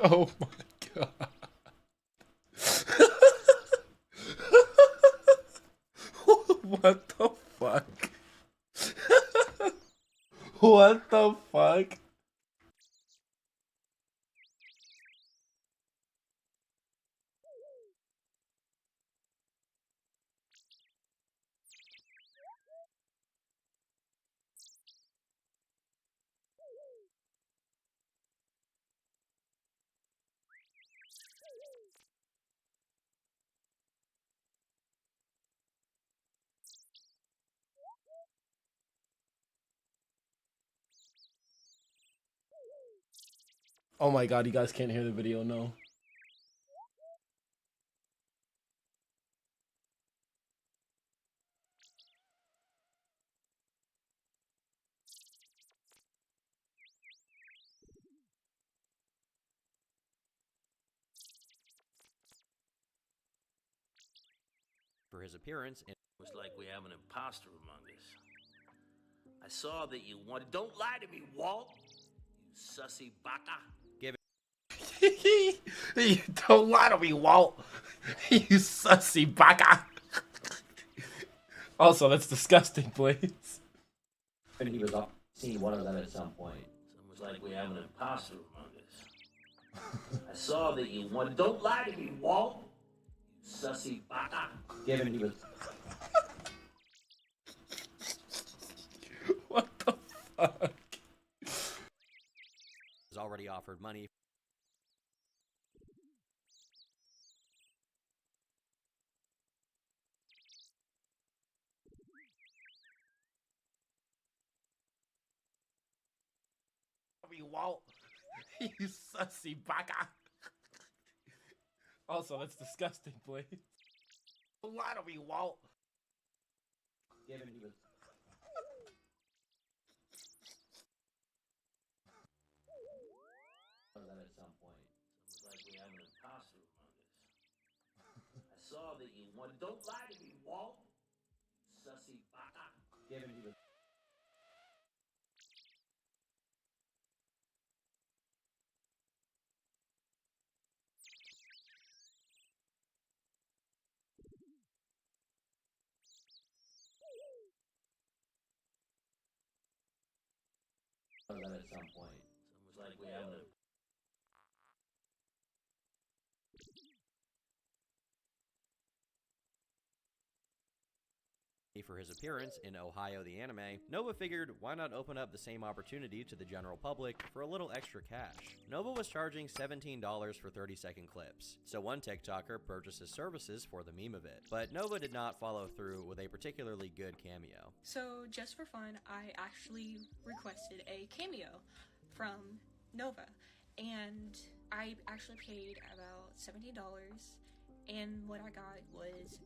Oh my god. What the fuck? What the fuck? Oh my god, you guys can't hear the video, no. For his appearance, and It was like we have an imposter among us. I saw that you wanted. Don't lie to me, Walt. You sussy baka. Don't lie to me, Walt. You sussy baka. Also, that's disgusting, please. And he was seeing one of them at some point. It was like we have an imposter among us. I saw that you wanted. Don't lie to me, Walt. You sussy baka. Given he was. What the fuck? was already offered money. Walt. You sussy baka. Also, that's disgusting, please. Don't lie to me, Walt. Given he was. At some point. It was like we have an imposter among us. I saw that you wanted. Don't lie to me, Walt. You sussy baka. Given he was. At some point. It was like we have an. For his appearance in Ohio the Anime, Nova figured why not open up the same opportunity to the general public for a little extra cash. Nova was charging $17 for 30-second clips, so one TikToker purchased his services for the meme of it. But Nova did not follow through with a particularly good cameo. So just for fun, I actually requested a cameo from Nova, and I actually paid about $17, and what I got was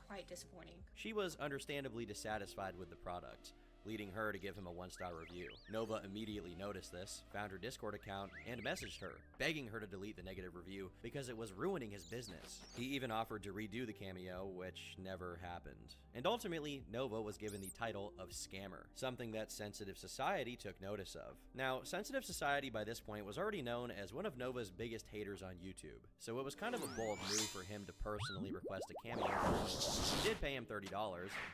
quite disappointing. She was understandably dissatisfied with the product, leading her to give him a 1-star review. Nova immediately noticed this, found her Discord account, and messaged her, begging her to delete the negative review because it was ruining his business. He even offered to redo the cameo, which never happened. And ultimately, Nova was given the title of Scammer, something that Sensitive Society took notice of. Now, Sensitive Society by this point was already known as one of Nova's biggest haters on YouTube, so it was kind of a bold move for him to personally request a cameo from Nova. He did pay him $30,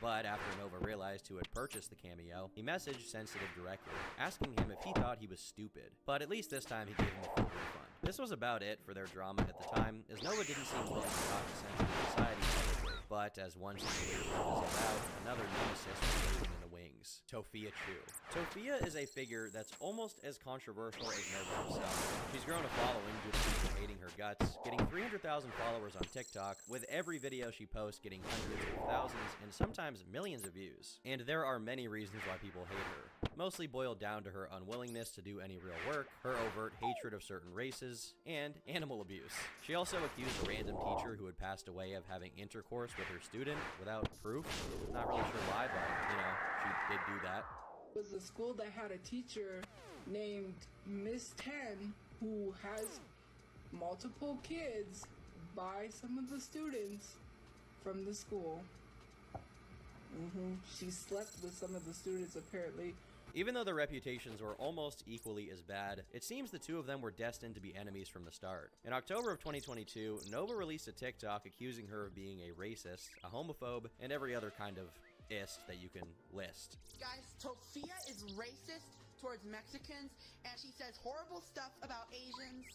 but after Nova realized who had purchased the cameo, he messaged Sensitive directly, asking him if he thought he was stupid. But at least this time he gave him a full refund. This was about it for their drama at the time, as Nova didn't seem willing to talk to Sensitive Society publicly. But as one situation fizzled out, another nemesis was waiting in the wings. Tofia Chu. Tofia is a figure that's almost as controversial as Nova himself. She's grown a following due to people hating her guts, getting 300,000 followers on TikTok, with every video she posts getting hundreds of thousands and sometimes millions of views. And there are many reasons why people hate her, mostly boiled down to her unwillingness to do any real work, her overt hatred of certain races, and animal abuse. She also accused a random teacher who had passed away of having intercourse with her student without proof. Not really sure why, but, you know, she did do that. It was a school that had a teacher named Miss 10 who has multiple kids by some of the students from the school. She slept with some of the students apparently Even though their reputations were almost equally as bad, it seems the two of them were destined to be enemies from the start. In October of 2022, Nova released a TikTok accusing her of being a racist, a homophobe, and every other kind of ist that you can list. Guys, Sophia is racist towards Mexicans, and she says horrible stuff about Asians.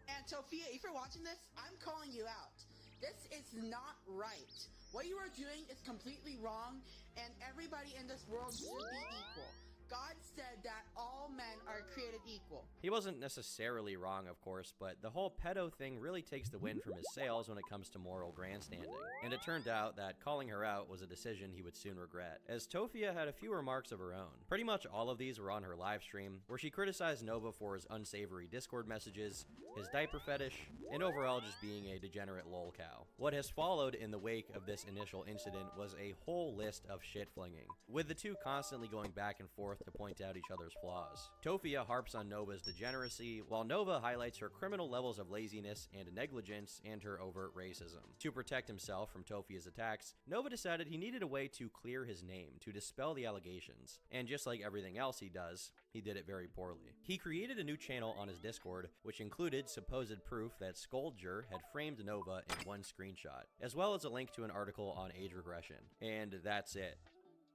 And Sophia, if you're watching this, I'm calling you out. This is not right. What you are doing is completely wrong, and everybody in this world should be equal. God said that all men are created equal. He wasn't necessarily wrong, of course, but the whole pedo thing really takes the wind from his sails when it comes to moral grandstanding. And it turned out that calling her out was a decision he would soon regret, as Tofia had a few remarks of her own. Pretty much all of these were on her live stream, where she criticized Nova for his unsavory Discord messages, his diaper fetish, and overall just being a degenerate lol cow. What has followed in the wake of this initial incident was a whole list of shit flinging, with the two constantly going back and forth to point out each other's flaws. Tofia harps on Nova's degeneracy, while Nova highlights her criminal levels of laziness and negligence and her overt racism. To protect himself from Tofia's attacks, Nova decided he needed a way to clear his name, to dispel the allegations. And just like everything else he does, he did it very poorly. He created a new channel on his Discord, which included supposed proof that Scoldger had framed Nova in one screenshot, as well as a link to an article on age regression. And that's it.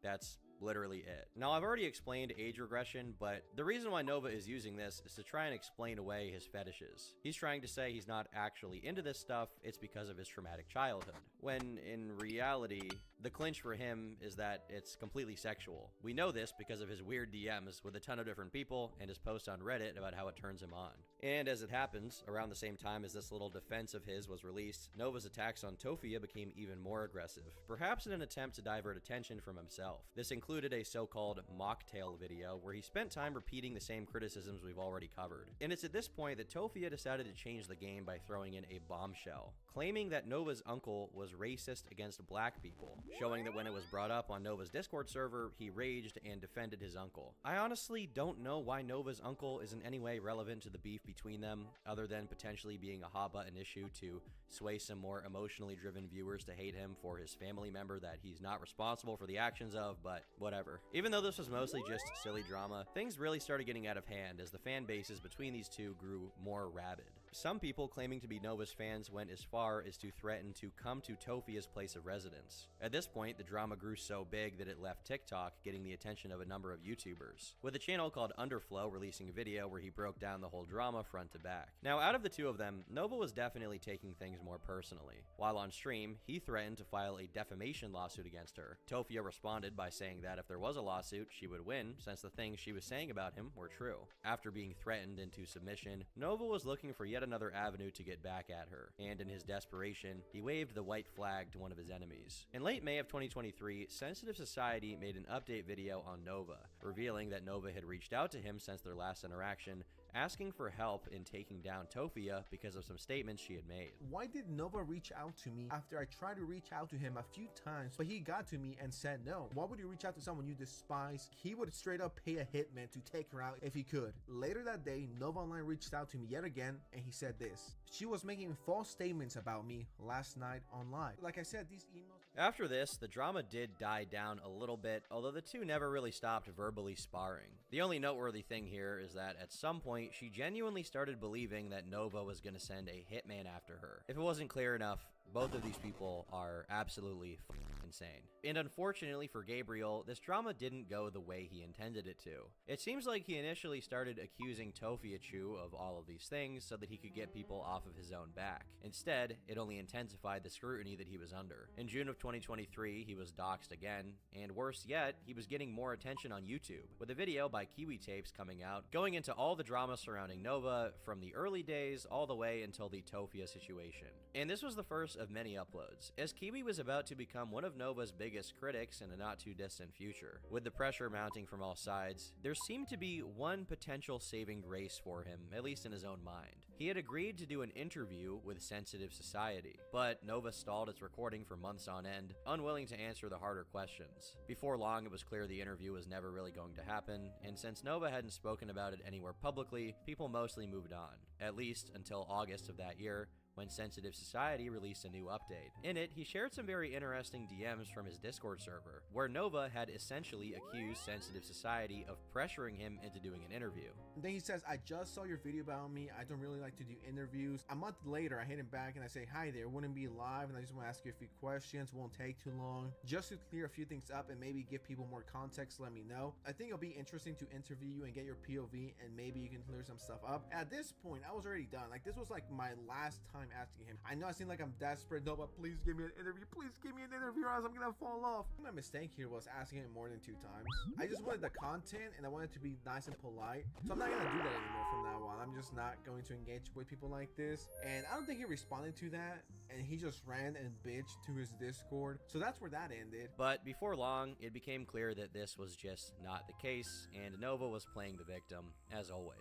That's literally it. Now, I've already explained age regression, but the reason why Nova is using this is to try and explain away his fetishes. He's trying to say he's not actually into this stuff, it's because of his traumatic childhood. When in reality, the clinch for him is that it's completely sexual. We know this because of his weird DMs with a ton of different people and his post on Reddit about how it turns him on. And as it happens, around the same time as this little defense of his was released, Nova's attacks on Tofia became even more aggressive, perhaps in an attempt to divert attention from himself. This included a so-called mocktail video where he spent time repeating the same criticisms we've already covered. And it's at this point that Tofia decided to change the game by throwing in a bombshell, claiming that Nova's uncle was racist against black people, showing that when it was brought up on Nova's Discord server, he raged and defended his uncle. I honestly don't know why Nova's uncle is in any way relevant to the beef between them, other than potentially being a hot button issue to sway some more emotionally driven viewers to hate him for his family member that he's not responsible for the actions of, but whatever. Even though this was mostly just silly drama, things really started getting out of hand as the fan bases between these two grew more rabid. Some people claiming to be Nova's fans went as far as to threaten to come to Tofia's place of residence. At this point, the drama grew so big that it left TikTok getting the attention of a number of YouTubers, with a channel called Underflow releasing a video where he broke down the whole drama front to back. Now, out of the two of them, Nova was definitely taking things more personally. While on stream, he threatened to file a defamation lawsuit against her. Tofia responded by saying that if there was a lawsuit, she would win, since the things she was saying about him were true. After being threatened into submission, Nova was looking for yet another avenue to get back at her, and in his desperation, he waved the white flag to one of his enemies. In late May of 2023, Sensitive Society made an update video on Nova, revealing that Nova had reached out to him since their last interaction, asking for help in taking down Tofia because of some statements she had made. Why did Nova reach out to me after I tried to reach out to him a few times, but he got to me and said no? Why would you reach out to someone you despise? He would straight up pay a hitman to take her out if he could. Later that day, Nova Online reached out to me yet again, and he said this: she was making false statements about me last night on live. Like I said, these emails... After this, the drama did die down a little bit, although the two never really stopped verbally sparring. The only noteworthy thing here is that at some point, she genuinely started believing that Nova was going to send a hitman after her. If it wasn't clear enough, both of these people are absolutely insane. And unfortunately for Gabriel, this drama didn't go the way he intended it to. It seems like he initially started accusing Tofiachu of all of these things so that he could get people off of his own back. Instead, it only intensified the scrutiny that he was under. In June of 2023, he was doxxed again, and worse yet, he was getting more attention on YouTube, with a video by Kiwi Tapes coming out, going into all the drama surrounding Nova from the early days all the way until the Tofia situation. And this was the first of many uploads, as Kiwi was about to become one of Nova's biggest critics in a not too distant future. With the pressure mounting from all sides, there seemed to be one potential saving grace for him, at least in his own mind. He had agreed to do an interview with Sensitive Society, but Nova stalled its recording for months on end, unwilling to answer the harder questions. Before long, it was clear the interview was never really going to happen, and since Nova hadn't spoken about it anywhere publicly, people mostly moved on, at least until August of that year, when Sensitive Society released a new update. In it, he shared some very interesting DMs from his Discord server, where Nova had essentially accused Sensitive Society of pressuring him into doing an interview. And then he says, I just saw your video about me. I don't really like to do interviews. A month later, I hit him back and I say, hi there, wouldn't be live and I just want to ask you a few questions. Won't take too long. Just to clear a few things up and maybe give people more context, let me know. I think it'll be interesting to interview you and get your POV and maybe you can clear some stuff up. At this point, I was already done. Like, this was like my last time asking him. I know I seem like I'm desperate. No, but please give me an interview. Please give me an interview or else I'm gonna fall off. My mistake here was asking him more than 2 times. I just wanted the content and I wanted to be nice and polite. So I'm not gonna do that anymore from now on. I'm just not going to engage with people like this. And I don't think he responded to that. And he just ran and bitched to his Discord. So that's where that ended. But before long, it became clear that this was just not the case, and Nova was playing the victim, as always.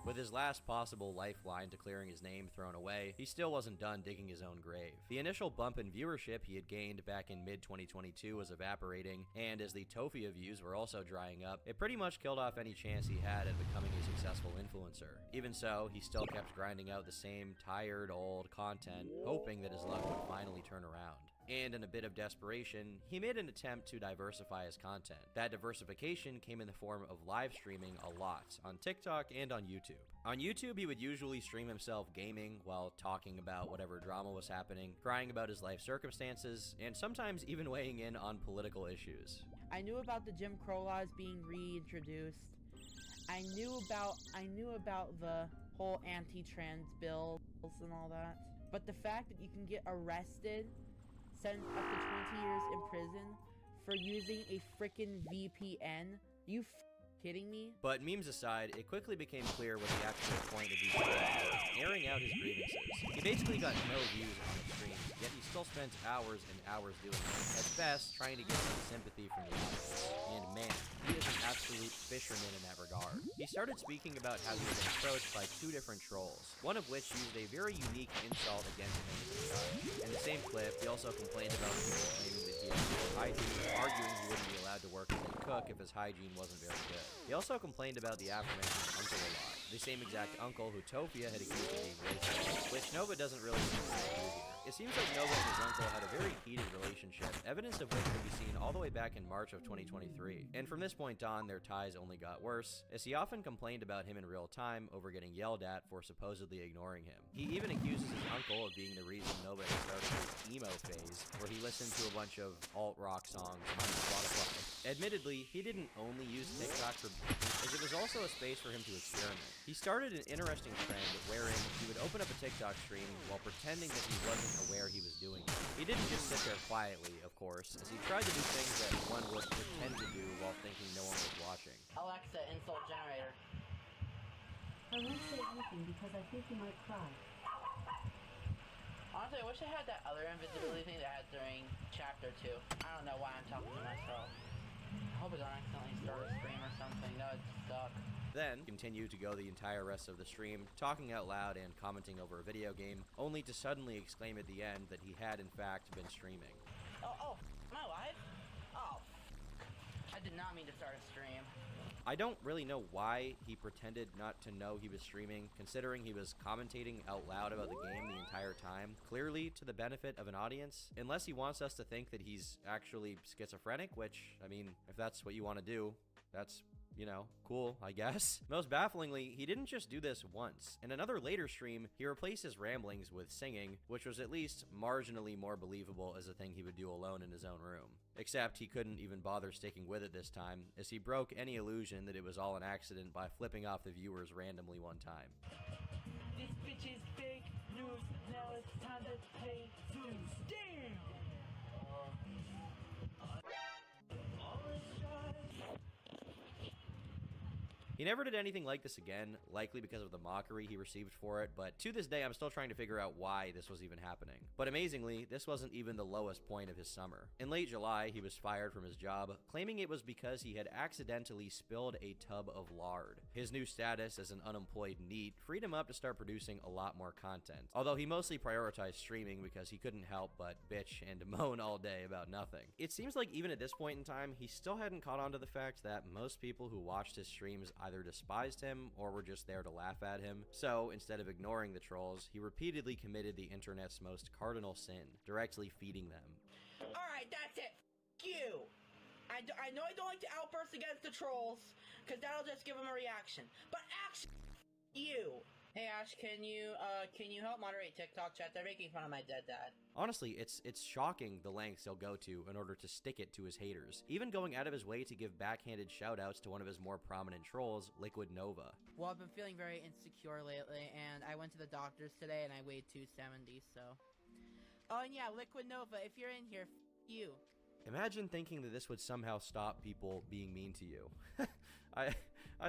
With his last possible lifeline to clearing his name thrown away, he still wasn't done digging his own grave. The initial bump in viewership he had gained back in mid-2022 was evaporating, and as the Tofia views were also drying up, it pretty much killed off any chance he had at becoming a successful influencer. Even so, he still kept grinding out the same tired, old content, hoping that his luck would finally turn around. And in a bit of desperation, he made an attempt to diversify his content. That diversification came in the form of live streaming a lot on TikTok and on YouTube. On YouTube, he would usually stream himself gaming while talking about whatever drama was happening, crying about his life circumstances, and sometimes even weighing in on political issues. I knew about the Jim Crow laws being reintroduced. I knew about the whole anti-trans bills and all that. But the fact that you can get arrested, sentenced up to 20 years in prison for using a frickin' VPN? You kidding me? But memes aside, it quickly became clear what the actual point of these videos was: airing out his grievances. He basically got no views on his streams, yet he still spent hours and hours doing it, at best trying to get some sympathy from the audience. And man, he is an absolute fisherman in that regard. He started speaking about how he had been approached by 2 different trolls, one of which used a very unique insult against him. In the same clip, he also complained about people claiming that he had poor hygiene, arguing he wouldn't be allowed to work as a cook if his hygiene wasn't very good. He also complained about the aforementioned uncle a lot, the same exact uncle who Tofia had accused of being racist, which Nova doesn't really seem to do here. It seems like Nova and his uncle had a very heated relationship, evidence of which can be seen all the way back in March of 2023. And from this point on, their ties only got worse, as he often complained about him in real time over getting yelled at for supposedly ignoring him. He even accuses his uncle of being the reason Nova had started his emo phase, where he listened to a bunch of alt-rock songs on Spotify. Admittedly, he didn't only use TikTok for as it was also a space for him to experiment. He started an interesting trend wherein he would open up a TikTok stream while pretending that he wasn't aware he was doing it. He didn't just sit there quietly, of course, as he tried to do things that one would pretend to do while thinking no one was watching. Alexa, insult generator. I won't say anything because I think you might cry. Honestly, I wish I had that other invisibility thing that I had during chapter 2. I don't know why I'm talking to myself. I hope I don't accidentally start a stream or something. That would suck. Then, continued to go the entire rest of the stream, talking out loud and commenting over a video game, only to suddenly exclaim at the end that he had in fact been streaming. Oh, am I live? Oh, I did not mean to start a stream. I don't really know why he pretended not to know he was streaming, considering he was commentating out loud about the game the entire time, clearly to the benefit of an audience, unless he wants us to think that he's actually schizophrenic, which, I mean, if that's what you want to do, that's, you know, cool, I guess. Most bafflingly, he didn't just do this once. In another later stream, he replaced his ramblings with singing, which was at least marginally more believable as a thing he would do alone in his own room. Except he couldn't even bother sticking with it this time, as he broke any illusion that it was all an accident by flipping off the viewers randomly one time. This bitch is fake news. Now it's time to pay dues. Damn! He never did anything like this again, likely because of the mockery he received for it, but to this day I'm still trying to figure out why this was even happening. But amazingly, this wasn't even the lowest point of his summer. In late July, he was fired from his job, claiming it was because he had accidentally spilled a tub of lard. His new status as an unemployed NEET freed him up to start producing a lot more content, although he mostly prioritized streaming because he couldn't help but bitch and moan all day about nothing. It seems like even at this point in time, he still hadn't caught on to the fact that most people who watched his streams either either despised him or were just there to laugh at him. So, instead of ignoring the trolls, he repeatedly committed the internet's most cardinal sin, directly feeding them. Alright, that's it. F you. I know I don't like to outburst against the trolls, because that'll just give them a reaction. But actually, you. Hey Ash, can you help moderate TikTok chat? They're making fun of my dead dad. Honestly, it's shocking the lengths he'll go to in order to stick it to his haters, even going out of his way to give backhanded shoutouts to one of his more prominent trolls, Liquid Nova. Well, I've been feeling very insecure lately, and I went to the doctor's today, and I weighed 270, so... Oh, and yeah, Liquid Nova, if you're in here, f you. Imagine thinking that this would somehow stop people being mean to you. I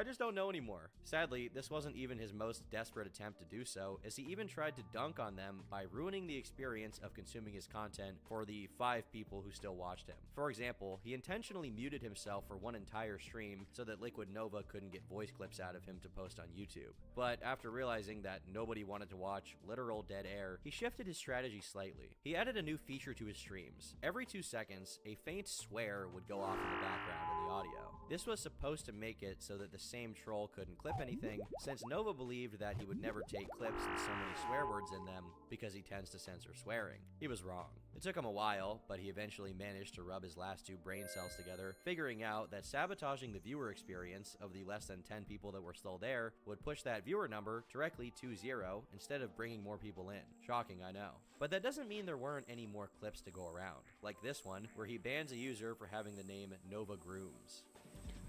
just don't know anymore. Sadly, this wasn't even his most desperate attempt to do so, as he even tried to dunk on them by ruining the experience of consuming his content for the 5 people who still watched him. For example, he intentionally muted himself for one entire stream so that Liquid Nova couldn't get voice clips out of him to post on YouTube. But after realizing that nobody wanted to watch literal dead air, he shifted his strategy slightly. He added a new feature to his streams. Every 2 seconds, a faint swear would go off in the background in the audio. This was supposed to make it so that the same troll couldn't clip anything, since Nova believed that he would never take clips with so many swear words in them because he tends to censor swearing. He was wrong. It took him a while, but he eventually managed to rub his last 2 brain cells together, figuring out that sabotaging the viewer experience of the less than 10 people that were still there would push that viewer number directly to 0 instead of bringing more people in. Shocking, I know. But that doesn't mean there weren't any more clips to go around, like this one, where he bans a user for having the name Nova Grooms.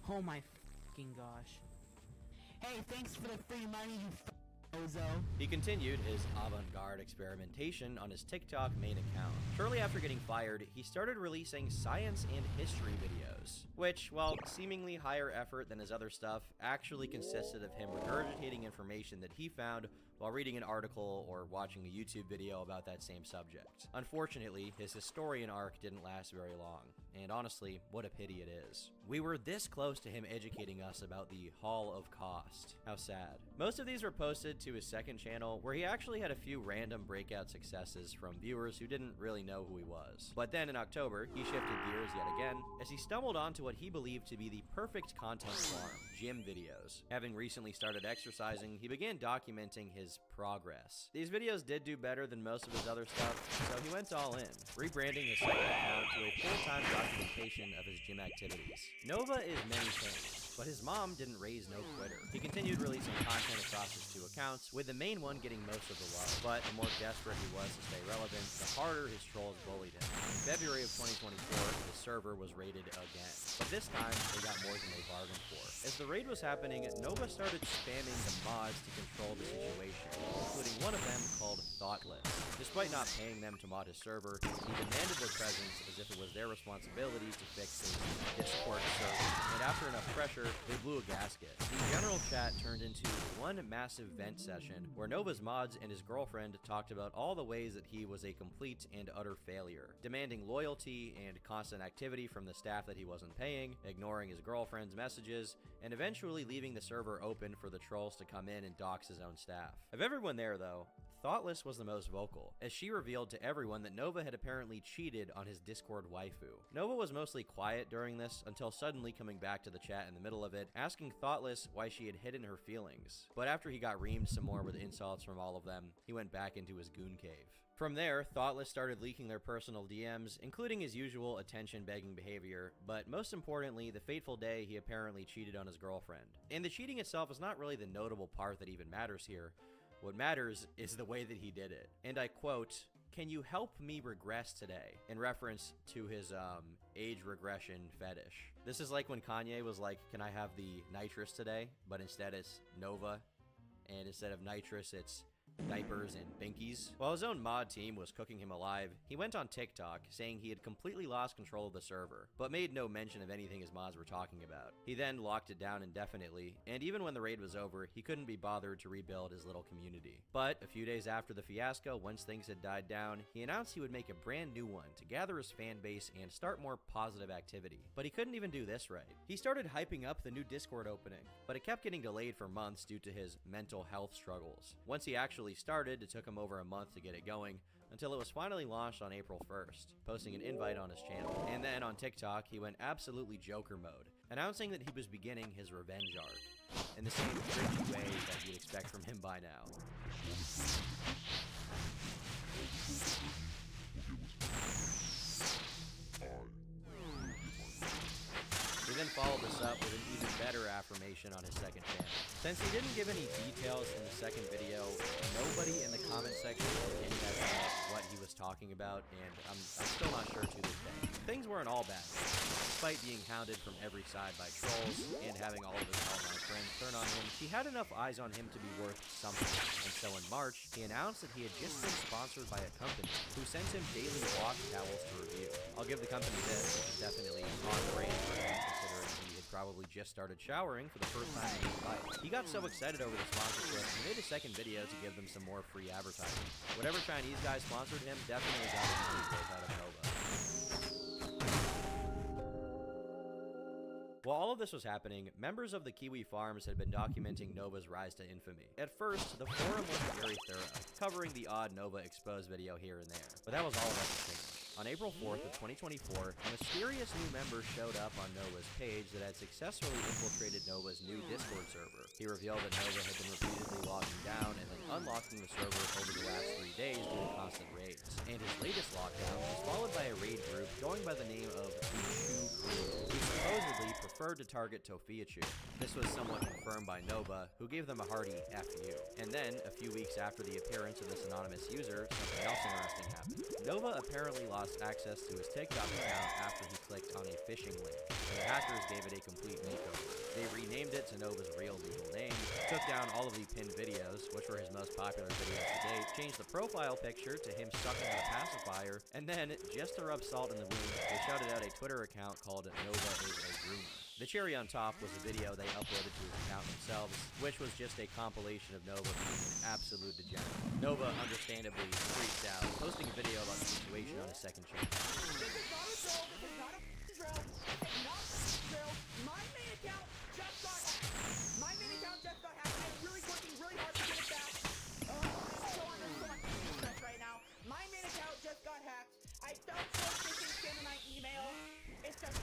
Oh my fucking gosh. Hey, thanks for the free money, you bozo. He continued his avant-garde experimentation on his TikTok main account. Shortly after getting fired, he started releasing science and history videos, which, while seemingly higher effort than his other stuff, actually consisted of him regurgitating information that he found while reading an article or watching a YouTube video about that same subject. Unfortunately, his historian arc didn't last very long, and honestly, what a pity it is. We were this close to him educating us about the Hall of Cost. How sad. Most of these were posted to his second channel, where he actually had a few random breakout successes from viewers who didn't really know who he was. But then in October, he shifted gears yet again, as he stumbled onto what he believed to be the perfect content farm, gym videos. Having recently started exercising, he began documenting his progress. These videos did do better than most of his other stuff, so he went all in, rebranding his second account to a full-time documentation of his gym activities. Nova is many things, but his mom didn't raise no quitter. He continued releasing content across his 2 accounts, with the main one getting most of the love, but the more desperate he was to stay relevant, the harder his trolls bullied him. In February of 2024, the server was raided again, but this time they got more than they bargained for. As the raid was happening, Nova started spamming the mods to control the situation, including one of them called Thoughtless. Despite not paying them to mod his server, he demanded their presence as if it was their responsibility to fix his Discord server, and after enough pressure, they blew a gasket. The general chat turned into one massive vent session where Nova's mods and his girlfriend talked about all the ways that he was a complete and utter failure, demanding loyalty and constant activity from the staff that he wasn't paying, ignoring his girlfriend's messages, and eventually leaving the server open for the trolls to come in and dox his own staff. Of everyone there, though, Thoughtless was the most vocal, as she revealed to everyone that Nova had apparently cheated on his Discord waifu. Nova was mostly quiet during this, until suddenly coming back to the chat in the middle of it, asking Thoughtless why she had hidden her feelings. But after he got reamed some more with insults from all of them, he went back into his goon cave. From there, Thoughtless started leaking their personal DMs, including his usual attention-begging behavior, but most importantly, the fateful day he apparently cheated on his girlfriend. And the cheating itself is not really the notable part that even matters here. What matters is the way that he did it. And I quote, "Can you help me regress today?" in reference to his age regression fetish. This is like when Kanye was like, "Can I have the nitrous today?" But instead it's Nova, and instead of nitrous it's diapers and binkies. While his own mod team was cooking him alive, he went on TikTok saying he had completely lost control of the server, but made no mention of anything his mods were talking about. He then locked it down indefinitely, and even when the raid was over, he couldn't be bothered to rebuild his little community. But a few days after the fiasco, once things had died down, he announced he would make a brand new one to gather his fan base and start more positive activity. But he couldn't even do this right. He started hyping up the new Discord opening, but it kept getting delayed for months due to his mental health struggles. Once he actually started, it took him over a month to get it going, until it was finally launched on April 1st, posting an invite on his channel. And then on TikTok, he went absolutely Joker mode, announcing that he was beginning his revenge arc, in the same cringy way that you'd expect from him by now. He then followed this up with an even better affirmation on his second channel. Since he didn't give any details in the second video, nobody in the comment section had any idea what he was talking about, and I'm still not sure to this day. Things weren't all bad. Despite being hounded from every side by trolls and having all of his online friends turn on him, he had enough eyes on him to be worth something. And so in March, he announced that he had just been sponsored by a company who sent him daily wash towels to review. I'll give the company this, which is definitely on brand for him, considering he had probably just started showering for the first time in his life. He got so excited over the sponsorship, he made a second video to give them some more free advertising. Whatever Chinese guy sponsored him definitely got his money's worth out of Nova. While all of this was happening, members of the Kiwi Farms had been documenting Nova's rise to infamy. At first, the forum was very thorough, covering the odd Nova exposed video here and there, but that was all of us to think. On April 4th of 2024, a mysterious new member showed up on Nova's page that had successfully infiltrated Nova's new Discord server. He revealed that Nova had been repeatedly logging down and then unlocking the server over the last 3 days due to constant raids. And his latest lockdown was followed by a raid group going by the name of the Chu Crew, who supposedly preferred to target Tophia Chu. This was somewhat confirmed by Nova, who gave them a hearty F you. And then, a few weeks after the appearance of this anonymous user, something else interesting happened. Nova apparently lost access to his TikTok account after he clicked on a phishing link, and the hackers gave it a complete makeover. They renamed it to Nova's real legal name, took down all of the pinned videos, which were his most popular videos to date, changed the profile picture to him sucking on a pacifier, and then, just to rub salt in the wound, they shouted out a Twitter account called Nova is a Groomer. The cherry on top was a video they uploaded to his account themselves, which was just a compilation of Nova being an absolute degenerate. Nova understandably freaked out, posting a video about the situation on his second channel. This is not a drill. This is not a drill. This is not a drill. My main account just got hacked. My main account just got hacked. I'm really working really hard to get it back. I'm so under so much stress right now. My main account just got hacked. I felt so phishing scam in my email. It's just...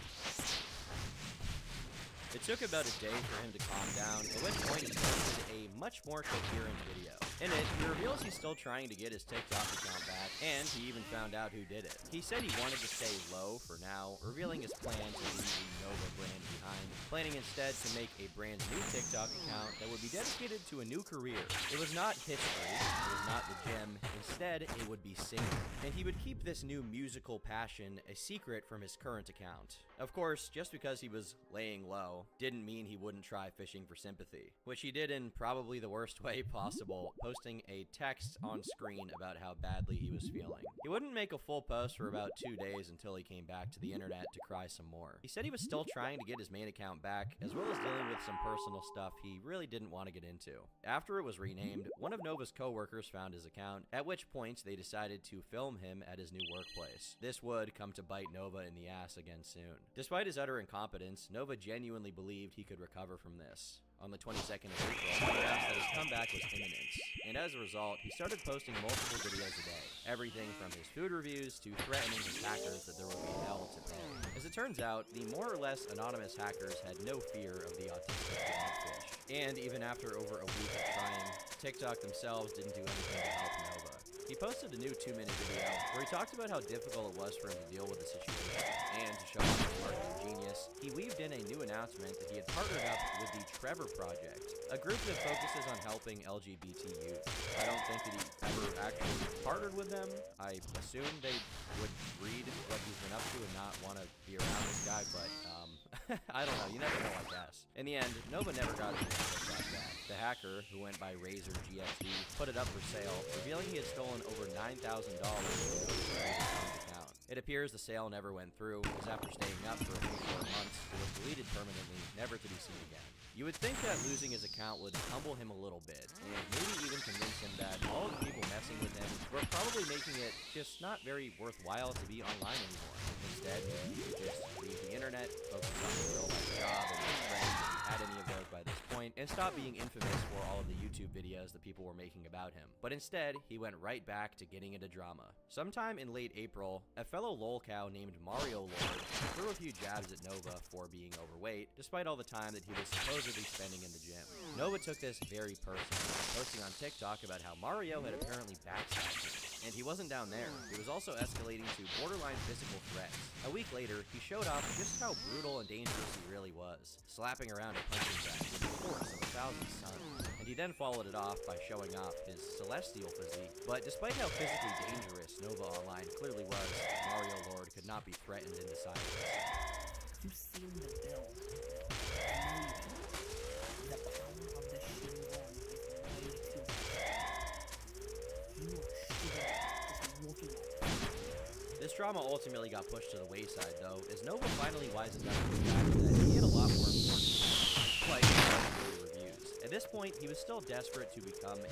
It took about a day for him to calm down, at which point he posted a much more coherent video. In it, he reveals he's still trying to get his TikTok account back, and he even found out who did it. He said he wanted to stay low for now, revealing his plan to leave the Nova brand behind, planning instead to make a brand new TikTok account that would be dedicated to a new career. It was not history, it was not the gym, instead it would be singing. And he would keep this new musical passion a secret from his current account. Of course, just because he was laying low, didn't mean he wouldn't try fishing for sympathy, which he did in probably the worst way possible, posting a text on screen about how badly he was feeling. He wouldn't make a full post for about 2 days until he came back to the internet to cry some more. He said he was still trying to get his main account back, as well as dealing with some personal stuff he really didn't want to get into. After it was renamed, one of Nova's co-workers found his account, at which point they decided to film him at his new workplace. This would come to bite Nova in the ass again soon. Despite his utter incompetence, Nova genuinely believed he could recover from this. On the 22nd of April, he announced that his comeback was imminent, and as a result, he started posting multiple videos a day, everything from his food reviews to threatening his hackers that there would be hell to pay. As it turns out, the more or less anonymous hackers had no fear of the autistic blobfish, and even after over a week of trying, TikTok themselves didn't do anything to help Nova. He posted a new 2-minute video where he talked about how difficult it was for him to deal with the situation, and to show off his marketing genius, he weaved in a new announcement that he had partnered up with the Trevor Project, a group that focuses on helping LGBT youth. I don't think that he ever actually partnered with them. I assume they would read what he's been up to and not want to be around this guy, but I don't know, you never know, I guess. In the end, Nova never got his TikTok back. The hacker, who went by Razor GXD, put it up for sale, revealing he had stolen over $9,000 from Nova's account. It appears the sale never went through, as after staying up for a few short months, it was deleted permanently, never to be seen again. You would think that losing his account would humble him a little bit, and maybe even convince him that all of the people messing with him were probably effectively making it just not very worthwhile to be online anymore. Instead, he could just leave the internet, focus on his real-life job and his friends if he had any of those by this point, and stop being infamous for all of the YouTube videos that people were making about him. But instead, he went right back to getting into drama. Sometime in late April, a fellow lolcow named Mario Lord threw a few jabs at Nova for being overweight, despite all the time that he was supposedly spending in the gym. Nova took this very personally, posting on TikTok about how Mario had apparently backstabbed him. And he wasn't down there. He was also escalating to borderline physical threats. A week later, he showed off just how brutal and dangerous he really was, slapping around a punching bag with the force of 1,000 suns. And he then followed it off by showing off his celestial physique. But despite how physically dangerous Nova Online clearly was, Mario Lord could not be threatened into silence. You've seen the bill. The power of the Shinron is way too you are walking. This drama ultimately got pushed to the wayside, though, as Nova finally wisened up to the fact that he had a lot more important things, like reviews. At this point, he was still desperate to become a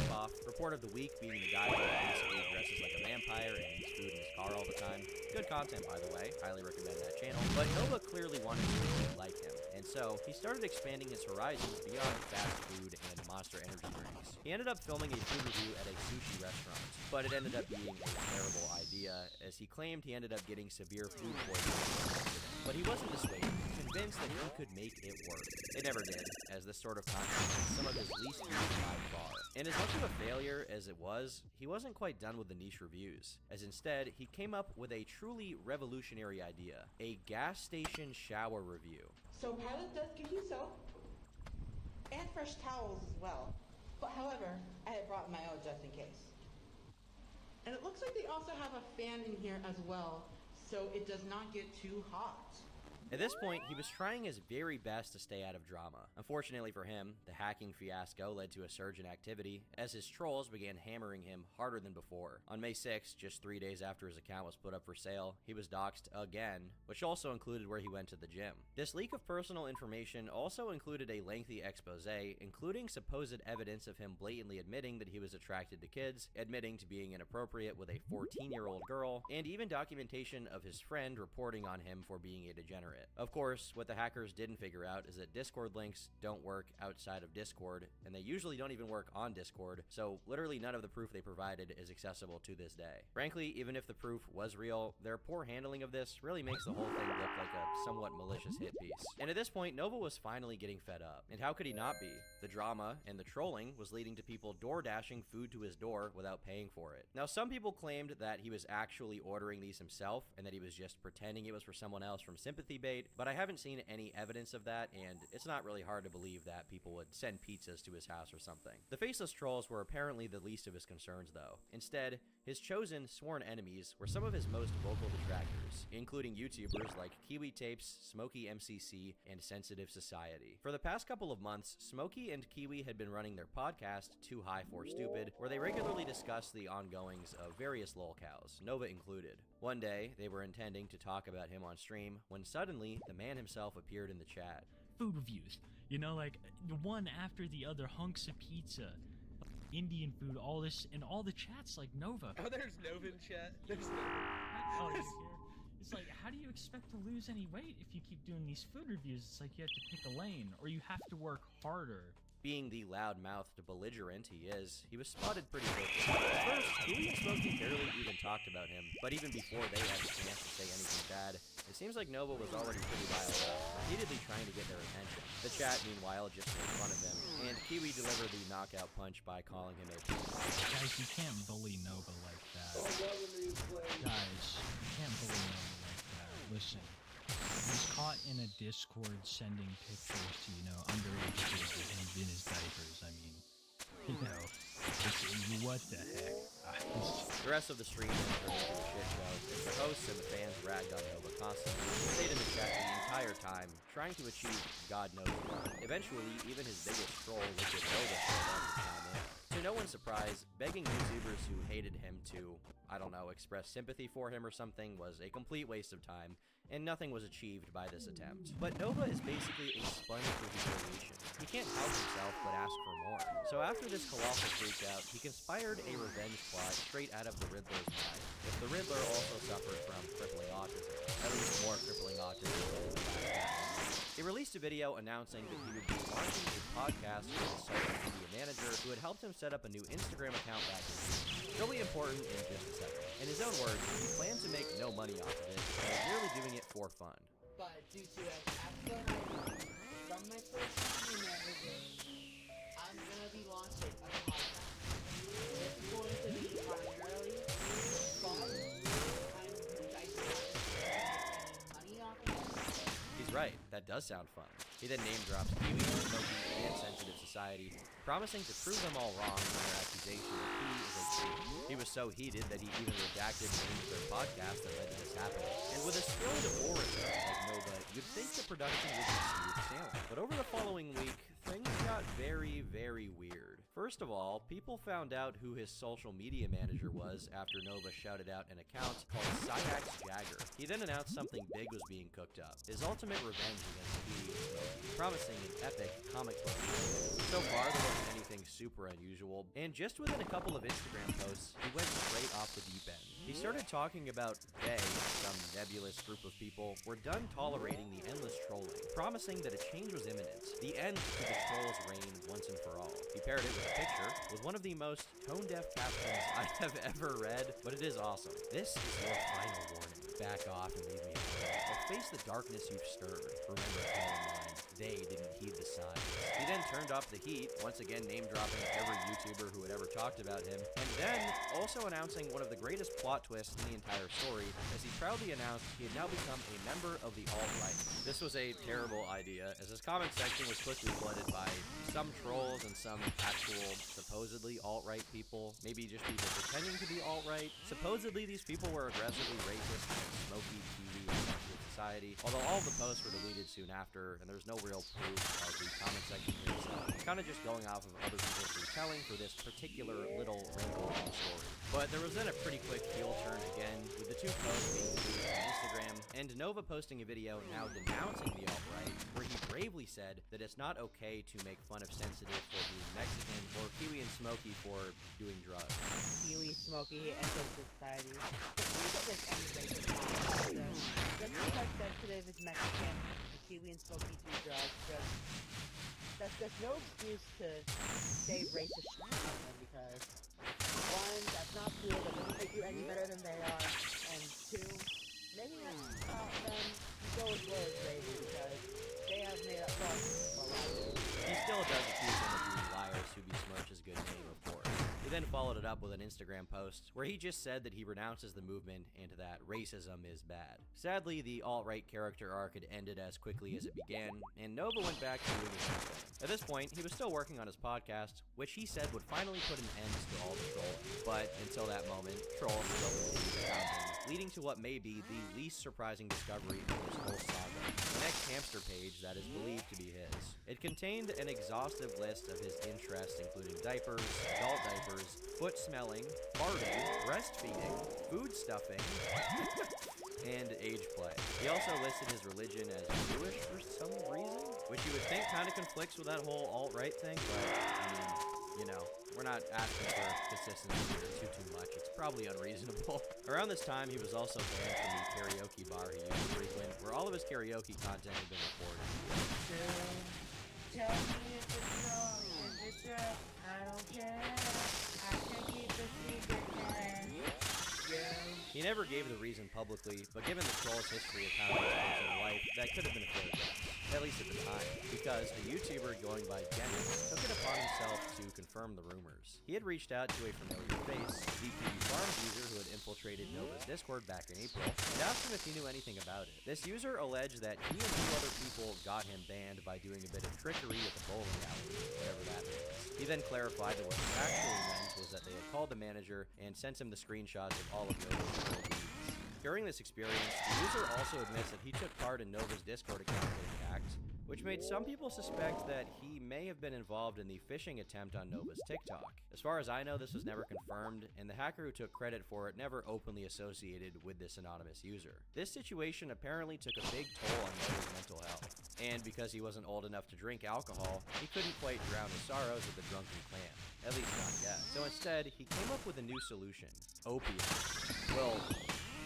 rip-off. Report of the week being the guy who basically dresses like a vampire and eats food in his car all the time. Good content, by the way. Highly recommend that channel. But Nova clearly wanted to be like him, and so he started expanding his horizons beyond fast food and Monster energy drinks. He ended up filming a food review at a sushi restaurant, but it ended up being a terrible idea, as he claimed he ended up getting severe food poisoning. But he wasn't dissuaded, convinced that he could make it work. It never did, as this sort of content was some of his least used by far. And as much of a failure as it was, he wasn't quite done with the niche reviews, as instead, he came up with a truly revolutionary idea, a gas station shower review. So Pilot does give you soap and fresh towels as well. But however, I had brought my own just in case. And it looks like they also have a fan in here as well, so it does not get too hot. At this point, he was trying his very best to stay out of drama. Unfortunately for him, the hacking fiasco led to a surge in activity, as his trolls began hammering him harder than before. On May 6th, just 3 days after his account was put up for sale, he was doxxed again, which also included where he went to the gym. This leak of personal information also included a lengthy expose, including supposed evidence of him blatantly admitting that he was attracted to kids, admitting to being inappropriate with a 14-year-old girl, and even documentation of his friend reporting on him for being a degenerate. Of course, what the hackers didn't figure out is that Discord links don't work outside of Discord, and they usually don't even work on Discord, so literally none of the proof they provided is accessible to this day. Frankly, even if the proof was real, their poor handling of this really makes the whole thing look like a somewhat malicious hit piece. And at this point, Nova was finally getting fed up. And how could he not be? The drama and the trolling was leading to people door dashing food to his door without paying for it. Now, some people claimed that he was actually ordering these himself, and that he was just pretending it was for someone else from sympathy bait, but I haven't seen any evidence of that, and it's not really hard to believe that people would send pizzas to his house or something. The faceless trolls were apparently the least of his concerns, though. Instead, his chosen sworn enemies were some of his most vocal detractors, including YouTubers like Kiwi Tapes, Smokey MCC, and Sensitive Society. For the past couple of months, Smokey and Kiwi had been running their podcast, Too High for Stupid, where they regularly discussed the ongoings of various lolcows, Nova included. One day, they were intending to talk about him on stream, when suddenly, the man himself appeared in the chat. Food reviews, you know, like one after the other, hunks of pizza, Indian food, all this, and all the chats like Nova. Oh, there's Nova in chat. There's Nova. Oh, he's here. It's like, how do you expect to lose any weight if you keep doing these food reviews? It's like you have to pick a lane, or you have to work harder. Being the loud-mouthed belligerent he is, he was spotted pretty quickly. At first, Kiwi and Smokey barely even talked about him, but even before they had the chance to say anything bad, it seems like Nova was already pretty riled up, repeatedly trying to get their attention. The chat, meanwhile, just made fun of him, and Kiwi delivered the knockout punch by calling him a piece. Guys, you can't bully Nova like that. Guys, you can't bully Nova like that. Listen. He was caught in a Discord sending pictures to, you know, underage kids with him in his diapers. I mean, you know, what the heck? The rest of the stream turned into a shit show, as the hosts and the fans ragged on Nova constantly. He stayed in the chat the entire time, trying to achieve God knows what. Eventually, even his biggest troll, Liquid Nova, showed up to chime in. To no one's surprise, begging YouTubers who hated him to I don't know, express sympathy for him or something was a complete waste of time, and nothing was achieved by this attempt. But Nova is basically a sponge for humiliation. He can't help himself but ask for more. So after this colossal freakout, he conspired a revenge plot straight out of the Riddler's mind. If the Riddler also suffered from crippling autism, at least more crippling autism than in the last cast. He released a video announcing that he would be launching a podcast with his social media manager who had helped him set up a new Instagram account back in June. It'll be important in just a second. In his own words, he plans to make no money off of it, and is merely doing it for fun. But due to an excellent idea from my social media manager, I'm gonna be launching a podcast. It's going to be primarily fun. I do not expect to make any money off of it. He's right, that does sound fun. He then name drops Kiwi, Smokey, and Sensitive Society, promising to prove them all wrong on their accusation that he is a cheat. He was so heated that he even redacted the name of their podcast that led to this happening. And with a skilled orator like Nova, you'd think the production would be smooth sailing. But over the following week, things got very, very weird. First of all, people found out who his social media manager was after Nova shouted out an account called Syax Jagger. He then announced something big was being cooked up, his ultimate revenge against Kiwi and Smokey, promising an epic comic book movie. So far, there wasn't anything super unusual, and just within a couple of Instagram posts, he went straight off the deep end. He started talking about they, some nebulous group of people, were done tolerating the endless trolling, promising that a change was imminent, the end to the trolls' reign once and for all. He paired it with a picture with one of the most tone-deaf captions I have ever read, but it is awesome. This is your final warning. Back off and leave me alone. Or face the darkness you've stirred. Remember, all in mind, they didn't heed the signs. He then turned off the heat, once again name-dropping every YouTuber who had ever talked about him, and then also announcing one of the greatest plot twists in the entire story, as he proudly announced he had now become a member of the alt-right. This was a terrible idea, as his comment section was quickly flooded by some trolls and some actual supposedly alt-right people, maybe just people pretending to be alt-right. Supposedly these people were aggressively racist against Smokey, Kiwi, and Sensitive Society, although all of the posts were deleted soon after, and there's no real proof of the comment section here, so it's kind of just going off of other people's retelling for this particular little wrinkle in the story. But there was then a pretty quick heel turn again, with the two posts being deleted on Instagram, and Nova posting a video now denouncing the alt-right, where he bravely said that it's not okay to make fun of Sensitive for being Mexican, or Kiwi and Smokey for doing drugs. Kiwi, Smokey, and Sensitive Society. It seems like there's any racist concept. Just because Sensitive is Mexican, and Kiwi and Smokey do drugs, that's no excuse to say racist shit on them, because one, that's not cool, that doesn't make you any better than they are, and two, maybe that's not them go as low as they do, because they have made up fun for a lot of it. He still does accuse them of being liars who besmirch his good name, of course. He then followed it up with an Instagram post where he just said that he renounces the movement and that racism is bad. Sadly, the alt-right character arc had ended as quickly as it began, and Nova went back to doing his own thing. At this point, he was still working on his podcast, which he said would finally put an end to all the trolling. But until that moment, trolls still continued around him, leading to what may be the least surprising discovery of this whole saga. The next hamster page that is believed to be his. It contained an exhaustive list of his interests, including diapers, adult diapers, foot smelling, farting, breastfeeding, food stuffing, and age play. He also listed his religion as Jewish for some reason, which you would think kind of conflicts with that whole alt-right thing, but I mean, you know, we're not asking for consistency here too much. It's probably unreasonable. Around this time, he was also banned from the karaoke bar he used to frequent, where all of his karaoke content had been recorded. Tell me if it's wrong, if it's right, I don't care. I can keep a secret, man. He never gave the reason publicly, but given the troll's history of how he was losing life, that could have been a fair guess, at least at the time, because a YouTuber going by Dennis took it upon himself to confirm the rumors. He had reached out to a familiar face, the TV Farms user who had infiltrated Nova's Discord back in April, and asked him if he knew anything about it. This user alleged that he and two other people got him banned by doing a bit of trickery at the bowling alley, whatever that means. He then clarified that what it actually meant was that they had called the manager and sent him the screenshots of all of Nova's old leads. During this experience, the user also admits that he took part in Nova's Discord account getting hacked, which made some people suspect that he may have been involved in the phishing attempt on Nova's TikTok. As far as I know, this was never confirmed, and the hacker who took credit for it never openly associated with this anonymous user. This situation apparently took a big toll on Nova's mental health, and because he wasn't old enough to drink alcohol, he couldn't quite drown his sorrows with the drunken clam. At least not yet. So instead, he came up with a new solution. Opiates. Well,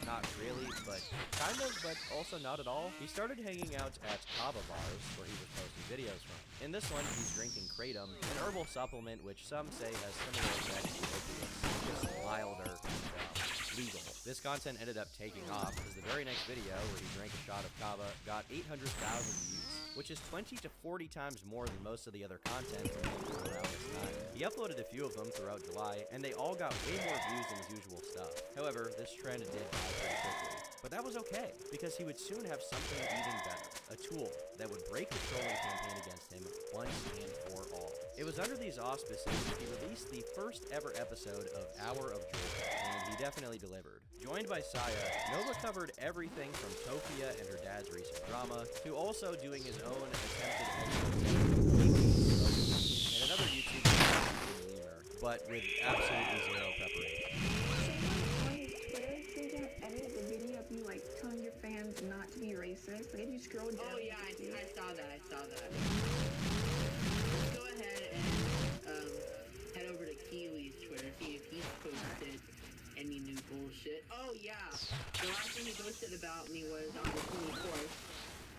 not really, but kind of, but also not at all. He started hanging out at kava bars, where he was posting videos from. In this one, he's drinking kratom, an herbal supplement which some say has similar effects to opiates, just milder and legal. This content ended up taking off, as the very next video, where he drank a shot of kava, got 800,000 views, which is 20 to 40 times more than most of the other content from around this time. He uploaded a few of them throughout July, and they all got way more views than his usual stuff. However, this trend did die pretty quickly. But that was okay, because he would soon have something even better. A tool that would break the trolling campaign against him once and for all. It was under these auspices that he released the first ever episode of Hour of Joy, and he definitely delivered. Joined by Saya, Nova covered everything from Tofia and her dad's recent drama, to also doing his own attempted and another YouTube lemur, but with absolutely zero preparation. Telling your fans not to be racist. Like if you scroll down. Oh yeah, I saw that. Let's go ahead and head over to Kiwi's Twitter, see if he's posted any new bullshit. Oh yeah, the last thing he posted about me was on the 24th,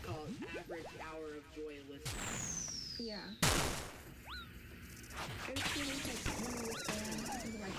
called Average Hour of Joy Listening. Yeah. It was really like one of the fans like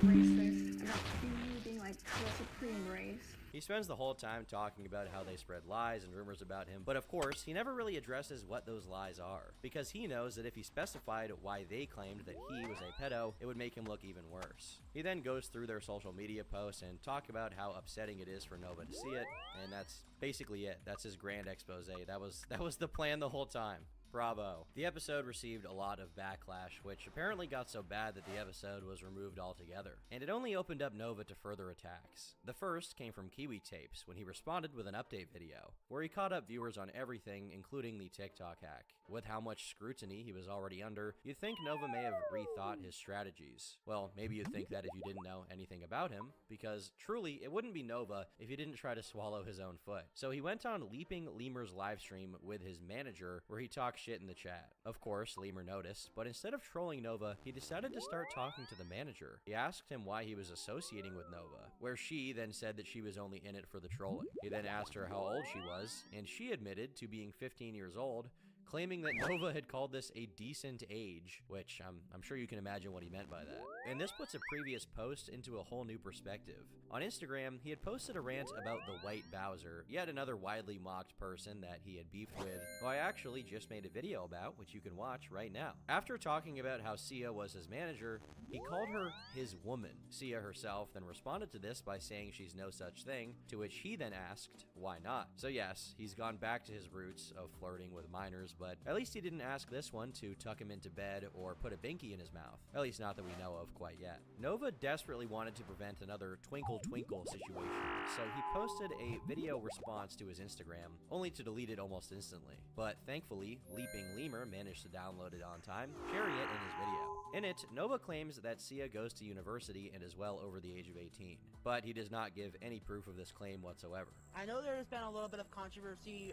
racist about you being like the supreme race. He spends the whole time talking about how they spread lies and rumors about him, but of course, he never really addresses what those lies are, because he knows that if he specified why they claimed that he was a pedo, it would make him look even worse. He then goes through their social media posts and talk about how upsetting it is for Nova to see it, and that's basically it. That's his grand expose. That was the plan the whole time. Bravo. The episode received a lot of backlash, which apparently got so bad that the episode was removed altogether. And it only opened up Nova to further attacks. The first came from Kiwi Tapes, when he responded with an update video, where he caught up viewers on everything, including the TikTok hack. With how much scrutiny he was already under, you'd think Nova may have rethought his strategies. Well, maybe you'd think that if you didn't know anything about him, because truly, it wouldn't be Nova if he didn't try to swallow his own foot. So he went on Leaping Lemur's livestream with his manager, where he talked shit in the chat. Of course, Lemur noticed, but instead of trolling Nova, he decided to start talking to the manager. He asked him why he was associating with Nova, where she then said that she was only in it for the trolling. He then asked her how old she was, and she admitted to being 15 years old, claiming that Nova had called this a decent age, which I'm sure you can imagine what he meant by that. And this puts a previous post into a whole new perspective. On Instagram, he had posted a rant about the White Bowser, yet another widely mocked person that he had beefed with, who I actually just made a video about, which you can watch right now. After talking about how Sia was his manager, he called her his woman. Sia herself then responded to this by saying she's no such thing, to which he then asked, why not? So yes, he's gone back to his roots of flirting with minors, but at least he didn't ask this one to tuck him into bed or put a binky in his mouth. At least not that we know of quite yet. Nova desperately wanted to prevent another twinkle twinkle situation, so he posted a video response to his Instagram, only to delete it almost instantly. But thankfully, Leaping Lemur managed to download it on time, sharing it in his video. In it, Nova claims that Sia goes to university and is well over the age of 18, but he does not give any proof of this claim whatsoever. I know there's been a little bit of controversy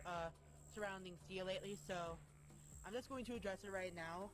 surrounding Sia lately, so I'm just going to address it right now.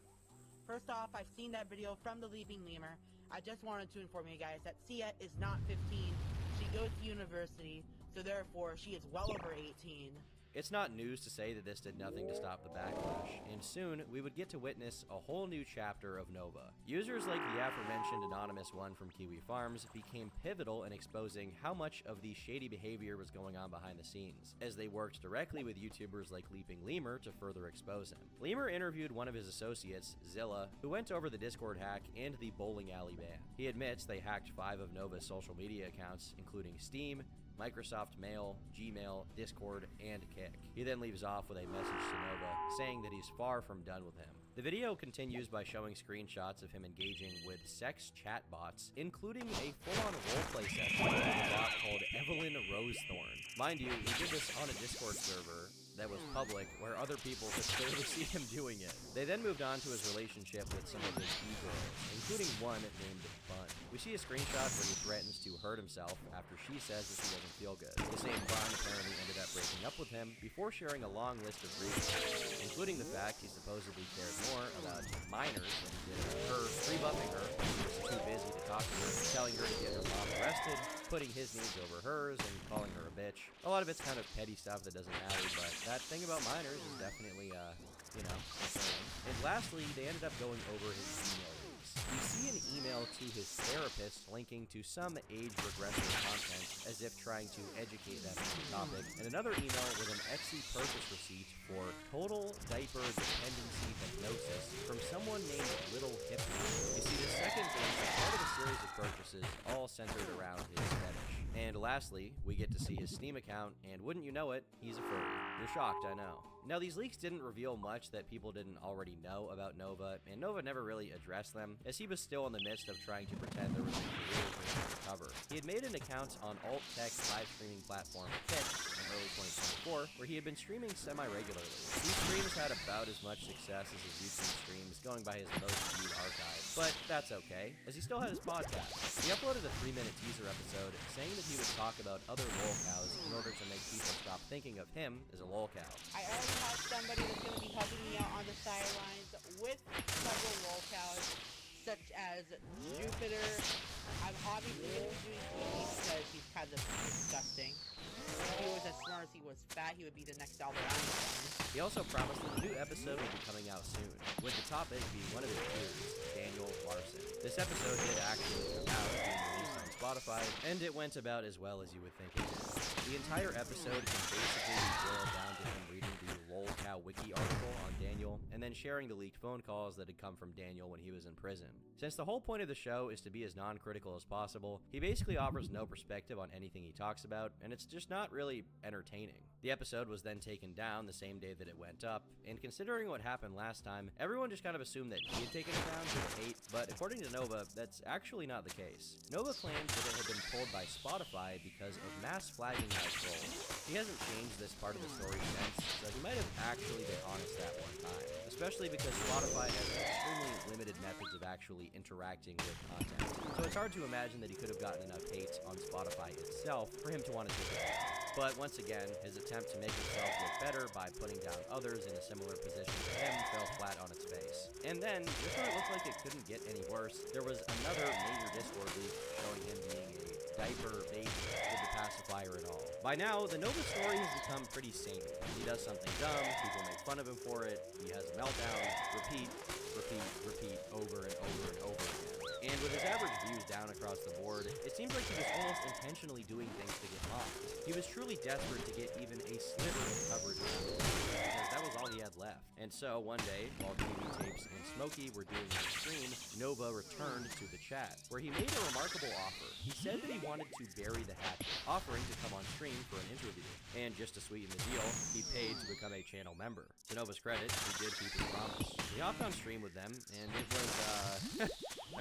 First off, I've seen that video from the Leaping Lemur. I just wanted to inform you guys that Sia is not 15. She goes to university, so therefore she is well over 18. It's not news to say that this did nothing to stop the backlash, and soon we would get to witness a whole new chapter of Nova. Users like the aforementioned anonymous one from Kiwi Farms became pivotal in exposing how much of the shady behavior was going on behind the scenes, as they worked directly with YouTubers like Leaping Lemur to further expose him. Lemur interviewed one of his associates, Zilla, who went over the Discord hack and the bowling alley ban. He admits they hacked 5 of Nova's social media accounts, including Steam, Microsoft Mail, Gmail, Discord, and Kick. He then leaves off with a message to Nova, saying that he's far from done with him. The video continues by showing screenshots of him engaging with sex chatbots, including a full-on roleplay session with a bot called Evelyn Rosethorn. Mind you, he did this on a Discord server, that was public where other people could clearly see him doing it. They then moved on to his relationship with some of his e-girls, including one named Bun. We see a screenshot where he threatens to hurt himself after she says that he doesn't feel good. The same Bun apparently ended up breaking up with him before sharing a long list of reasons, including the fact he supposedly cared more about minors than he did about her, rebuffing her when he was too busy to talk to her, telling her to get her mom arrested, putting his needs over hers, and calling her a bitch. A lot of it's kind of petty stuff that doesn't matter, but that thing about minors is definitely, concerning. And lastly, they ended up going over his email leaks. We see an email to his therapist linking to some age-regressive content as if trying to educate them on the topic, and another email with an Etsy purchase receipt for total diaper dependency hypnosis from someone named Little Hypno. You see, the second thing is part of a series of purchases all centered around his fetish. And lastly, we get to see his Steam account, and wouldn't you know it, he's a furry. You're shocked, I know. Now, these leaks didn't reveal much that people didn't already know about Nova, and Nova never really addressed them, as he was still in the midst of trying to pretend there was a career for him to cover. He had made an account on alt-tech live streaming platform Kick in early 2024, where he had been streaming semi-regularly. These streams had about as much success as his YouTube streams, going by his most viewed archive, but that's okay, as he still had his podcast. He uploaded a 3-minute teaser episode saying that he would talk about other lol cows in order to make people stop thinking of him as a lol cow. I already have somebody that's going to be helping me out on the sidelines with several lol cows, such as Jupiter. I'm obviously going to be doing Sweetie because he's kind of disgusting. If he was as smart as he was fat, he would be the next Albert Einstein. He also promised that a new episode would be coming out soon, with the topic being one of his peers, Daniel Larson. This episode did actually come out, being released on Spotify, and it went about as well as you would think it would. The entire episode can basically be boiled down to him reading the LolCow wiki article on Daniel, and then sharing the leaked phone calls that had come from Daniel when he was in prison. Since the whole point of the show is to be as non-critical as possible, he basically offers no perspective on anything he talks about, and it's just not really entertaining. The episode was then taken down the same day that it went up, and considering what happened last time, everyone just kind of assumed that he had taken it down due to hate, but according to Nova, that's actually not the case. Nova claims that it had been pulled by Spotify because of mass flagging by trolls. He hasn't changed this part of the story since, so he might have actually been honest that one time, especially because Spotify has extremely limited methods of actually interacting with content. So it's hard to imagine that he could have gotten enough hate on Spotify itself for him to want to take it down. But once again, his attempt to make himself look better by putting down others in a similar position to him fell flat on its face. And then, just when it looked like it couldn't get any worse, there was another major Discord leak showing him being a diaper baby with the pacifier and all. By now, the Nova story has become pretty samey. He does something dumb, people make fun of him for it, he has a meltdown, repeat, over and over and over again. And with his average views down across the board, it seems like he was almost intentionally doing things to get mocked. He was truly desperate to get even a sliver of coverage around him, because that was all he had left. And so, one day, while TV Tapes and Smokey were doing their stream, Nova returned to the chat, where he made a remarkable offer. He said that he wanted to bury the hatchet, offering to come on stream for an interview. And just to sweeten the deal, he paid to become a channel member. To Nova's credit, he did keep his promise. He hopped on stream with them, and it was,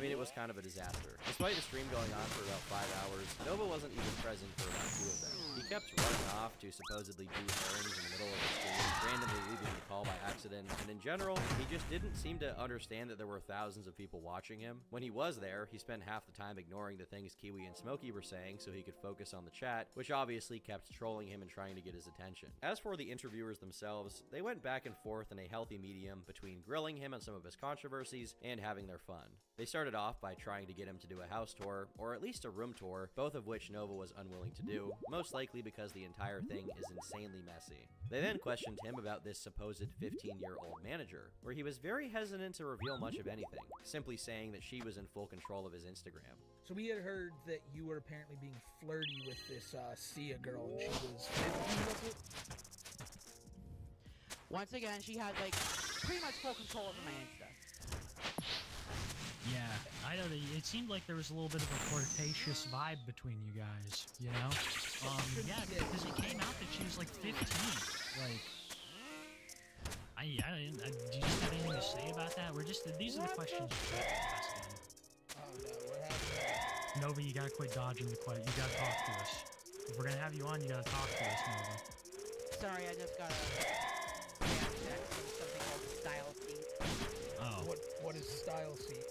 it was kind of a disaster. Despite the stream going on for about 5 hours, Nova wasn't even present for about 2 of them. He kept running off to supposedly do errands in the middle of the stream, randomly leaving the call by accident, and in general, he just didn't seem to understand that there were thousands of people watching him. When he was there, he spent half the time ignoring the things Kiwi and Smokey were saying so he could focus on the chat, which obviously kept trolling him and trying to get his attention. As for the interviewers themselves, they went back and forth in a healthy medium between grilling him on some of his controversies and having their fun. They started off by trying to get him to do a house tour, or at least a room tour, both of which Nova was unwilling to do, most likely because the entire thing is insanely messy. They then questioned him about this supposed 15-year-old manager, where he was very hesitant to reveal much of anything, simply saying that she was in full control of his Instagram. So we had heard that you were apparently being flirty with this Sia girl, and she was 15, was it? Once again, she had, pretty much full control of my Insta. Yeah, I don't know. It seemed like there was a little bit of a flirtatious vibe between you guys, you know? Yeah, because it came out that she was 15. Do you just have anything to say about that? These are the questions you should ask him. Oh no, what happened? Nova, you gotta quit dodging the question. You gotta talk to us. If we're gonna have you on, you gotta talk to us, Nova. Sorry, I just got a fan check from something called Style Seat. Oh. What is Style Seat?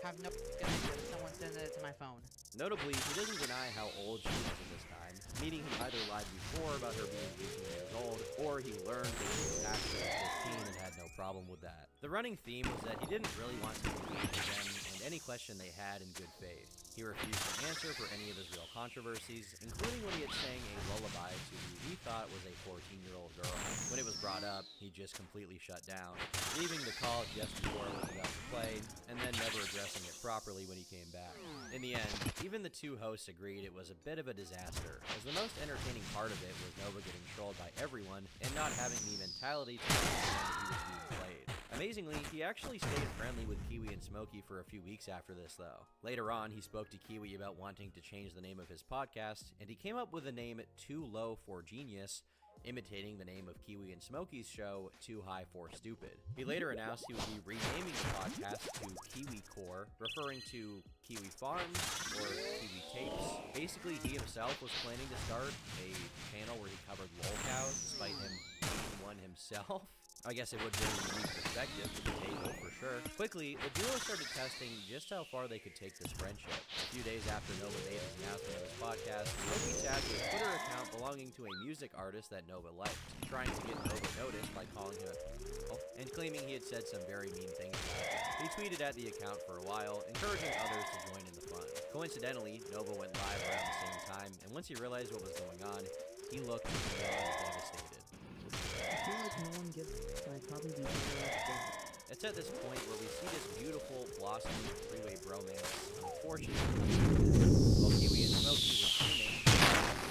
Have no idea. Someone sent it to my phone. Notably, he doesn't deny how old she was at this time, meaning he either lied before about her being 18 years old, or he learned that she was actually 15 and had no problem with that. The running theme was that he didn't really want to engage with them and any question they had in good faith. He refused to answer for any of his real controversies, including when he had sang a lullaby to who he thought was a 14-year-old girl. When it was brought up, he just completely shut down, leaving the call just before it was about to play, and then never addressing it properly when he came back. In the end, even the two hosts agreed it was a bit of a disaster, as the most entertaining part of it was Nova getting trolled by everyone and not having the mentality to understand he was being played. Amazingly, he actually stayed friendly with Kiwi and Smokey for a few weeks after this, though. Later on, he spoke to Kiwi about wanting to change the name of his podcast, and he came up with the name Too Low for Genius, imitating the name of Kiwi and Smokey's show, Too High for Stupid. He later announced he would be renaming the podcast to Kiwi Core, referring to Kiwi Farms or Kiwi Tapes. Basically, he himself was planning to start a channel where he covered lolcows, despite him being one himself. I guess it would bring a unique perspective to the table, for sure. Quickly, the duo started testing just how far they could take this friendship. A few days after Nova made his announcement of his podcast, Smokey tagged a Twitter account belonging to a music artist that Nova liked, trying to get Nova noticed by calling him a and claiming he had said some very mean things about him. He tweeted at the account for a while, encouraging others to join in the fun. Coincidentally, Nova went live around the same time, and once he realized what was going on, he looked beyond devastated. I feel like no one gives a I'd probably be better off dead. It's at this point where we see this beautiful, blossoming three-way bromance unfortunately come to an end. While Kiwi and Smokey were streaming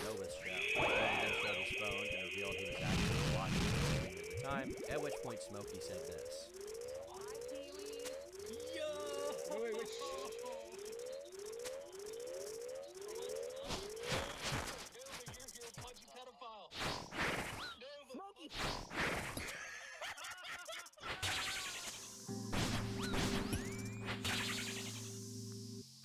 Nova's show. Nova then showed his phone and revealed he was actually watching the stream at the time, at which point Smokey said this.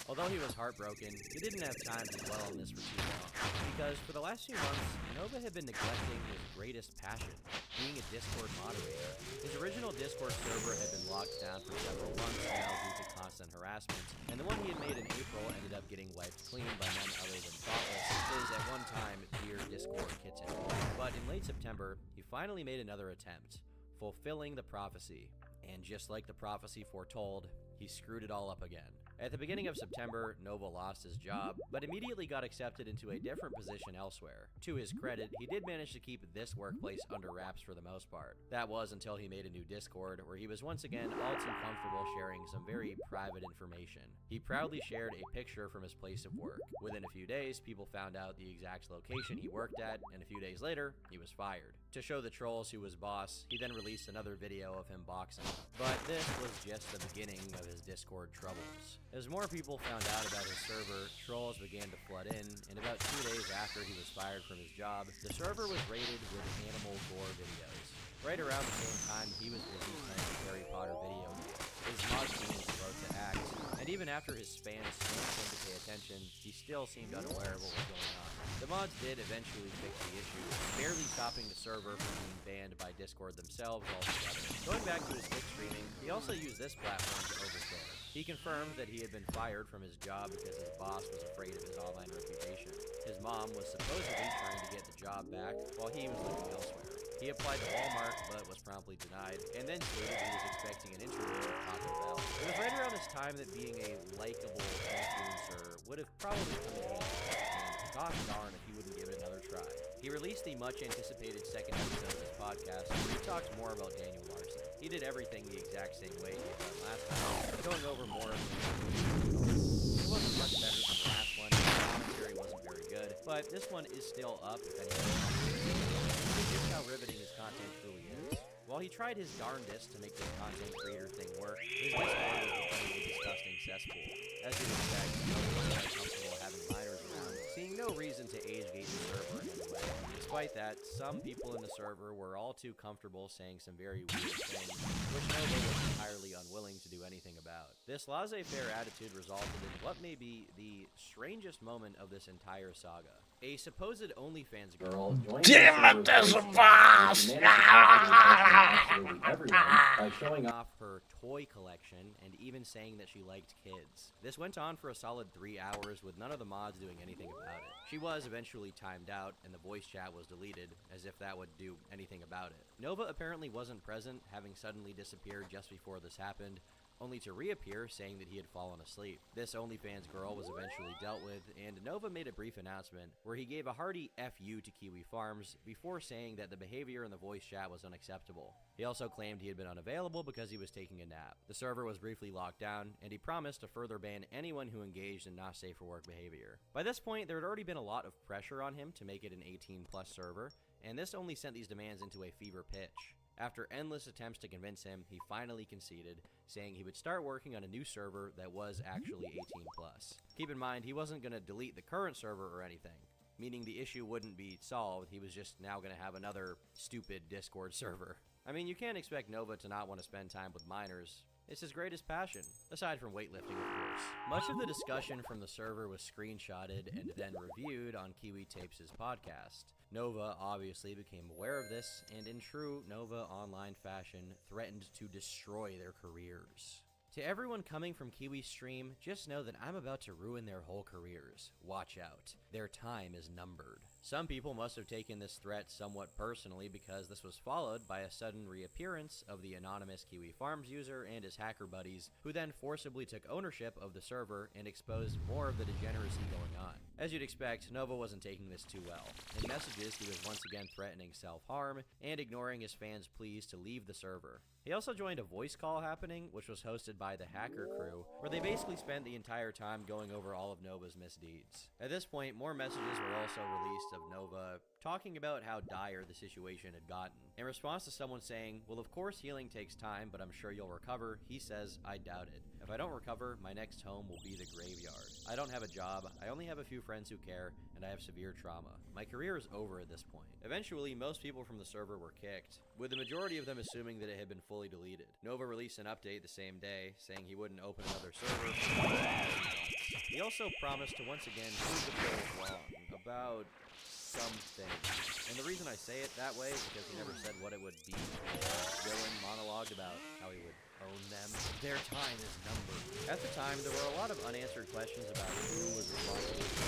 Although he was heartbroken, he didn't have time to dwell on this for too long, because for the last few months, Nova had been neglecting his greatest passion, being a Discord moderator. His original Discord server had been locked down for several months now due to constant harassment, and the one he had made in April ended up getting wiped clean by none other than Thoughtless, his at one time dear Discord kitten. But in late September, he finally made another attempt, fulfilling the prophecy. And just like the prophecy foretold, he screwed it all up again. At the beginning of September, Nova lost his job, but immediately got accepted into a different position elsewhere. To his credit, he did manage to keep this workplace under wraps for the most part. That was until he made a new Discord, where he was once again all too comfortable sharing some very private information. He proudly shared a picture from his place of work. Within a few days, people found out the exact location he worked at, and a few days later, he was fired. To show the trolls who was boss, he then released another video of him boxing. But this was just the beginning of his Discord troubles. As more people found out about his server, trolls began to flood in, and about 2 days after he was fired from his job, the server was raided with animal gore videos. Right around the same time, he was busy playing a Harry Potter video game. His mods began slow to act, and even after his fans sneaked in to pay attention, he still seemed unaware of what was going on. The mods did eventually fix the issue, barely stopping the server from being banned by Discord themselves altogether. Going back to his Twitch streaming, he also used this platform to overshare. He confirmed that he had been fired from his job because his boss was afraid of his online reputation. His mom was supposedly trying to get the job back while he was looking elsewhere. He applied to Walmart, but was promptly denied, and then stated he was expecting an interview with Taco Bell. It was right around this time that being a likable influencer would have probably come in handy, and gosh darn if he wouldn't give it another try. He released the much-anticipated second episode of his podcast, where he talks more about Daniel Larson. He did everything the exact same way he had done last time, going over more of it wasn't much better than the last one, the commentary wasn't very good, but this one is still up if anyone wants to see it. This is just how riveting his content truly is. While he tried his darndest to make this content creator thing work, his Discord was becoming a disgusting cesspool. As you'd expect, no one was comfortable having minors around, seeing no reason to age-gate the server in any way. Despite Despite that, some people in the server were all too comfortable saying some very weird things, which Nova was entirely unwilling to do anything about. This laissez-faire attitude resulted in what may be the strangest moment of this entire saga. A supposed OnlyFans girl joined Damn it, there's a boss! absolutely everyone by showing off her toy collection and even saying that she liked kids. This went on for a solid 3 hours with none of the mods doing anything about it. She was eventually timed out and the voice chat was deleted, as if that would do anything about it. Nova apparently wasn't present, having suddenly disappeared just before this happened, only to reappear saying that he had fallen asleep. This OnlyFans girl was eventually dealt with, and Nova made a brief announcement where he gave a hearty FU to Kiwi Farms before saying that the behavior in the voice chat was unacceptable. He also claimed he had been unavailable because he was taking a nap. The server was briefly locked down, and he promised to further ban anyone who engaged in not safe for work behavior. By this point, there had already been a lot of pressure on him to make it an 18+ server, and this only sent these demands into a fever pitch. After endless attempts to convince him, he finally conceded, saying he would start working on a new server that was actually 18+. Keep in mind, he wasn't going to delete the current server or anything, meaning the issue wouldn't be solved. He was just now going to have another stupid Discord server. I mean, you can't expect Nova to not want to spend time with minors. It's his greatest passion, aside from weightlifting, of course. Much of the discussion from the server was screenshotted and then reviewed on Kiwi Tapes' podcast. Nova obviously became aware of this, and in true Nova online fashion, threatened to destroy their careers. To everyone coming from Kiwi's stream, just know that I'm about to ruin their whole careers. Watch out. Their time is numbered. Some people must have taken this threat somewhat personally because this was followed by a sudden reappearance of the anonymous Kiwi Farms user and his hacker buddies, who then forcibly took ownership of the server and exposed more of the degeneracy going on. As you'd expect, Nova wasn't taking this too well. In messages, he was once again threatening self-harm and ignoring his fans' pleas to leave the server. He also joined a voice call happening, which was hosted by the hacker crew, where they basically spent the entire time going over all of Nova's misdeeds. At this point, more messages were also released of Nova talking about how dire the situation had gotten. In response to someone saying, "Well, of course healing takes time, but I'm sure you'll recover," he says, "I doubt it. If I don't recover, my next home will be the graveyard. I don't have a job, I only have a few friends who care, and I have severe trauma. My career is over at this point." Eventually, most people from the server were kicked, with the majority of them assuming that it had been fully deleted. Nova released an update the same day, saying he wouldn't open another server for He also promised to once again prove the trolls wrong about something. And the reason I say it that way is because he never said what it would be. Dylan monologued about how he would own them. Their time is numbered. At the time, there were a lot of unanswered questions about who was responsible for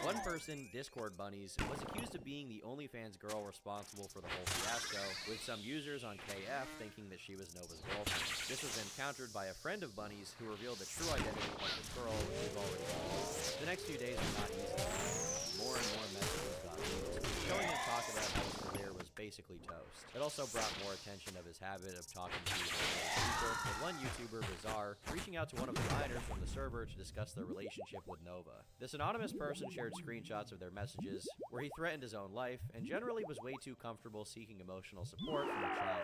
what. One person, Discord Bunnies, was accused of being the OnlyFans girl responsible for the whole fiasco, with some users on KF thinking that she was Nova's girlfriend. This was then countered by a friend of Bunnies who revealed the true identity of the girl, which we've already seen. The next few days were not easy. More and more messages got leaked, showing him talk about how his career was basically toast. It also brought more attention of his habit of talking to people, with one YouTuber, Bizarre, reaching out to one of the minors from the server to discuss their relationship with Nova. This anonymous person shared screenshots of their messages, where he threatened his own life, and generally was way too comfortable seeking emotional support from a child,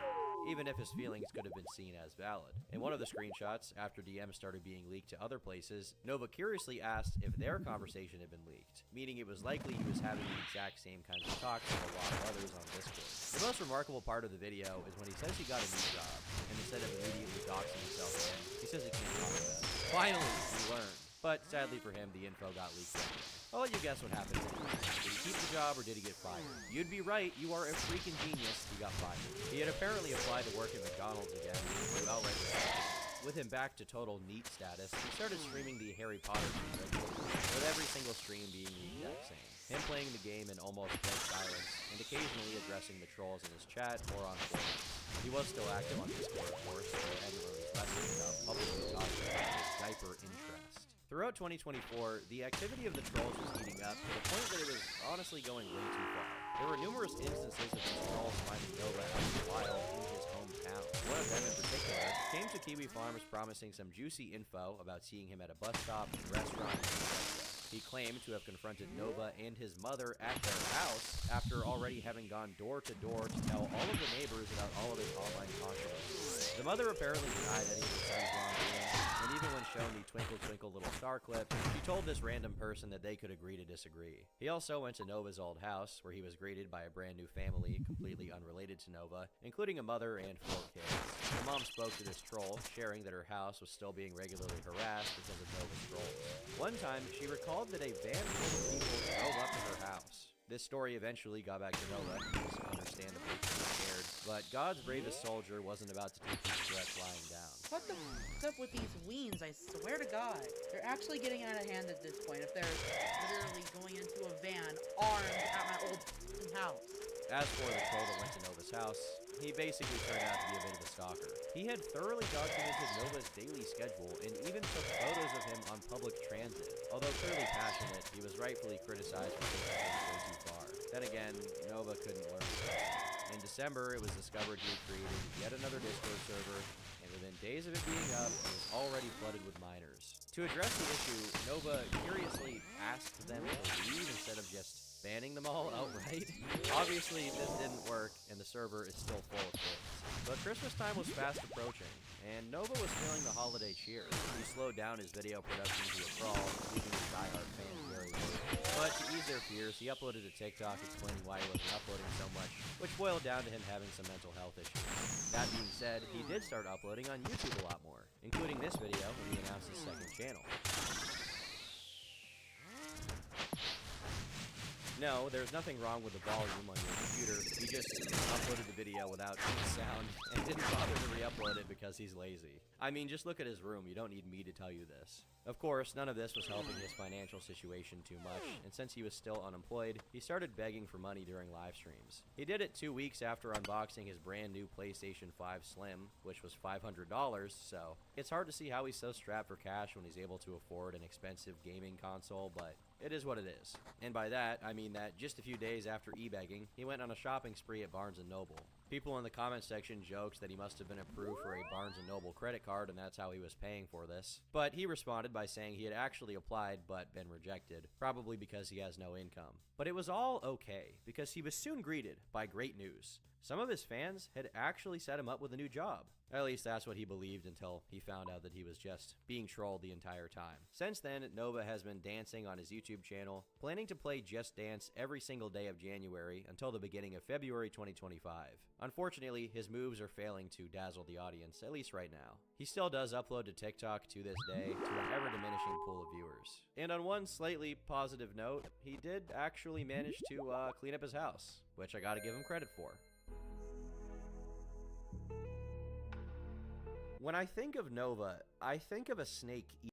even if his feelings could have been seen as valid. In one of the screenshots, after DMs started being leaked to other places, Nova curiously asked if their conversation had been leaked, meaning it was likely he was having the exact same kinds of talks with a lot of others on Discord. The most remarkable part of the video is when he says he got a new job, and instead of immediately doxing himself again, he says he can't talk about it. Finally, he learned. But sadly for him, the info got leaked anyway. I'll let you guess what happened anyway. Did he keep the job or did he get fired? You'd be right, you are a freaking genius, he got fired. He had apparently applied to work at McDonald's again, to outright rejected. With him back to total NEET status, he started streaming the Harry Potter game regularly, with every single stream being the exact same. Him playing the game in almost dead silence, and occasionally addressing the trolls in his chat or on forums. He was still active on Discord, of course, so he hadn't released lessons without publicly talking about his diaper interest. Throughout 2024, the activity of the trolls was heating up to the point that it was honestly going way too far. There were numerous instances of these trolls finding Nova out in the wild in his hometown. One of them in particular came to Kiwi Farms promising some juicy info about seeing him at a bus stop, restaurant, etc. He claimed to have confronted Nova and his mother at their house after already having gone door to door to tell all of the neighbors about all of his online controversies. The mother apparently denied any of his son's wrongdoing, and and even when shown the Twinkle Twinkle Little Star clip, she told this random person that they could agree to disagree. He also went to Nova's old house, where he was greeted by a brand new family, completely unrelated to Nova, including a mother and 4 kids. The mom spoke to this troll, sharing that her house was still being regularly harassed because of Nova's trolls. One time, she recalled that a van full of people drove up to her house. This story eventually got back to Nova, who was understandably pretty scared, but God's bravest soldier wasn't about to take these threats lying down. What the f up with these weens, I swear to God. They're actually getting out of hand at this point if they're literally going into a van armed at my old house. As for the troll that went to Nova's house, he basically turned out to be a bit of a stalker. He had thoroughly documented Nova's daily schedule and even took photos of him on public transit. Although clearly passionate, he was rightfully criticized for taking things way too far. Then again, Nova couldn't learn his lesson. In December, it was discovered he had created yet another Discord server, and within days of it being up, it was already flooded with minors. To address the issue, Nova curiously asked them to leave instead of just banning them all outright. Obviously, this didn't work, and the server is still full of kids. But Christmas time was fast approaching, and Nova was feeling the holiday cheer. He slowed down his video production to a crawl, leaving his diehard fans very worried. But to ease their fears, he uploaded a TikTok explaining why he wasn't uploading so much, which boiled down to him having some mental health issues. That being said, he did start uploading on YouTube a lot more, including this video when he announced his second channel. No, there's nothing wrong with the volume on your computer. He just uploaded the video without any sound and didn't bother to re-upload it because he's lazy. I mean, just look at his room. You don't need me to tell you this. Of course, none of this was helping his financial situation too much, and since he was still unemployed, he started begging for money during live streams. He did it 2 weeks after unboxing his brand new PlayStation 5 Slim, which was $500, so it's hard to see how he's so strapped for cash when he's able to afford an expensive gaming console, but it is what it is. And by that, I mean that just a few days after e-begging, he went on a shopping spree at Barnes & Noble. People in the comment section joked that he must have been approved for a Barnes & Noble credit card and that's how he was paying for this. But he responded by saying he had actually applied but been rejected, probably because he has no income. But it was all okay, because he was soon greeted by great news. Some of his fans had actually set him up with a new job. At least that's what he believed until he found out that he was just being trolled the entire time. Since then, Nova has been dancing on his YouTube channel, planning to play Just Dance every single day of January until the beginning of February 2025. Unfortunately, his moves are failing to dazzle the audience, at least right now. He still does upload to TikTok to this day to an ever-diminishing pool of viewers. And on one slightly positive note, he did actually manage to clean up his house, which I gotta give him credit for. When I think of Nova, I think of a snake eating.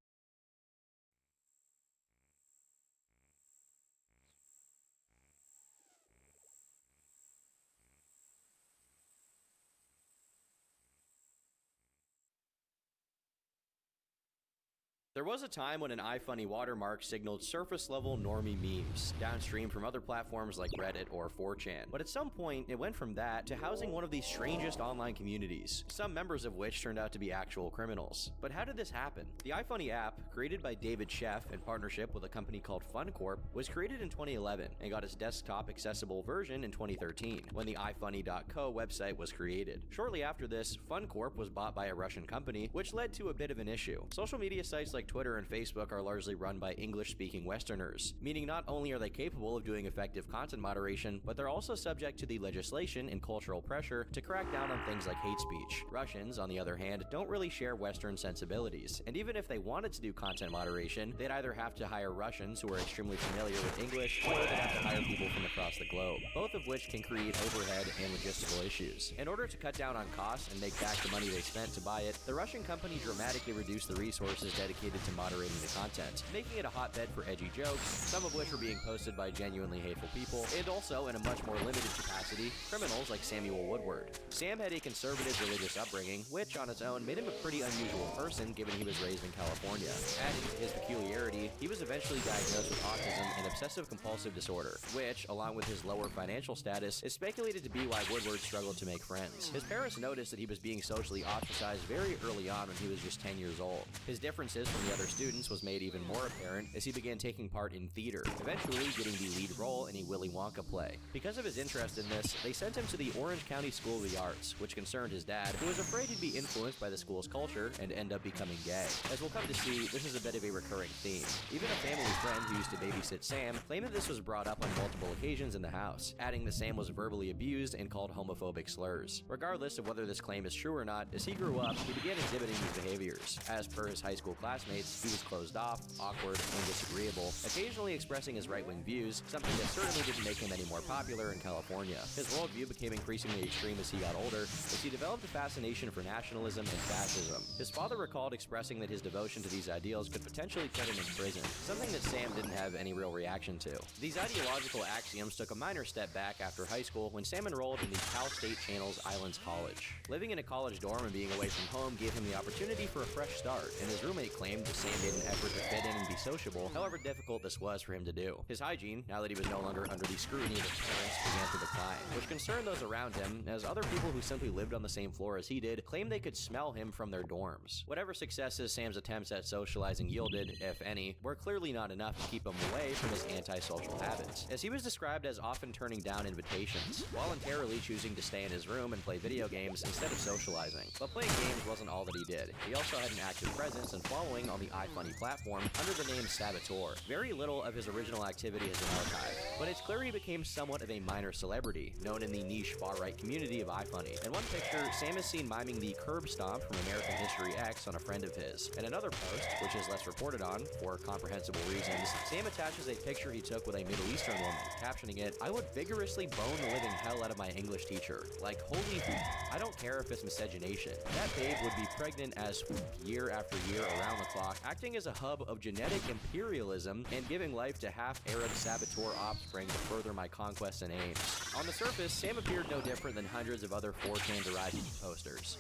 There was a time when an iFunny watermark signaled surface-level normie memes, downstream from other platforms like Reddit or 4chan. But at some point, it went from that to housing one of the strangest online communities, some members of which turned out to be actual criminals. But how did this happen? The iFunny app, created by David Sheff in partnership with a company called FunCorp, was created in 2011 and got its desktop-accessible version in 2013, when the iFunny.co website was created. Shortly after this, FunCorp was bought by a Russian company, which led to a bit of an issue. Social media sites like Twitter and Facebook are largely run by English-speaking Westerners, meaning not only are they capable of doing effective content moderation, but they're also subject to the legislation and cultural pressure to crack down on things like hate speech. Russians, on the other hand, don't really share Western sensibilities, and even if they wanted to do content moderation, they'd either have to hire Russians who are extremely familiar with English, or they'd have to hire people from across the globe, both of which can create overhead and logistical issues. In order to cut down on costs and make back the money they spent to buy it, the Russian company dramatically reduced the resources dedicated to moderating the content, making it a hotbed for edgy jokes, some of which were being posted by genuinely hateful people, and also, in a much more limited capacity, criminals like Samuel Woodward. Sam had a conservative religious upbringing, which on its own made him a pretty unusual person given he was raised in California. Adding to his peculiarity, he was eventually diagnosed with autism and obsessive-compulsive disorder, which, along with his lower financial status, is speculated to be why Woodward struggled to make friends. His parents noticed that he was being socially ostracized very early on when he was just 10 years old. His differences from the other students was made even more apparent as he began taking part in theater, eventually getting the lead role in a Willy Wonka play. Because of his interest in this, they sent him to the Orange County School of the Arts, which concerned his dad, who was afraid he'd be influenced by the school's culture and end up becoming gay. As we'll come to see, this is a bit of a recurring theme. Even a family friend who used to babysit Sam claimed that this was brought up on multiple occasions in the house, adding that Sam was verbally abused and called homophobic slurs. Regardless of whether this claim is true or not, as he grew up, he began exhibiting these behaviors. As per his high school classmates, he was closed off, awkward, and disagreeable, occasionally expressing his right-wing views, something that certainly didn't make him any more popular in California. His worldview became increasingly extreme as he got older, as he developed a fascination for nationalism and fascism. His father recalled expressing that his devotion to these ideals could potentially put him in prison, something that Sam didn't have any real reaction to. These ideological axioms took a minor step back after high school when Sam enrolled in the Cal State Channels Islands College. Living in a college dorm and being away from home gave him the opportunity for a fresh start, and his roommate claimed that Sam made an effort to fit in and be sociable, however difficult this was for him to do. His hygiene, now that he was no longer under the scrutiny of his parents, began to decline, which concerned those around him, as other people who simply lived on the same floor as he did claimed they could smell him from their dorms. Whatever successes Sam's attempts at socializing yielded, if any, were clearly not enough to keep him away from his antisocial habits, as he was described as often turning down invitations, voluntarily choosing to stay in his room and play video games instead of socializing. But playing games wasn't all that he did. He also had an active presence and following on the iFunny platform under the name Saboteur. Very little of his original activity has been archived, but it's clear he became somewhat of a minor celebrity, known in the niche far-right community of iFunny. In one picture, Sam is seen miming the curb stomp from American History X on a friend of his. In another post, which is less reported on, for comprehensible reasons, Sam attaches a picture he took with a Middle Eastern woman, captioning it, "I would vigorously bone the living hell out of my English teacher. Like, holy hoop. I don't care if it's miscegenation. That babe would be pregnant as year after year around the clock, acting as a hub of genetic imperialism and giving life to half-Arab saboteur offspring to further my conquests and aims." On the surface, Sam appeared no different than hundreds of other 4chan-derived posters.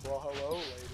Well, hello, ladies.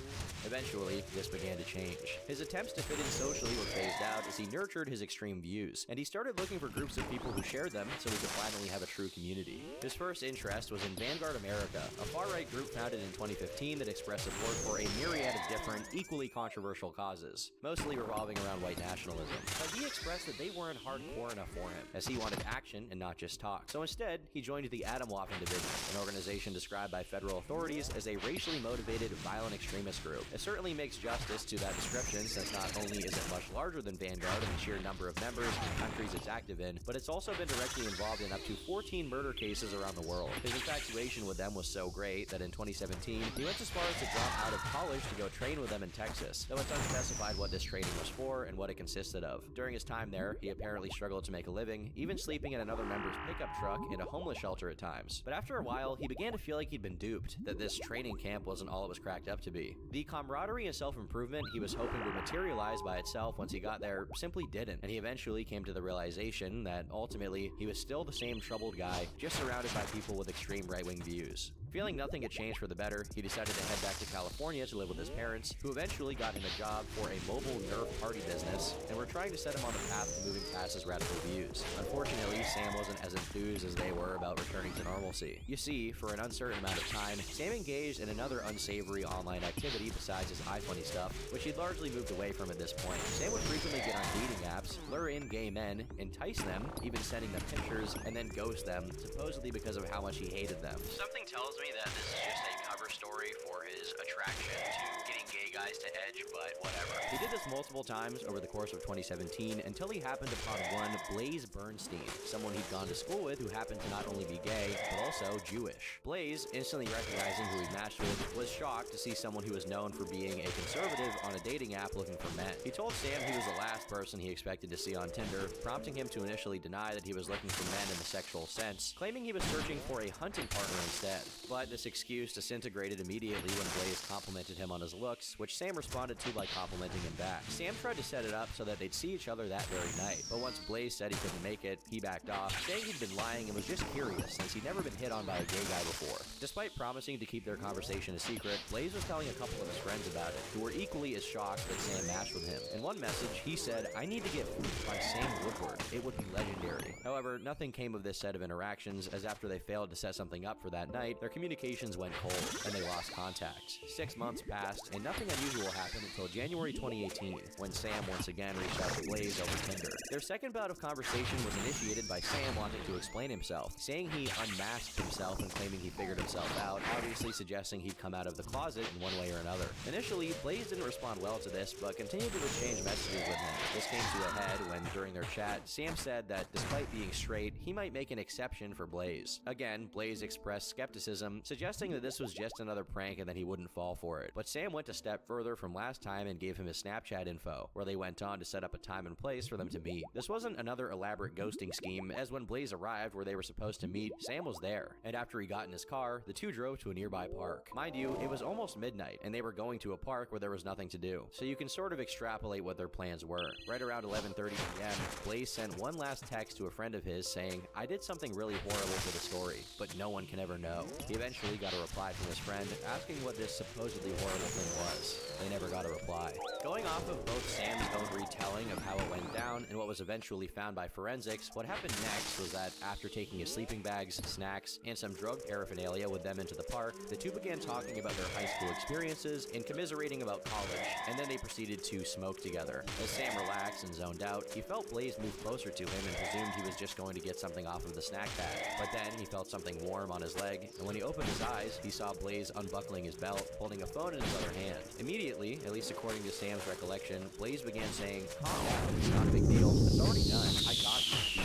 Eventually, this began to change. His attempts to fit in socially were phased out as he nurtured his extreme views, and he started looking for groups of people who shared them so he could finally have a true community. His first interest was in Vanguard America, a far-right group founded in 2015 that expressed support for a myriad of different, equally controversial causes, mostly revolving around white nationalism. But he expressed that they weren't hardcore enough for him, as he wanted action and not just talk. So instead, he joined the Atomwaffen Division, an organization described by federal authorities as a racially motivated, violent extremist group. It certainly makes justice to that description, since not only is it much larger than Vanguard in the sheer number of members and countries it's active in, but it's also been directly involved in up to 14 murder cases around the world. His infatuation with them was so great that in 2017, he went as far as to drop out of college to go train with them in Texas, though it's unspecified what this training was for and what it consisted of. During his time there, he apparently struggled to make a living, even sleeping in another member's pickup truck in a homeless shelter at times. But after a while, he began to feel like he'd been duped, that this training camp wasn't all it was cracked up to be. The camaraderie and self-improvement he was hoping would materialize by itself once he got there simply didn't, and he eventually came to the realization that ultimately he was still the same troubled guy, just surrounded by people with extreme right-wing views. Feeling nothing had changed for the better, he decided to head back to California to live with his parents, who eventually got him a job for a mobile Nerf party business, and were trying to set him on the path to moving past his radical views. Unfortunately, Sam wasn't as enthused as they were about returning to normalcy. You see, for an uncertain amount of time, Sam engaged in another unsavory online activity besides his iFunny stuff, which he'd largely moved away from at this point. Sam would frequently get on dating apps, lure in gay men, entice them, even sending them pictures, and then ghost them, supposedly because of how much he hated them. Something tells me that this is just a cover story for his attraction to getting gay guys to edge, but whatever. He did this multiple times over the course of 2017 until he happened upon one Blaze Bernstein, someone he'd gone to school with who happened to not only be gay, but also Jewish. Blaze, instantly recognizing who he matched with, was shocked to see someone who was known for being a conservative on a dating app looking for men. He told Sam he was the last person he expected to see on Tinder, prompting him to initially deny that he was looking for men in the sexual sense, claiming he was searching for a hunting partner instead. But this excuse disintegrated immediately when Blaze complimented him on his looks, which Sam responded to by complimenting him back. Sam tried to set it up so that they'd see each other that very night, but once Blaze said he couldn't make it, he backed off, saying he'd been lying and was just curious since he'd never been hit on by a gay guy before. Despite promising to keep their conversation a secret, Blaze was telling a couple of his friends about it, who were equally as shocked that Sam matched with him. In one message, he said, "I need to get fooled by Sam Woodward. It would be legendary." However, nothing came of this set of interactions, as after they failed to set something up for that night, their communications went cold, and they lost contact. 6 months passed, and nothing unusual happened until January 2018, when Sam once again reached out to Blaze over Tinder. Their second bout of conversation was initiated by Sam wanting to explain himself, saying he unmasked himself and claiming he figured himself out, obviously suggesting he'd come out of the closet in one way or another. Initially, Blaze didn't respond well to this, but continued to exchange messages with him. This came to a head when, during their chat, Sam said that despite being straight, he might make an exception for Blaze. Again, Blaze expressed skepticism, suggesting that this was just another prank and that he wouldn't fall for it. But Sam went a step further from last time and gave him his Snapchat info, where they went on to set up a time and place for them to meet. This wasn't another elaborate ghosting scheme, as when Blaze arrived where they were supposed to meet, Sam was there, and after he got in his car, the two drove to a nearby park. Mind you, it was almost midnight, and they were going to a park where there was nothing to do, so you can sort of extrapolate what their plans were. Right around 11:30 p.m., Blaze sent one last text to a friend of his saying, "I did something really horrible for the story, but no one can ever know." He eventually got a reply from his friend asking what this supposedly horrible thing was. They never got a reply. Going off of both Sam's own retelling of how it went down and what was eventually found by forensics, what happened next was that after taking his sleeping bags, snacks, and some drug paraphernalia with them into the park, the two began talking about their high school experiences and commiserating about college, and then they proceeded to smoke together. As Sam relaxed and zoned out, he felt Blaze move closer to him and presumed he was just going to get something off of the snack bag. But then he felt something warm on his leg, and when he opened his eyes, he saw Blaze unbuckling his belt, holding a phone in his other hand. Immediately, at least according to Sam's recollection, Blaze began saying, "Calm down, it's not a big deal. It's already done. I got you."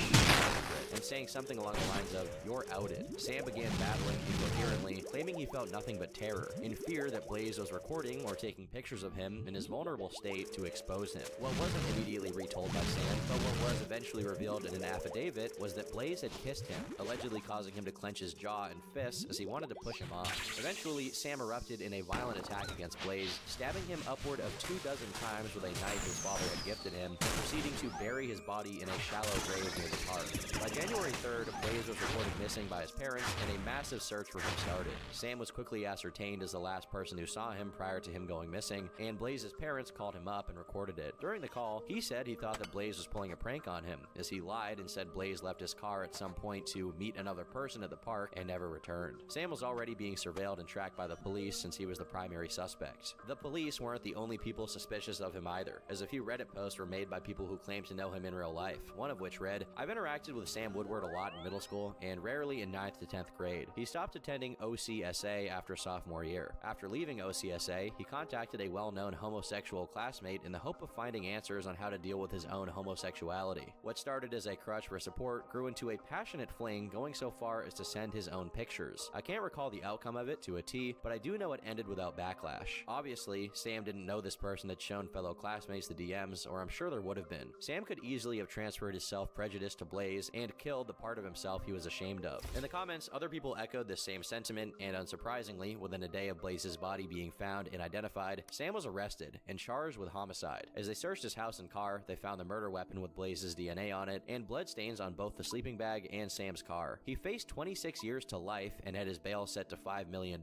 And saying something along the lines of, "You're outed." Sam began babbling incoherently, claiming he felt nothing but terror, in fear that Blaze was recording or taking pictures of him in his vulnerable state to expose him. What wasn't immediately retold by Sam, but what was eventually revealed in an affidavit, was that Blaze had kissed him, allegedly causing him to clench his jaw and fists as he wanted to push him off. Eventually, Sam erupted in a violent attack against Blaze, stabbing him upward of 24 times with a knife his father had gifted him, and proceeding to bury his body in a shallow grave near the park. By January 3rd, Blaze was reported missing by his parents, and a massive search for him started. Sam was quickly ascertained as the last person who saw him prior to him going missing, and Blaze's parents called him up and recorded it. During the call, he said he thought that Blaze was pulling a prank on him, as he lied and said Blaze left his car at some point to meet another person at the park and never returned. Sam was already being surveilled and tracked by the police since he was the primary suspect. The police weren't the only people suspicious of him either, as a few Reddit posts were made by people who claimed to know him in real life, one of which read, "I've interacted with Sam Woodward a lot in middle school and rarely in 9th to 10th grade. He stopped attending OCSA after sophomore year. After leaving OCSA, he contacted a well-known homosexual classmate in the hope of finding answers on how to deal with his own homosexuality. What started as a crutch for support grew into a passionate fling, going so far as to send his own pictures. I can't recall the outcome of it to a T, but I do know it ended without backlash. Obviously, Sam didn't know this person had shown fellow classmates the DMs, or I'm sure there would have been. Sam could easily have transferred his self-prejudice to Blaze and killed the part of himself he was ashamed of." In the comments, other people echoed this same sentiment, and unsurprisingly, within a day of Blaze's body being found and identified, Sam was arrested and charged with homicide. As they searched his house and car, they found the murder weapon with Blaze's DNA on it and bloodstains on both the sleeping bag and Sam's car. He faced 26 years to life and had his bail set to $5 million.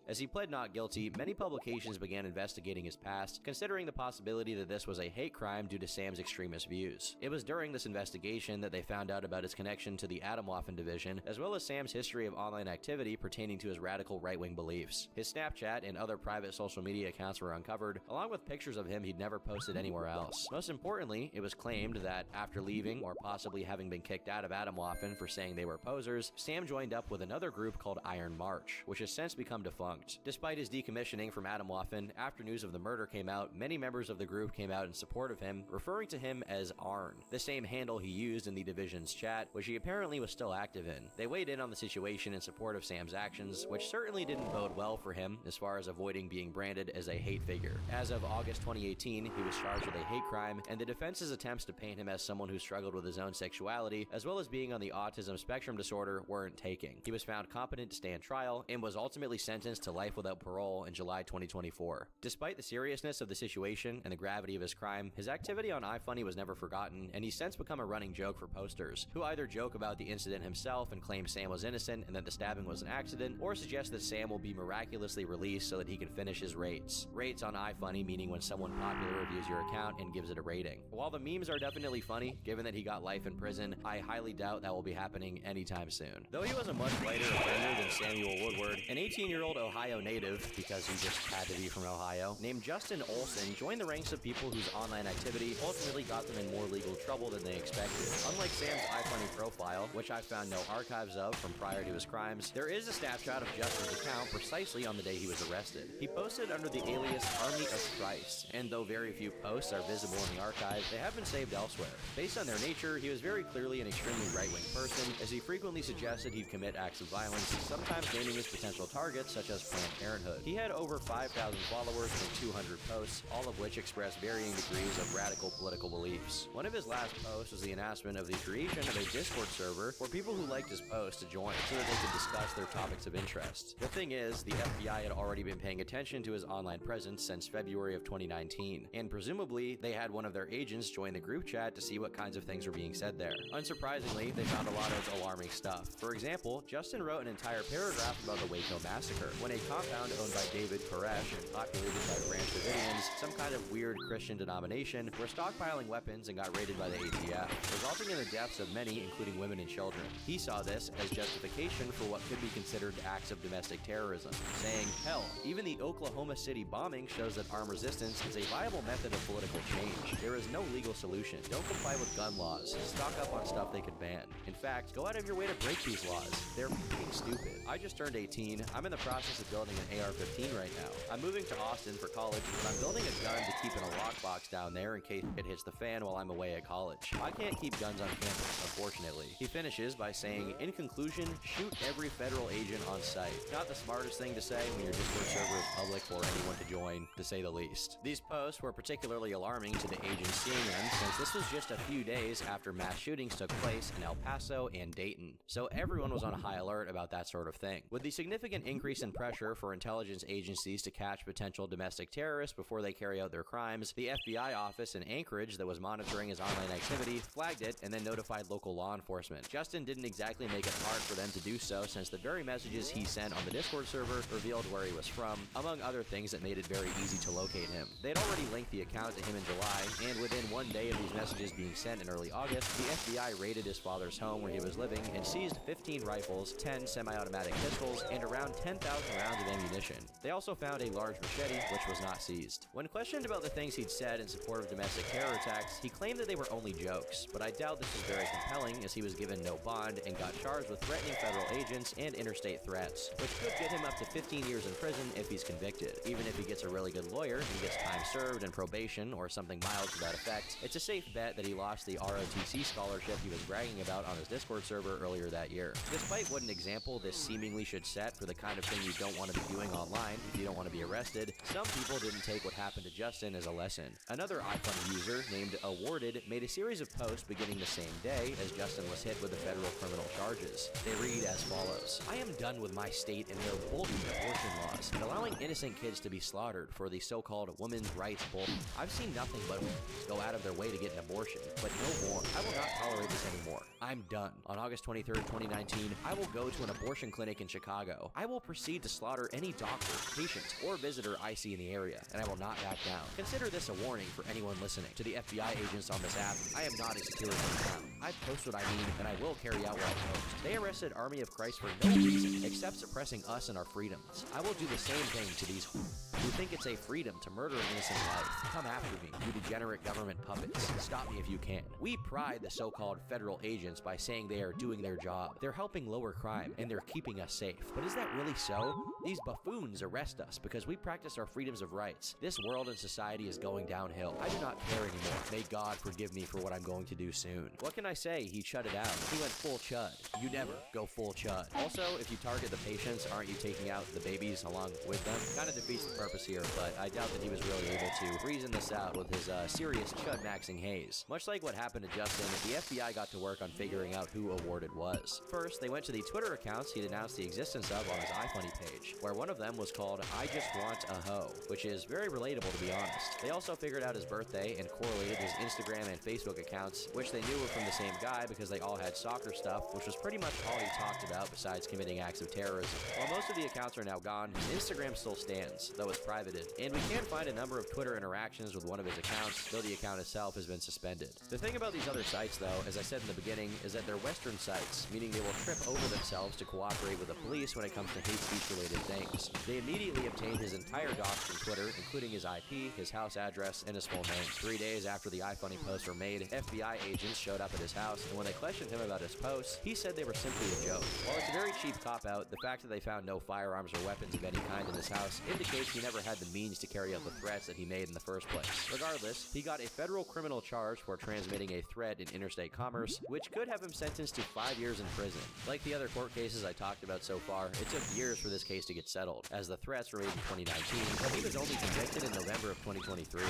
As he pled not guilty, many publications began investigating his past, considering the possibility that this was a hate crime due to Sam's extremist views. It was during this investigation that they found out about his connection to the Atomwaffen division, as well as Sam's history of online activity pertaining to his radical right-wing beliefs. His Snapchat and other private social media accounts were uncovered, along with pictures of him he'd never posted anywhere else. Most importantly, it was claimed that after leaving, or possibly having been kicked out of Atomwaffen for saying they were posers, Sam joined up with another group called Iron March, which has since become defunct. Despite his decommissioning from Atomwaffen, after news of the murder came out, many members of the group came out in support of him, referring to him as Arn, the same handle he used in the division's chat, which he apparently was still active in. They weighed in on the situation in support of Sam's actions, which certainly didn't bode well for him as far as avoiding being branded as a hate figure. As of August 2018, he was charged with a hate crime, and the defense's attempts to paint him as someone who struggled with his own sexuality, as well as being on the autism spectrum disorder, weren't taking. He was found competent to stand trial, and was ultimately sentenced to life without parole in July 2024. Despite the seriousness of the situation and the gravity of his crime, his activity on iFunny was never forgotten, and he's since become a running joke for posters, who either joke about the incident himself and claim Sam was innocent and that the stabbing was an accident, or suggest that Sam will be miraculously released so that he can finish his rates. Rates on iFunny meaning when someone popular reviews your account and gives it a rating. While the memes are definitely funny, given that he got life in prison, I highly doubt that will be happening anytime soon. Though he was a much lighter offender than Samuel Woodward, an 18-year-old Ohio native, because he just had to be from Ohio, named Justin Olson joined the ranks of people whose online activity ultimately got them in more legal trouble than they expected. Unlike Sam's iFunny profile, which I found no archives of from prior to his crimes, there is a snapshot of Justin's account precisely on the day he was arrested. He posted under the alias Army of Christ, and though very few posts are visible in the archive, they have been saved elsewhere. Based on their nature, he was very clearly an extremely right-wing person, as he frequently suggested he'd commit acts of violence, sometimes naming his potential targets such as Planned Parenthood. He had over 5,000 followers and 200 posts, all of which express varying degrees of radical political beliefs. One of his last posts was the announcement of the creation of a Discord server for people who liked his post to join so that they could discuss their topics of interest. The thing is, the FBI had already been paying attention to his online presence since February of 2019, and presumably they had one of their agents join the group chat to see what kinds of things were being said there. Unsurprisingly, they found a lot of alarming stuff. For example, Justin wrote an entire paragraph about the Waco massacre, when a compound owned by David Koresh and populated by Branch Davidians, some kind of weird Christian denomination, were stockpiling weapons and got raided by the ATF, resulting in the deaths of many, including women and children. He saw this as justification for what could be considered acts of domestic terrorism, saying, hell, even the Oklahoma City bombing shows that armed resistance is a viable method of political change. There is no legal solution. Don't comply with gun laws. Stock up on stuff they could ban. In fact, go out of your way to break these laws. They're f***ing stupid. I just turned 18. I'm in the process of building an AR-15 right now. I'm moving to Austin for college, but I'm building a gun to keep in a lockbox down there in case it hits the fan while I'm away at college. I can't keep guns on campus, unfortunately. He finishes by saying, in conclusion, shoot every federal agent on site. Not the smartest thing to say when your Discord server is public for anyone to join, to say the least. These posts were particularly alarming to the agents seeing them, since this was just a few days after mass shootings took place in El Paso and Dayton. So everyone was on high alert about that sort of thing. With the significant increase in pressure for intelligence agencies to catch potential domestic terrorists before they carry out their crimes, the FBI office in Anchorage that was monitoring his online activity flagged it and then notified local law enforcement. Justin didn't exactly make it hard for them to do so, since the very messages he sent on the Discord server revealed where he was from, among other things that made it very easy to locate him. They'd already linked the account to him in July, and within one day of these messages being sent in early August, the FBI raided his father's home where he was living and seized 15 rifles, 10 semi-automatic pistols, and around 10,000 rounds of ammunition. They also found a large machete, which was not seized. When questioned about the things he'd said in support of domestic terror attacks, he claimed that they were only jokes, but I doubt this is very compelling, as he was given no bond and got charged with threatening federal agents and interstate threats, which could get him up to 15 years in prison if he's convicted. Even if he gets a really good lawyer and gets time served and probation or something mild to that effect, it's a safe bet that he lost the ROTC scholarship he was bragging about on his Discord server earlier that year. Despite what an example this seemingly should set for the kind of thing you don't want to be doing online if you don't want to be arrested, some people didn't take what happened to Justin as a lesson. Another iFunny user named Awarded made a series of posts beginning the same day as Justin was hit with the federal criminal charges. They read as follows: I am done with my state and their bullshit abortion laws and allowing innocent kids to be slaughtered for the so-called women's rights bullshit. I've seen nothing but go out of their way to get an abortion, but no more. I will not tolerate this anymore. I'm done. On August 23rd, 2019, I will go to an abortion clinic in Chicago. I will proceed to slaughter any doctor, patient, or visitor I see in the area, and I will not back down. Consider this a warning for anyone listening. To the FBI agents on this app, I am not a security account. I post what I mean, and I will carry out what I post. They arrested Army of Christ for no reason except suppressing us and our freedoms. I will do the same thing to these who think it's a freedom to murder an innocent life. Come after me, you degenerate government puppets. Stop me if you can. We pride the so-called federal federal agents by saying they are doing their job. They're helping lower crime, and they're keeping us safe. But is that really so? These buffoons arrest us because we practice our freedoms of rights. This world and society is going downhill. I do not care anymore. May God forgive me for what I'm going to do soon. What can I say? He chudded out. He went full chud. You never go full chud. Also, if you target the patients, aren't you taking out the babies along with them? Kind of defeats the purpose here, but I doubt that he was really able to reason this out with his serious chud-maxing haze. Much like what happened to Justin, the FBI got to work on figuring out who Awarded was. First, they went to the Twitter accounts he'd announced the existence of on his iFunny page, where one of them was called I Just Want a Hoe, which is very relatable to be honest. They also figured out his birthday and correlated his Instagram and Facebook accounts, which they knew were from the same guy because they all had soccer stuff, which was pretty much all he talked about besides committing acts of terrorism. While most of the accounts are now gone, his Instagram still stands, though it's privated, and we can find a number of Twitter interactions with one of his accounts, though the account itself has been suspended. The thing about these other sites, though, as I said in the beginning, is that they're Western sites, meaning they will trip over themselves to cooperate with the police when it comes to hate speech-related things. They immediately obtained his entire docs from Twitter, including his IP, his house address, and his full name. 3 days after the iFunny posts were made, FBI agents showed up at his house, and when they questioned him about his posts, he said they were simply a joke. While it's a very cheap cop-out, the fact that they found no firearms or weapons of any kind in his house indicates he never had the means to carry out the threats that he made in the first place. Regardless, he got a federal criminal charge for transmitting a threat in interstate commerce, which could have him sentenced to 5 years in prison. Like the other court cases I talked about so far, it took years for this case to get settled, as the threats were made in 2019, but he was only convicted in November of 2023.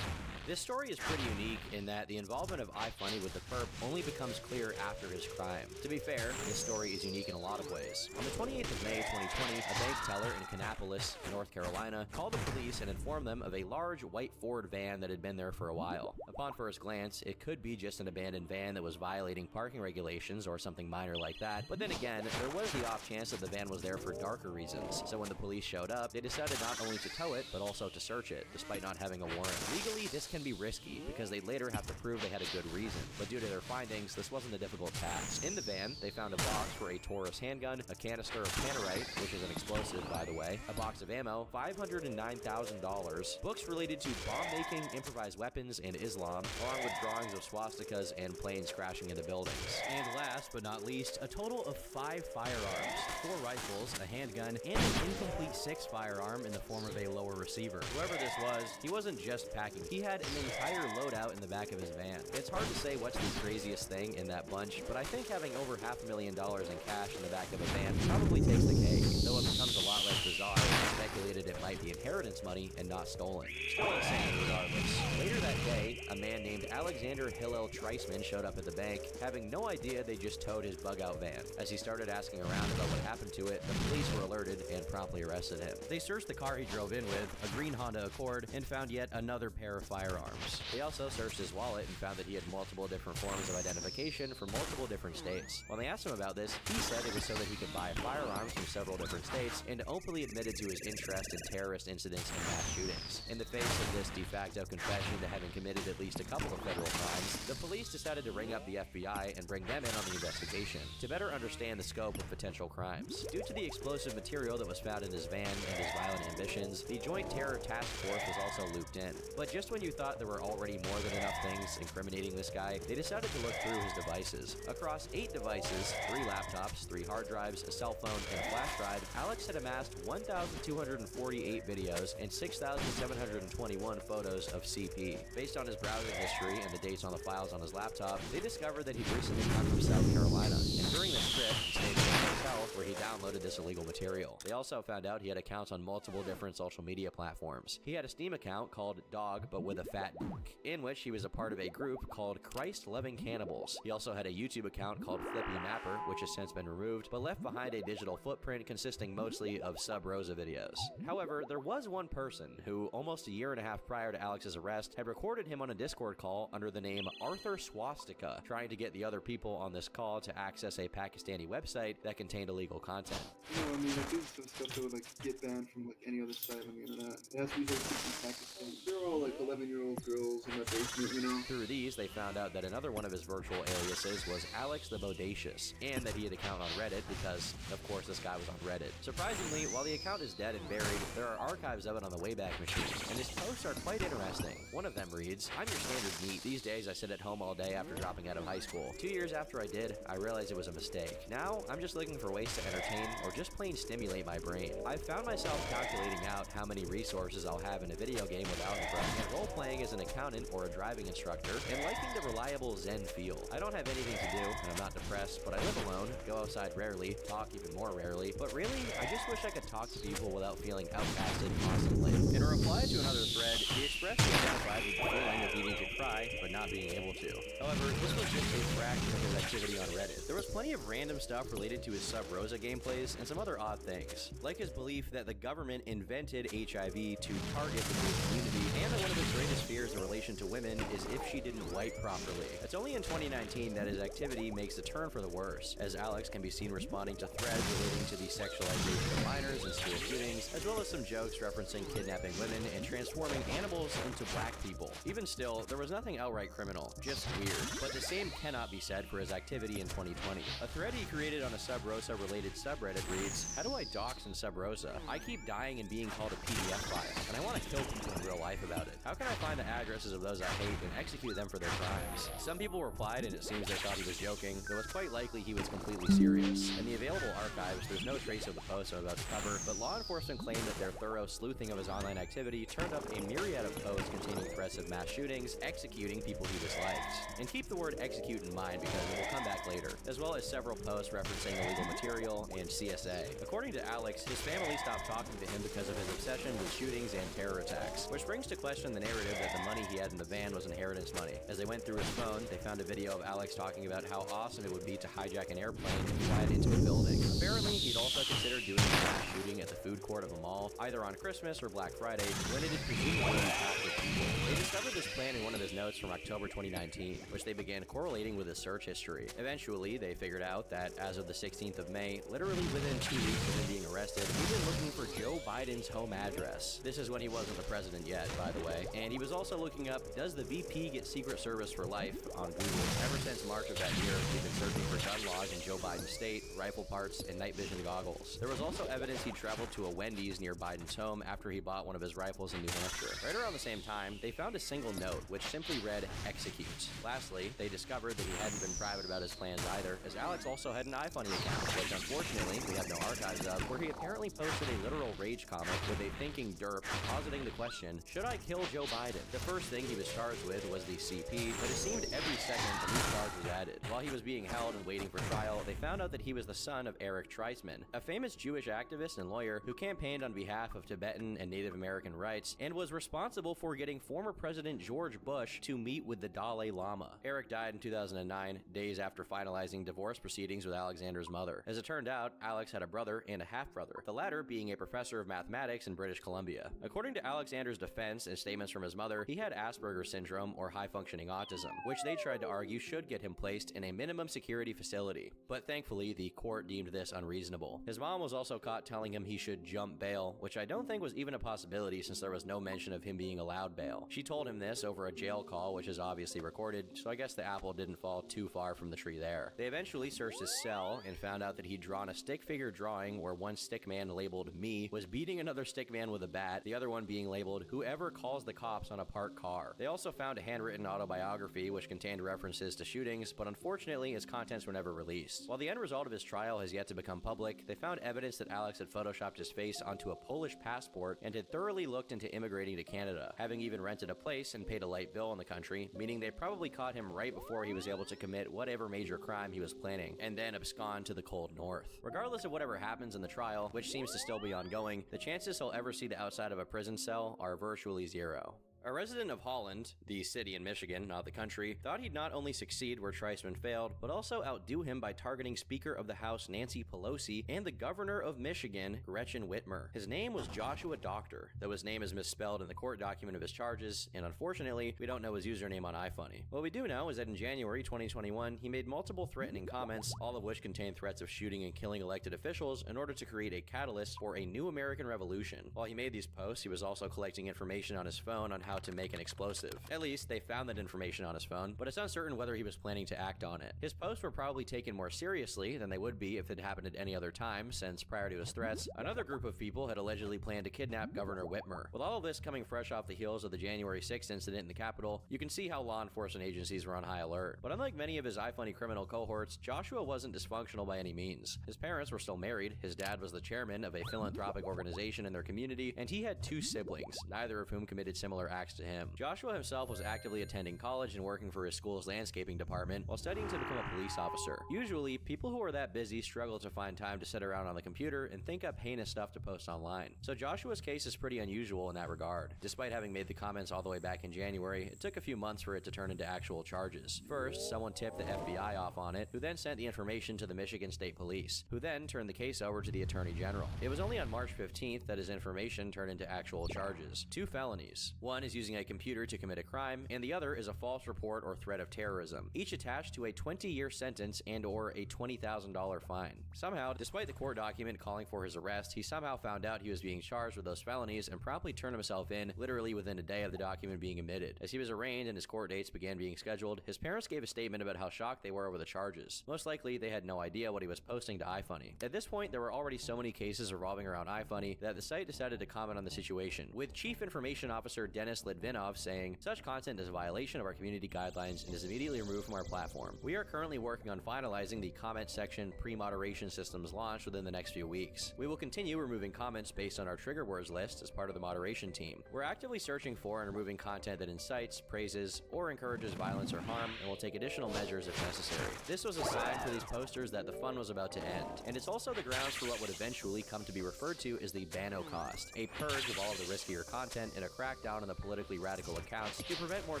This story is pretty unique in that the involvement of iFunny with the perp only becomes clear after his crime. To be fair, this story is unique in a lot of ways. On the 28th of May 2020, a bank teller in Kannapolis, North Carolina, called the police and informed them of a large white Ford van that had been there for a while. Upon first glance, it could be just an abandoned van that was violating parking regulations or something minor like that, but then again, there was the off chance that the van was there for darker reasons. So when the police showed up, they decided not only to tow it, but also to search it, despite not having a warrant. Legally, this can be risky, because they later have to prove they had a good reason, but due to their findings, this wasn't a difficult task. In the van, they found a box for a Taurus handgun, a canister of Tannerite, which is an explosive by the way, a box of ammo, $509,000, books related to bomb-making, improvised weapons, and Islam, along with drawings of swastikas and planes crashing into buildings. And last but not least, a total of 5 firearms, 4 rifles, a handgun, and an incomplete 6th firearm in the form of a lower receiver. Whoever this was, he wasn't just packing, he had an entire loadout in the back of his van. It's hard to say what's the craziest thing in that bunch, but I think having over $500,000 in cash in the back of a van probably takes the cake, though it becomes a lot less bizarre when speculated it might be inheritance money and not stolen. Still insane regardless. Later that day, a man named Alexander Hillel Treisman showed up at the bank, having no idea they just towed his bug-out van. As he started asking around about what happened to it, the police were alerted and promptly arrested him. They searched the car he drove in with, a green Honda Accord, and found yet another pair of firearms. They also searched his wallet and found that he had multiple different forms of identification from multiple different states. When they asked him about this, he said it was so that he could buy firearms from several different states, and openly admitted to his interest in terrorist incidents and mass shootings. In the face of this de facto confession to having committed at least a couple of federal crimes, the police decided to ring up the FBI and bring them in on the investigation to better understand the scope of potential crimes. Due to the explosive material that was found in his van and his violent ambitions, the Joint Terror Task Force was also looped in. But just when you thought there were already more than enough things incriminating this guy, they decided to look through his devices. Across 8 devices, 3 laptops, 3 hard drives, a cell phone, and a flash drive, Alex had amassed 1,248 videos and 6,721 photos of CP. Based on his browsing history and the dates on the files on his laptop, they discovered that he'd recently come from South Carolina, and during this trip, he stayed in a hotel where he downloaded this illegal material. They also found out he had accounts on multiple different social media platforms. He had a Steam account called Dog, but with a fat dick, in which he was a part of a group called Christ-Loving Cannibals. He also had a YouTube account called Flippy Mapper, which has since been removed, but left behind a digital footprint consisting mostly of Sub-Rosa videos. However, there was one person who, almost a year and a half prior to Alex's arrest, had recorded him on a Discord call under the name Arthur Swastika, trying to get the other people on this call to access a Pakistani website that contained illegal content. content. No, I mean, I do some stuff that would like get banned from like any other site on the internet. It has to be like in Pakistan. They're all like 11-year-old girls in my basement, you know. Through these, they found out that another one of his virtual aliases was Alex the Bodacious, and that he had an account on Reddit because, of course, this guy was on Reddit. Surprisingly, while the account is dead and buried, there are archives of it on the Wayback Machine, and his posts are quite interesting. One of them reads, "I'm your standard NEET. These days I sit at home all day after dropping out of high school. 2 years after I did, I realized it was a mistake. Now, I'm just looking for ways to entertain or just plain stimulate my brain. I've found myself calculating out how many resources I'll have in a video game with algebra, and role-playing as an accountant or a driving instructor, and liking the reliable zen feel. I don't have anything to do, and I'm not depressed, but I live alone, go outside rarely, talk even more rarely, but really, I just wish I could talk to people without feeling outcasted constantly." In a reply to another thread, he expressed he identified with the feeling of needing to cry, but not being able to. However, this was just a fraction of his activity on Reddit. There was plenty of random stuff related to his Sub-Rosa gameplays, and some other odd things, like his belief that the government invented HIV to target the gay community, and that one of his greatest fears in relation to women is if she didn't wipe properly. It's only in 2019 that his activity makes a turn for the worse, as Alex can be seen responding to threads relating to the sexualization of minors and school shootings, as well as some jokes referencing kidnapping women and transforming animals into black people. Even still, there was nothing outright criminal, just weird. But the same cannot be said for his activity in 2020. A thread he created on a Sub-Rosa related subreddit reads, "How do I dox in Sub-Rosa? I keep dying and being called a PDF file, and I want to kill people in real life about it. How can I find the addresses of those I hate and execute them for their crimes?" Some people replied, and it seems they thought he was joking, though it's quite likely he was completely serious. In the available archives, there's no trace of the post I'm about to cover, but law enforcement claim that their thorough sleuthing of his online activity turned up a myriad of posts containing threats of mass shootings, executing people he disliked. And keep the word execute in mind because it will come back later, as well as several posts referencing illegal material and CSA. According to Alex, his family stopped talking to him because of his obsession with shootings and terror attacks, which brings to question the narrative that the money he had in the van was inheritance money. As they went through his phone, they found a video of Alex talking about how awesome it would be to hijack an airplane and fly it into a building. Apparently, he'd also considered doing a mass shooting at the food court of a mall, either on Christmas or Black Friday, when it had presumably impacted people. They discovered this plan in one of his notes from October 2019, which they began correlating with his search history. Eventually, they figured out that as of the 16th of May, literally within 2 weeks of him being arrested, he'd been looking for Joe Biden's home address. This is when he wasn't the president yet, by the way. And he was also looking up, does the VP get Secret Service for life on Google. Ever since March of that year, he'd been searching for gun laws in Joe Biden's state, rifle parts, and night vision goggles. There was also evidence he traveled to a Wendy's near Biden's home after he bought one of his rifles in New Hampshire. Right around the same time, they found a single note, which simply read, "Execute." Lastly, they discovered that he hadn't been private about his plans either, as Alex also had an iFunny account, which unfortunately we have no archives of, where he apparently posted a literal rage comic with a thinking derp positing the question, should I kill Joe Biden? The first thing he was charged with was the CP, but it seemed every second a new charge was added. While he was being held and waiting for trial, they found out that he was the son of Eric Treisman, a famous Jewish activist and lawyer who campaigned on behalf of Tibetan and Native American rights and was responsible for getting former President George Bush to meet with the Dalai Lama. Eric died in 2009, days after finalizing divorce proceedings with Alexander's mother. As it turned out, Alex had a brother and a half-brother, the latter being a professor of mathematics in British Columbia. According to Alexander's defense and statements from his mother, he had Asperger's syndrome or high-functioning autism, which they tried to argue should get him placed in a minimum security facility. But thankfully, the court deemed this unreasonable. His mom was also caught telling him he should jump bail, which I don't think was even a possibility since there was no mention of him being allowed bail. She told him this over a jail call, which is obviously recorded, so I guess the apple didn't fall too far from the tree there. They eventually searched his cell and found out that he'd drawn a stick figure drawing where one stick man labeled "me" was beating another stick man with a bat, the other one being labeled "whoever calls the cops on a parked car." They also found a handwritten autobiography which contained references to shootings, but unfortunately its contents were never released. While the end result of his trial has yet to become public, they found evidence that Alex had photoshopped his face onto a Polish passport and had thoroughly looked into immigrating to Canada, having even rented a place and paid a light bill in the country, meaning they probably caught him right before he was able to commit whatever major crime he was planning, and then abscond to the cold north. Regardless of whatever happens in the trial, which seems to still be ongoing, the chances he'll ever see the outside of a prison cell are virtually zero. A resident of Holland, the city in Michigan, not the country, thought he'd not only succeed where Treisman failed, but also outdo him by targeting Speaker of the House Nancy Pelosi and the Governor of Michigan, Gretchen Whitmer. His name was Joshua Doctor, though his name is misspelled in the court document of his charges, and unfortunately, we don't know his username on iFunny. What we do know is that in January 2021, he made multiple threatening comments, all of which contained threats of shooting and killing elected officials in order to create a catalyst for a new American revolution. While he made these posts, he was also collecting information on his phone on how to make an explosive. At least, they found that information on his phone, but it's uncertain whether he was planning to act on it. His posts were probably taken more seriously than they would be if it happened at any other time, since prior to his threats, another group of people had allegedly planned to kidnap Governor Whitmer. With all of this coming fresh off the heels of the January 6th incident in the Capitol, you can see how law enforcement agencies were on high alert. But unlike many of his iFunny criminal cohorts, Joshua wasn't dysfunctional by any means. His parents were still married, his dad was the chairman of a philanthropic organization in their community, and he had 2 siblings, neither of whom committed similar acts to him. Joshua himself was actively attending college and working for his school's landscaping department while studying to become a police officer. Usually, people who are that busy struggle to find time to sit around on the computer and think up heinous stuff to post online. So Joshua's case is pretty unusual in that regard. Despite having made the comments all the way back in January, it took a few months for it to turn into actual charges. First, someone tipped the FBI off on it, who then sent the information to the Michigan State Police, who then turned the case over to the Attorney General. It was only on March 15th that his information turned into actual charges. 2 felonies. One is using a computer to commit a crime, and the other is a false report or threat of terrorism, each attached to a 20-year sentence and or a $20,000 fine. Somehow, despite the court document calling for his arrest, he somehow found out he was being charged with those felonies and promptly turned himself in literally within a day of the document being admitted. As he was arraigned and his court dates began being scheduled, his parents gave a statement about how shocked they were over the charges. Most likely, they had no idea what he was posting to iFunny. At this point, there were already so many cases revolving around iFunny that the site decided to comment on the situation, with Chief Information Officer Dennis Litvinov saying, "Such content is a violation of our community guidelines and is immediately removed from our platform. We are currently working on finalizing the comment section pre-moderation systems launch within the next few weeks. We will continue removing comments based on our trigger words list as part of the moderation team. We're actively searching for and removing content that incites, praises, or encourages violence or harm, and will take additional measures if necessary." This was a sign for these posters that the fun was about to end, and it's also the grounds for what would eventually come to be referred to as the Bano cost, a purge of all of the riskier content and a crackdown on the politically radical accounts to prevent more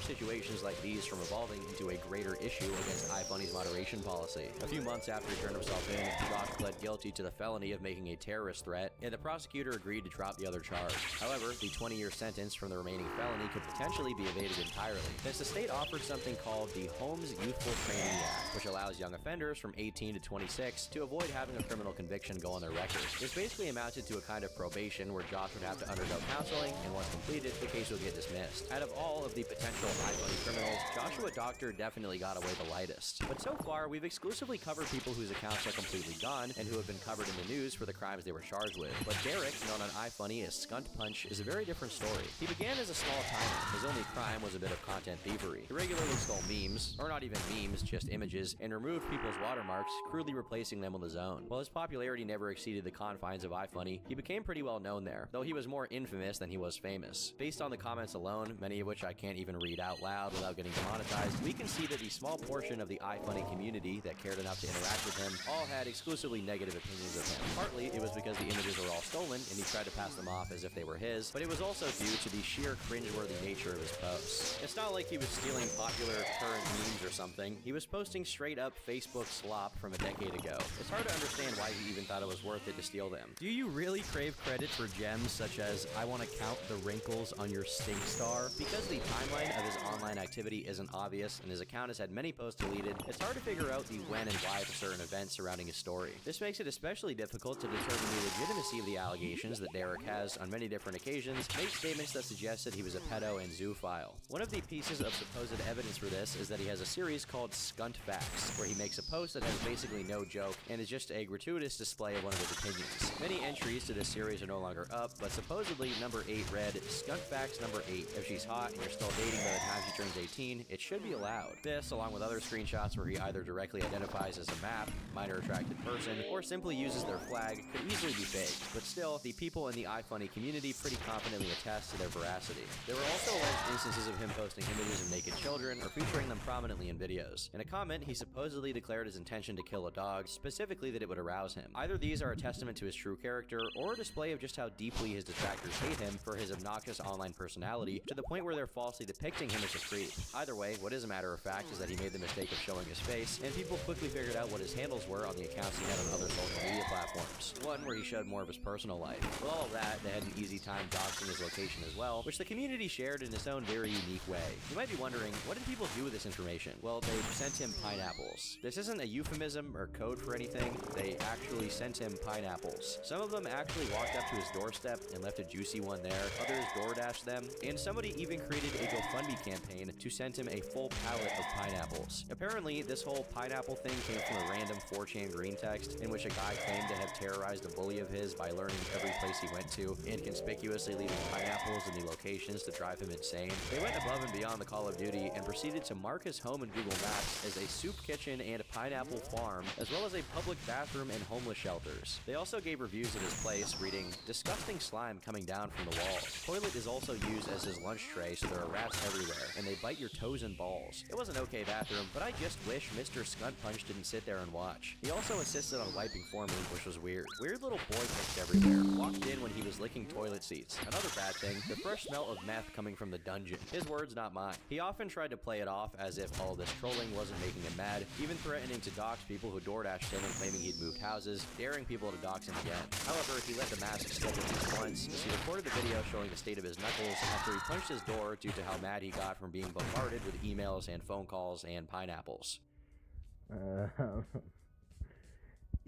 situations like these from evolving into a greater issue against iFunny's moderation policy. A few months after he turned himself in, Josh pled guilty to the felony of making a terrorist threat, and the prosecutor agreed to drop the other charge. However, the 20-year sentence from the remaining felony could potentially be evaded entirely, since the state offered something called the Holmes Youthful Training Act, which allows young offenders from 18 to 26 to avoid having a criminal conviction go on their record. This basically amounted to a kind of probation where Josh would have to undergo counseling, and once completed, the case would get dismissed. Out of all of the potential iFunny criminals, Joshua Doctor definitely got away the lightest. But so far, we've exclusively covered people whose accounts are completely gone and who have been covered in the news for the crimes they were charged with. But Derek, known on iFunny as Skunt Punch, is a very different story. He began as a small timer. His only crime was a bit of content thievery. He regularly stole memes, or not even memes, just images, and removed people's watermarks, crudely replacing them with his own. While his popularity never exceeded the confines of iFunny, he became pretty well known there, though he was more infamous than he was famous. Based on the comments alone, many of which I can't even read out loud without getting demonetized, we can see that the small portion of the iFunny community that cared enough to interact with him all had exclusively negative opinions of him. Partly, it was because the images were all stolen and he tried to pass them off as if they were his, but it was also due to the sheer cringeworthy nature of his posts. It's not like he was stealing popular current memes or something. He was posting straight up Facebook slop from a decade ago. It's hard to understand why he even thought it was worth it to steal them. Do you really crave credit for gems such as, "I want to count the wrinkles on your stink star"? Because the timeline of his online activity isn't obvious and his account has had many posts deleted, it's hard to figure out the when and why for certain events surrounding his story. This makes it especially difficult to determine the legitimacy of the allegations that Derek has, on many different occasions, made statements that suggested he was a pedo and zoophile. One of the pieces of supposed evidence for this is that he has a series called Skunt Facts, where he makes a post that has basically no joke and is just a gratuitous display of one of his opinions. Many entries to this series are no longer up, but supposedly number 8 read, "Skunt Facts number 8. If she's hot and you're still dating by the time she turns 18, it should be allowed." This, along with other screenshots where he either directly identifies as a MAP, minor attracted person, or simply uses their flag, could easily be faked. But still, the people in the iFunny community pretty confidently attest to their veracity. There were also alleged instances of him posting images of naked children or featuring them prominently in videos. In a comment, he supposedly declared his intention to kill a dog, specifically that it would arouse him. Either these are a testament to his true character, or a display of just how deeply his detractors hate him for his obnoxious online personality. personality to the point where they're falsely depicting him as a creep. Either way, what is a matter of fact is that he made the mistake of showing his face, and people quickly figured out what his handles were on the accounts he had on other social media platforms. One where he showed more of his personal life. With all of that, they had an easy time doxing his location as well, which the community shared in its own very unique way. You might be wondering, what did people do with this information? Well, they sent him pineapples. This isn't a euphemism or code for anything. They actually sent him pineapples. Some of them actually walked up to his doorstep and left a juicy one there. Others DoorDashed them, and somebody even created a GoFundMe campaign to send him a full pallet of pineapples. Apparently, this whole pineapple thing came from a random 4chan green text in which a guy claimed to have terrorized a bully of his by learning every place he went to and conspicuously leaving pineapples in the locations to drive him insane. They went above and beyond the Call of Duty and proceeded to mark his home in Google Maps as a soup kitchen and pineapple farm, as well as a public bathroom and homeless shelters. They also gave reviews of his place reading, "Disgusting slime coming down from the walls. Toilet is also used as his lunch tray, so there are rats everywhere, and they bite your toes and balls. It was an okay bathroom, but I just wish Mr. Skunt Punch didn't sit there and watch." He also insisted on wiping for me, which was weird. Weird little boy pics everywhere. Walked in when he was licking toilet seats. Another bad thing, the fresh smell of meth coming from the dungeon. His words, not mine. He often tried to play it off as if all this trolling wasn't making him mad, even threatening to dox people who DoorDashed him and claiming he'd moved houses, daring people to dox him again. However, he let the mask slip at least once, as he recorded the video showing the state of his knuckles after he punched his door due to how mad he got from being bombarded with emails and phone calls and pineapples.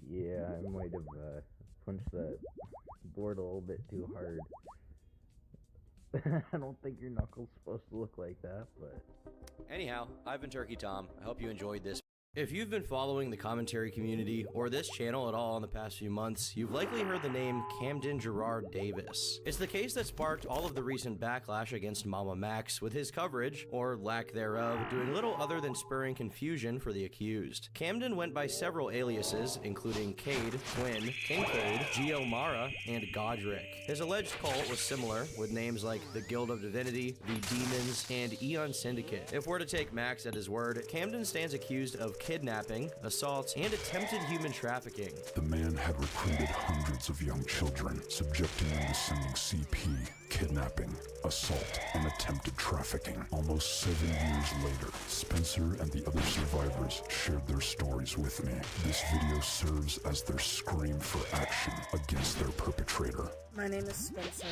Yeah, I might have punched that board a little bit too hard. I don't think your knuckles supposed to look like that, but... Anyhow, I've been Turkey Tom. I hope you enjoyed this. If you've been following the commentary community or this channel at all in the past few months, you've likely heard the name Camden Gerard Davis. It's the case that sparked all of the recent backlash against Mama Max, with his coverage, or lack thereof, doing little other than spurring confusion for the accused. Camden went by several aliases, including Cade, Twin, Kincaid, Geomara, and Godric. His alleged cult was similar, with names like the Guild of Divinity, the Demons, and Eon Syndicate. If we're to take Max at his word, Camden stands accused of kidnapping, assault, and attempted human trafficking. The man had recruited hundreds of young children, subjecting them to sending CP, kidnapping, assault, and attempted trafficking. Almost 7 years later, Spencer and the other survivors shared their stories with me. This video serves as their scream for action against their perpetrator. My name is Spencer,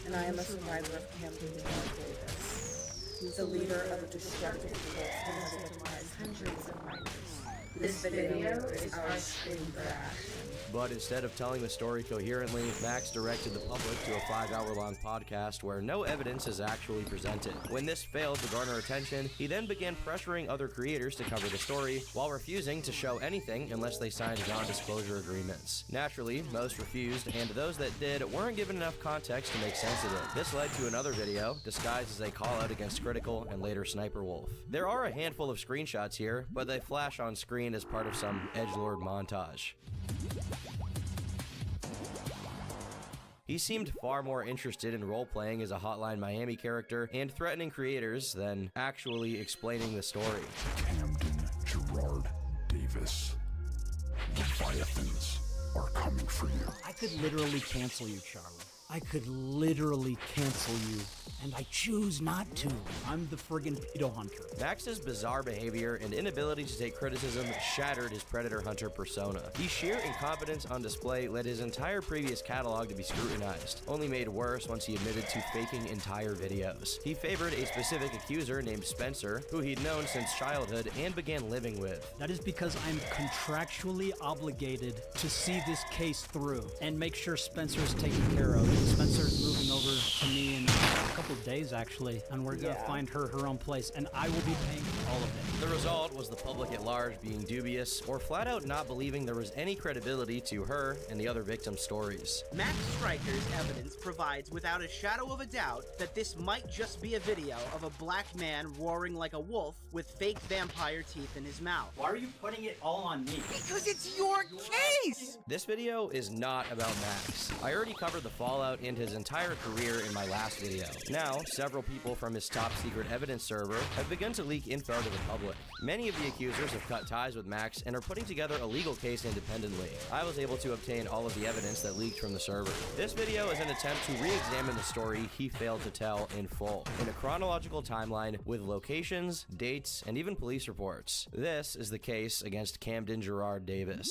and I am a survivor of Camden Gerard Davis. The leader of a destructive cult that has victimized hundreds of minors. This video is our scream for action. But instead of telling the story coherently, Max directed the public to a 5-hour-long podcast where no evidence is actually presented. When this failed to garner attention, he then began pressuring other creators to cover the story, while refusing to show anything unless they signed non-disclosure agreements. Naturally, most refused, and those that did weren't given enough context to make sense of it. This led to another video, disguised as a call-out against Critical and later Sniper Wolf. There are a handful of screenshots here, but they flash on screen as part of some edgelord montage. He seemed far more interested in role-playing as a Hotline Miami character and threatening creators than actually explaining the story. Camden Gerard Davis. Leviathans are coming for you. I could literally cancel you, Charlie. I could literally cancel you, and I choose not to. I'm the friggin' pedo hunter. Max's bizarre behavior and inability to take criticism shattered his predator hunter persona. His sheer incompetence on display led his entire previous catalog to be scrutinized, only made worse once he admitted to faking entire videos. He favored a specific accuser named Spencer, who he'd known since childhood and began living with. That is because I'm contractually obligated to see this case through and make sure Spencer's taken care of. Spencer's moving over to me in a couple of days, actually, and we're gonna find her own place, and I will be paying for all of it. The result was the public at large being dubious, or flat out not believing there was any credibility to her and the other victims' stories. Max Striker's evidence provides without a shadow of a doubt that this might just be a video of a black man roaring like a wolf with fake vampire teeth in his mouth. Why are you putting it all on me? Because it's your case! This video is not about Max. I already covered the fallout and his entire career in my last video. Now, Now, several people from his top-secret evidence server have begun to leak info to the public. Many of the accusers have cut ties with Max and are putting together a legal case independently. I was able to obtain all of the evidence that leaked from the server. This video is an attempt to re-examine the story he failed to tell in full, in a chronological timeline with locations, dates, and even police reports. This is the case against Camden Gerard Davis.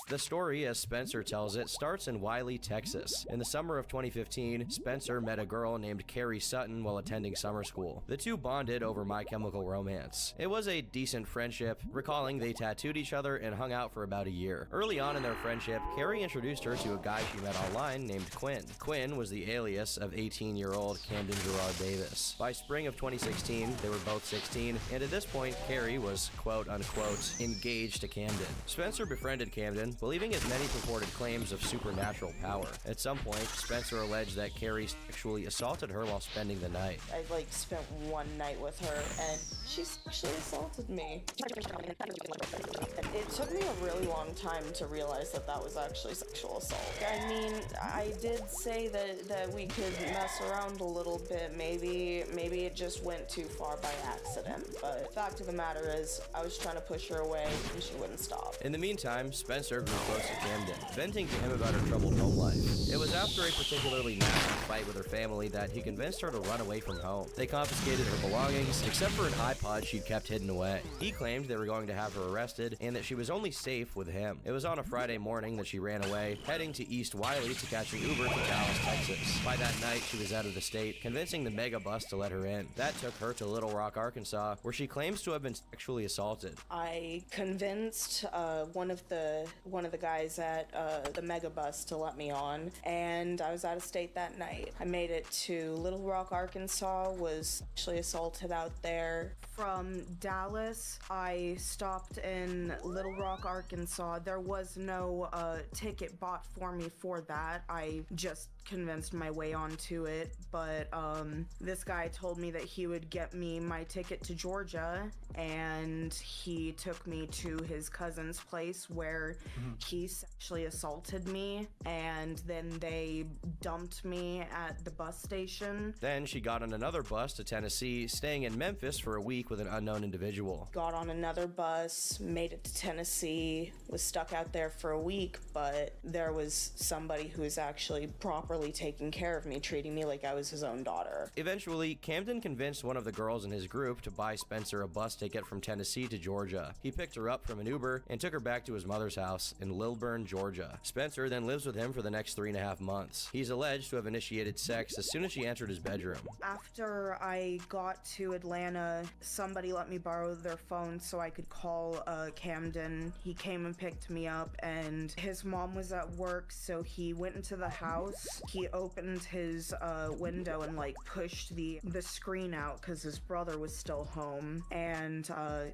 The story, as Spencer tells it, starts in Wiley, Texas. In the summer of 2015, Spencer met a girl named Carrie Sutton while attending summer school. The two bonded over My Chemical Romance. It was a decent friendship, recalling they tattooed each other and hung out for about a year. Early on in their friendship, Carrie introduced her to a guy she met online named Quinn. Quinn was the alias of 18-year-old Camden Gerard Davis. By spring of 2016, they were both 16, and at this point, Carrie was quote-unquote engaged to Camden. Spencer befriended Camden, believing his many purported claims of supernatural power. At some point, Spencer alleged that Carrie sexually assaulted her while spending the night. I spent one night with her and she sexually assaulted me. It took me a really long time to realize that that was actually sexual assault. I mean, I did say that we could mess around a little bit. Maybe it just went too far by accident. But the fact of the matter is, I was trying to push her away and she wouldn't stop. In the meantime, Spencer grew close to Camden, venting to him about her troubled home life. It was after a particularly nasty fight with her family that he convinced her to run away from home. They confiscated her belongings, except for an iPod she'd kept hidden away. He claimed they were going to have her arrested and that she was only safe with him. It was on a Friday morning that she ran away, heading to East Wiley to catch an Uber to Dallas, Texas. By that night, she was out of the state, convincing the mega bus to let her in. That took her to Little Rock, Arkansas, where she claims to have been sexually assaulted. I convinced one of the guys at the mega bus to let me on, and I was out of state that night. I made it to Little Rock, Arkansas, was actually assaulted out there. From Dallas, I stopped in Little Rock, Arkansas. There was no ticket bought for me for that. I just convinced my way onto it, but this guy told me that he would get me my ticket to Georgia, and he took me to his cousin's place where he sexually assaulted me, and then they dumped me at the bus station. Then she got on another bus to Tennessee, staying in Memphis for a week with an unknown individual. Got on another bus, made it to Tennessee, was stuck out there for a week, but there was somebody who was actually properly taking care of me, treating me like I was his own daughter. Eventually, Camden convinced one of the girls in his group to buy Spencer a bus ticket from Tennessee to Georgia. He picked her up from an Uber and took her back to his mother's house in Lilburn, Georgia. Spencer then lives with him for the next 3.5 months. He's alleged to have initiated sex as soon as she entered his bedroom. After I got to Atlanta, somebody let me borrow their phone so I could call Camden. He came and picked me up, and his mom was at work, so he went into the house. He opened his window and pushed the screen out because his brother was still home, and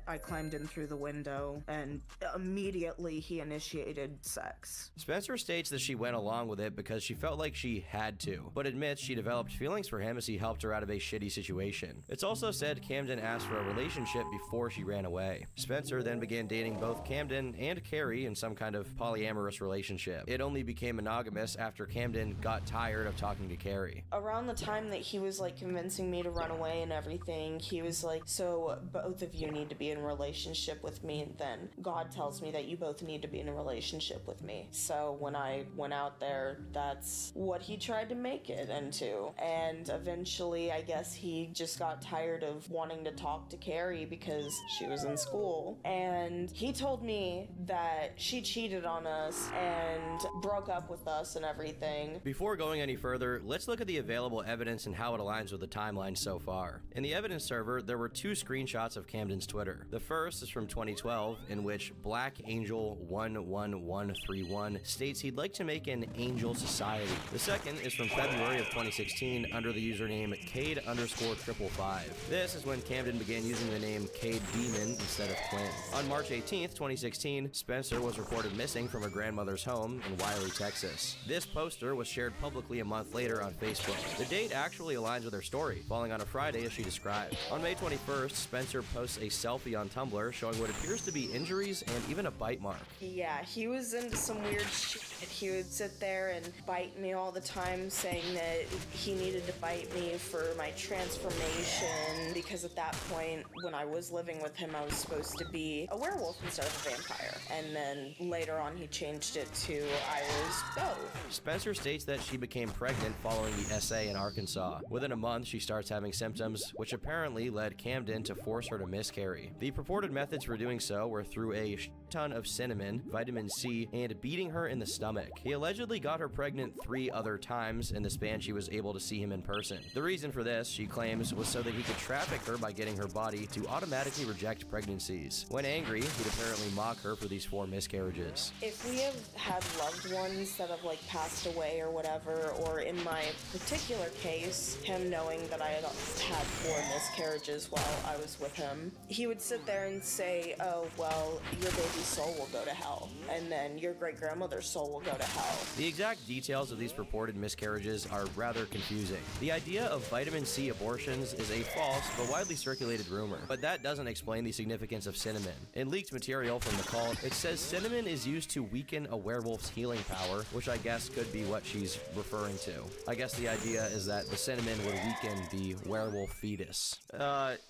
I climbed in through the window, and immediately he initiated sex. Spencer states that she went along with it because she felt like she had to, but admits she developed feelings for him as he helped her out of a shitty situation. It's also said Camden asked for a relationship before she ran away. Spencer then began dating both Camden and Carrie in some kind of polyamorous relationship. It only became monogamous after Camden got tired of talking to Carrie. Around the time that he was convincing me to run away and everything, he was like, so both of you need to be in a relationship with me, and then God tells me that you both need to be in a relationship with me. So when I went out there, that's what he tried to make it into. And eventually, I guess he just got tired of wanting to talk to Carrie because she was in school. And he told me that she cheated on us and broke up with us and everything. Before going any further, let's look at the available evidence and how it aligns with the timeline so far. In the evidence server, there were 2 screenshots of Camden's Twitter. The first is from 2012, in which Black Angel 11131 states he'd like to make an angel society. The second is from February of 2016 under the username Cade_555. This is when Camden began began using the name Cade Demon instead of Quinn. On March 18th, 2016, Spencer was reported missing from her grandmother's home in Wiley, Texas. This poster was shared publicly a month later on Facebook. The date actually aligns with her story, falling on a Friday as she described. On May 21st, Spencer posts a selfie on Tumblr showing what appears to be injuries and even a bite mark. Yeah, he was into some weird shit. He would sit there and bite me all the time, saying that he needed to bite me for my transformation, because at that point, when I was living with him, I was supposed to be a werewolf instead of a vampire. And then later on, he changed it to I was both. Spencer states that she became pregnant following the SA in Arkansas. Within a month, she starts having symptoms, which apparently led Camden to force her to miscarry. The purported methods for doing so were through a ton of cinnamon, vitamin C, and beating her in the stomach. He allegedly got her pregnant 3 other times in the span she was able to see him in person. The reason for this, she claims, was so that he could traffic her by getting her body to automatically reject pregnancies. When angry, he'd apparently mock her for these 4 miscarriages. If we have had loved ones that have like passed away or whatever, or in my particular case, him knowing that I had 4 miscarriages while I was with him, he would sit there and say, oh, well, your baby's soul will go to hell, and then your great-grandmother's soul will go to hell. The exact details of these purported miscarriages are rather confusing. The idea of vitamin C abortions is a false but widely circulated rumor, but that doesn't explain the significance of cinnamon. In leaked material from the cult, it says cinnamon is used to weaken a werewolf's healing power, which I guess could be what she's referring to. I guess the idea is that the cinnamon would weaken the werewolf fetus.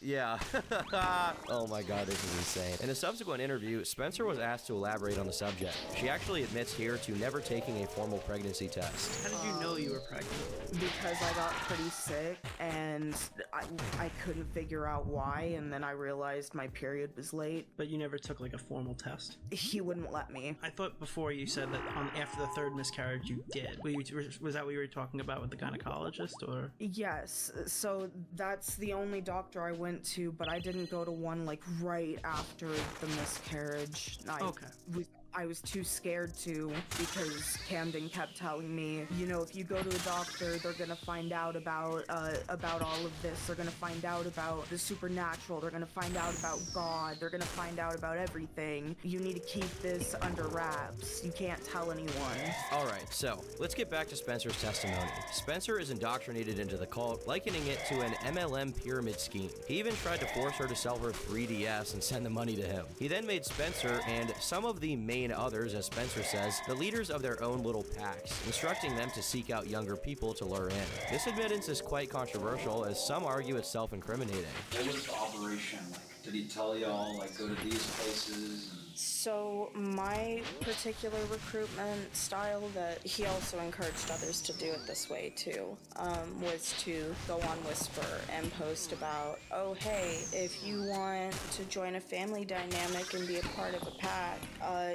Yeah. Oh my god, this is insane. In a subsequent interview, Spencer was asked to elaborate on the subject. She actually admits here to never taking a formal pregnancy test. How did you know you were pregnant? Because I got pretty sick, and I couldn't figure out why, and then I realized my period was late. But you never took like a formal test? He wouldn't let me. I thought before you said that after the 3rd miscarriage you did. Was that what you were talking about with the gynecologist, or? Yes, so that's the only doctor I went to, but I didn't go to one like right after the miscarriage. I was too scared to, because Camden kept telling me, you know, if you go to a doctor, they're gonna find out about all of this. They're gonna find out about the supernatural. They're gonna find out about God. They're gonna find out about everything. You need to keep this under wraps. You can't tell anyone. Alright, so let's get back to Spencer's testimony. Spencer is indoctrinated into the cult, likening it to an MLM pyramid scheme. He even tried to force her to sell her 3DS and send the money to him. He then made Spencer and some of the main others, as Spencer says, the leaders of their own little packs, instructing them to seek out younger people to lure in. This admittance is quite controversial, as some argue it's self-incriminating. What was the operation like? Did he tell y'all, like, go to these places? So my particular recruitment style that he also encouraged others to do it this way too, was to go on Whisper and post about, oh hey, if you want to join a family dynamic and be a part of a pack,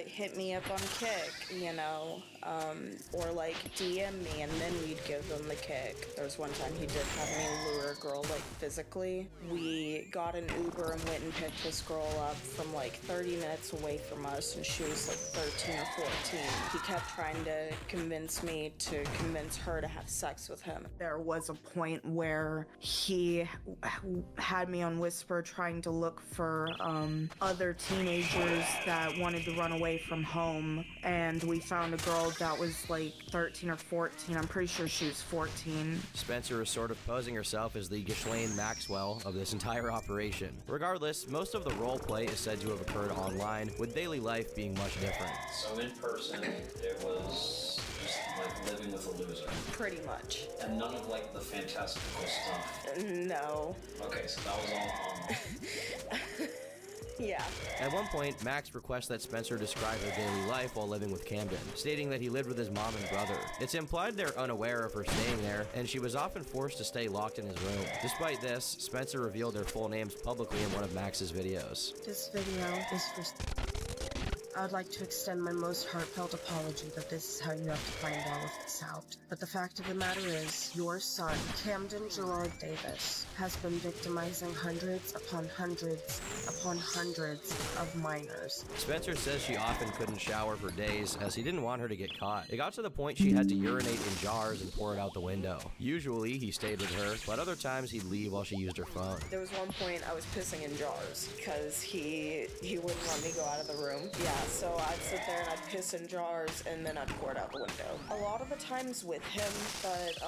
hit me up on Kick, you know, or like DM me and then we'd give them the kick. There was one time he did have me lure a girl like physically. We got an Uber and went and picked this girl up from like 30 minutes away from us, and she was like 13 or 14. He kept trying to convince me to convince her to have sex with him. There was a point where he had me on Whisper trying to look for other teenagers that wanted to run away from home, and we found a girl that was like 13 or 14. I'm pretty sure she was 14. Spencer is sort of posing herself as the Ghislaine Maxwell of this entire operation. Regardless, most of the roleplay is said to have occurred online, with daily life being much different. So in person, it was just like living with a loser. Pretty much. And none of like the fantastical stuff. No. Okay, so that was all online. Yeah. At one point, Max requests that Spencer describe her daily life while living with Camden, stating that he lived with his mom and brother. It's implied they're unaware of her staying there, and she was often forced to stay locked in his room. Despite this, Spencer revealed their full names publicly in one of Max's videos. This video is for... I would like to extend my most heartfelt apology that this is how you have to find all of this out. But the fact of the matter is, your son, Camden Gerard Davis, has been victimizing hundreds upon hundreds upon hundreds of minors. Spencer says she often couldn't shower for days as he didn't want her to get caught. It got to the point she had to urinate in jars and pour it out the window. Usually he stayed with her, but other times he'd leave while she used her phone. There was one point I was pissing in jars because he wouldn't let me go out of the room. Yeah, so I'd sit there and I'd piss in jars and then I'd pour it out the window. A lot of the times with him, but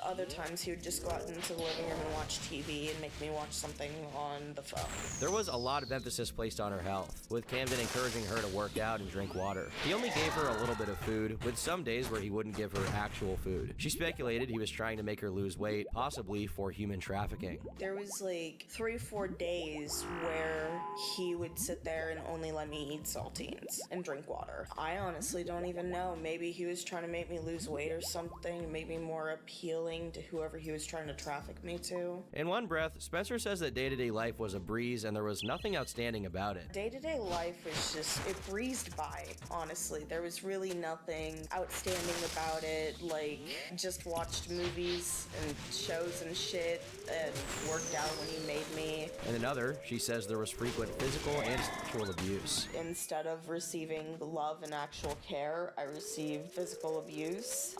other times he would just go out into the living room and watch TV and make me watch something on the phone. There was a lot of emphasis placed on her health, with Camden encouraging her to work out and drink water. He only gave her a little bit of food, with some days where he wouldn't give her actual food. She speculated he was trying to make her lose weight, possibly for human trafficking. There was like 3-4 days where he would sit there and only let me eat saltines and drink water. I honestly don't even know. Maybe he was trying to make me lose weight or something, make me more appealing to whoever he was trying to traffic me to. In one breath, Spencer says that day-to-day life was a breeze and there was nothing outstanding about it. Day-to-day life was just, it breezed by, honestly. There was really nothing outstanding about it, like, just watched movies and shows and shit and worked out when he made me. In another, she says there was frequent physical and sexual abuse. Instead of receiving love and actual care, I received physical abuse.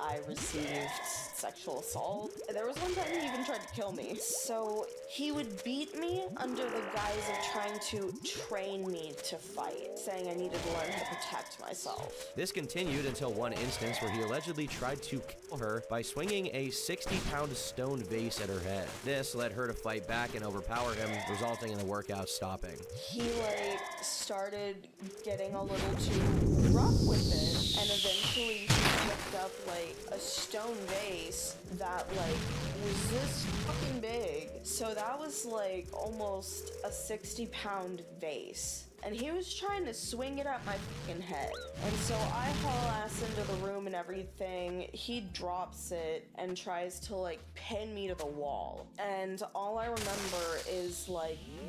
I received sexual assault. There was one time he even tried to kill me. So he would beat me under the guise of trying to train me to fight, saying I needed to learn how to protect myself. This continued until one instance where he allegedly tried to kill her by swinging a 60-pound stone vase at her head. This led her to fight back and overpower him, resulting in the workout stopping. He started getting a little too rough with it, and eventually he picked up a stone vase that was this fucking big. So that was almost a 60-pound vase. And he was trying to swing it at my fucking head. And so I haul ass into the room and everything. He drops it and tries to pin me to the wall. And all I remember is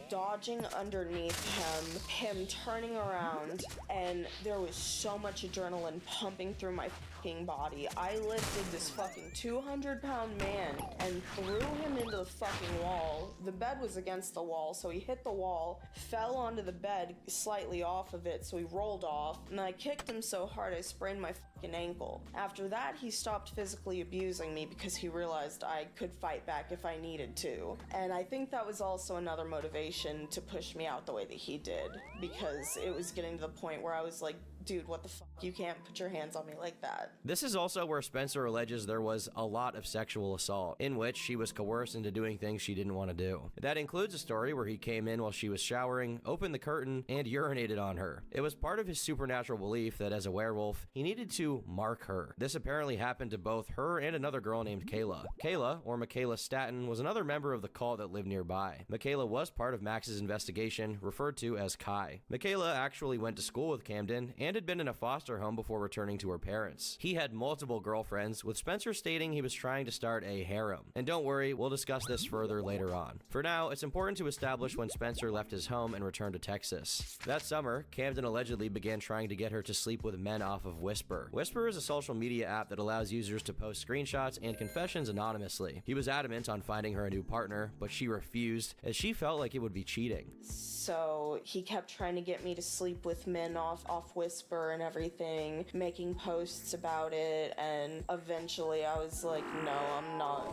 dodging underneath him turning around, and there was so much adrenaline pumping through my fucking body. I lifted this fucking 200-pound man and threw him into the fucking wall. The bed was against the wall, so he hit the wall, fell onto the bed slightly off of it, so he rolled off, and I kicked him so hard I sprained my fucking ankle. After that, he stopped physically abusing me because he realized I could fight back if I needed to. And I think that was also another motivation to push me out the way that he did, because it was getting to the point where I was like, dude, what the fuck? You can't put your hands on me like that. This is also where Spencer alleges there was a lot of sexual assault, in which she was coerced into doing things she didn't want to do. That includes a story where he came in while she was showering, opened the curtain, and urinated on her. It was part of his supernatural belief that as a werewolf, he needed to mark her. This apparently happened to both her and another girl named Kayla. Kayla, or Michaela Staten, was another member of the cult that lived nearby. Michaela was part of Max's investigation, referred to as Kai. Michaela actually went to school with Camden and had been in a foster home before returning to her parents. He had multiple girlfriends, with Spencer stating he was trying to start a harem. And don't worry, we'll discuss this further later on. For now, it's important to establish when Spencer left his home and returned to Texas. That summer, Camden allegedly began trying to get her to sleep with men off of Whisper. Whisper is a social media app that allows users to post screenshots and confessions anonymously. He was adamant on finding her a new partner, but she refused, as she felt like it would be cheating. So he kept trying to get me to sleep with men off Whisper and everything, making posts about it, and eventually I was like, no,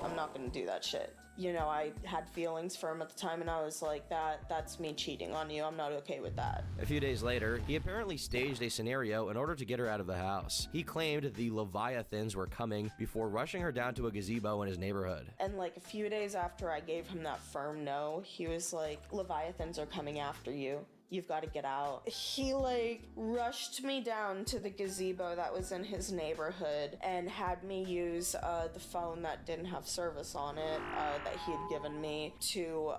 I'm not gonna do that shit. You know, I had feelings for him at the time, and I was like, that's me cheating on you. I'm not okay with that. A few days later, he apparently staged a scenario in order to get her out of the house. He claimed the Leviathans were coming before rushing her down to a gazebo in his neighborhood. And a few days after I gave him that firm no, he was like, Leviathans are coming after you. You've got to get out. He rushed me down to the gazebo that was in his neighborhood and had me use the phone that didn't have service on it that he had given me to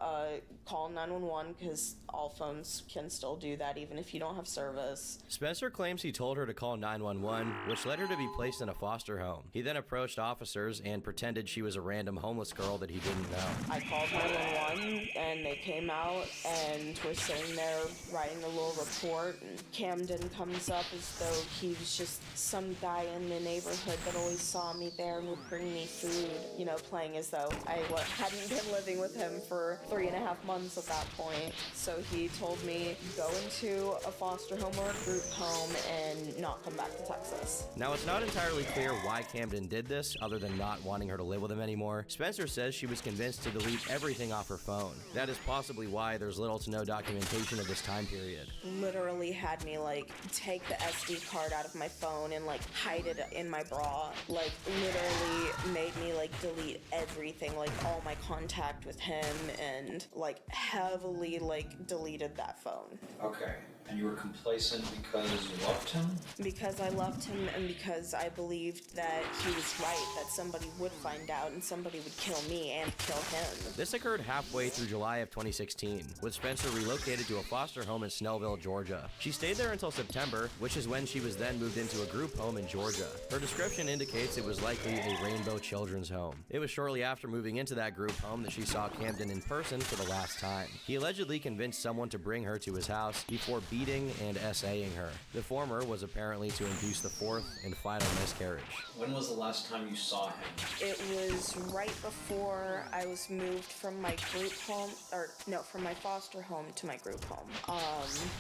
call 911, because all phones can still do that even if you don't have service. Spencer claims he told her to call 911, which led her to be placed in a foster home. He then approached officers and pretended she was a random homeless girl that he didn't know. I called 911 and they came out and were sitting there writing a little report, and Camden comes up as though he was just some guy in the neighborhood that always saw me there and would bring me food, you know, playing as though I hadn't been living with him for 3.5 months at that point. So he told me, go into a foster home or a group home and not come back to Texas. Now, it's not entirely clear why Camden did this, other than not wanting her to live with him anymore. Spencer says she was convinced to delete everything off her phone. That is possibly why there's little to no documentation of this time period. Literally had me like take the SD card out of my phone and like hide it in my bra. Like literally made me like delete everything, like all my contact with him, and like heavily like deleted that phone. Okay. And you were complacent because you loved him? Because I loved him and because I believed that he was right, that somebody would find out and somebody would kill me and kill him. This occurred halfway through July of 2016, with Spencer relocated to a foster home in Snellville, Georgia. She stayed there until September, which is when she was then moved into a group home in Georgia. Her description indicates it was likely a Rainbow Children's Home. It was shortly after moving into that group home that she saw Camden in person for the last time. He allegedly convinced someone to bring her to his house before beating and SAing her. The former was apparently to induce the fourth and final miscarriage. When was the last time you saw him? It was right before I was moved from my group home, or no, from my foster home to my group home.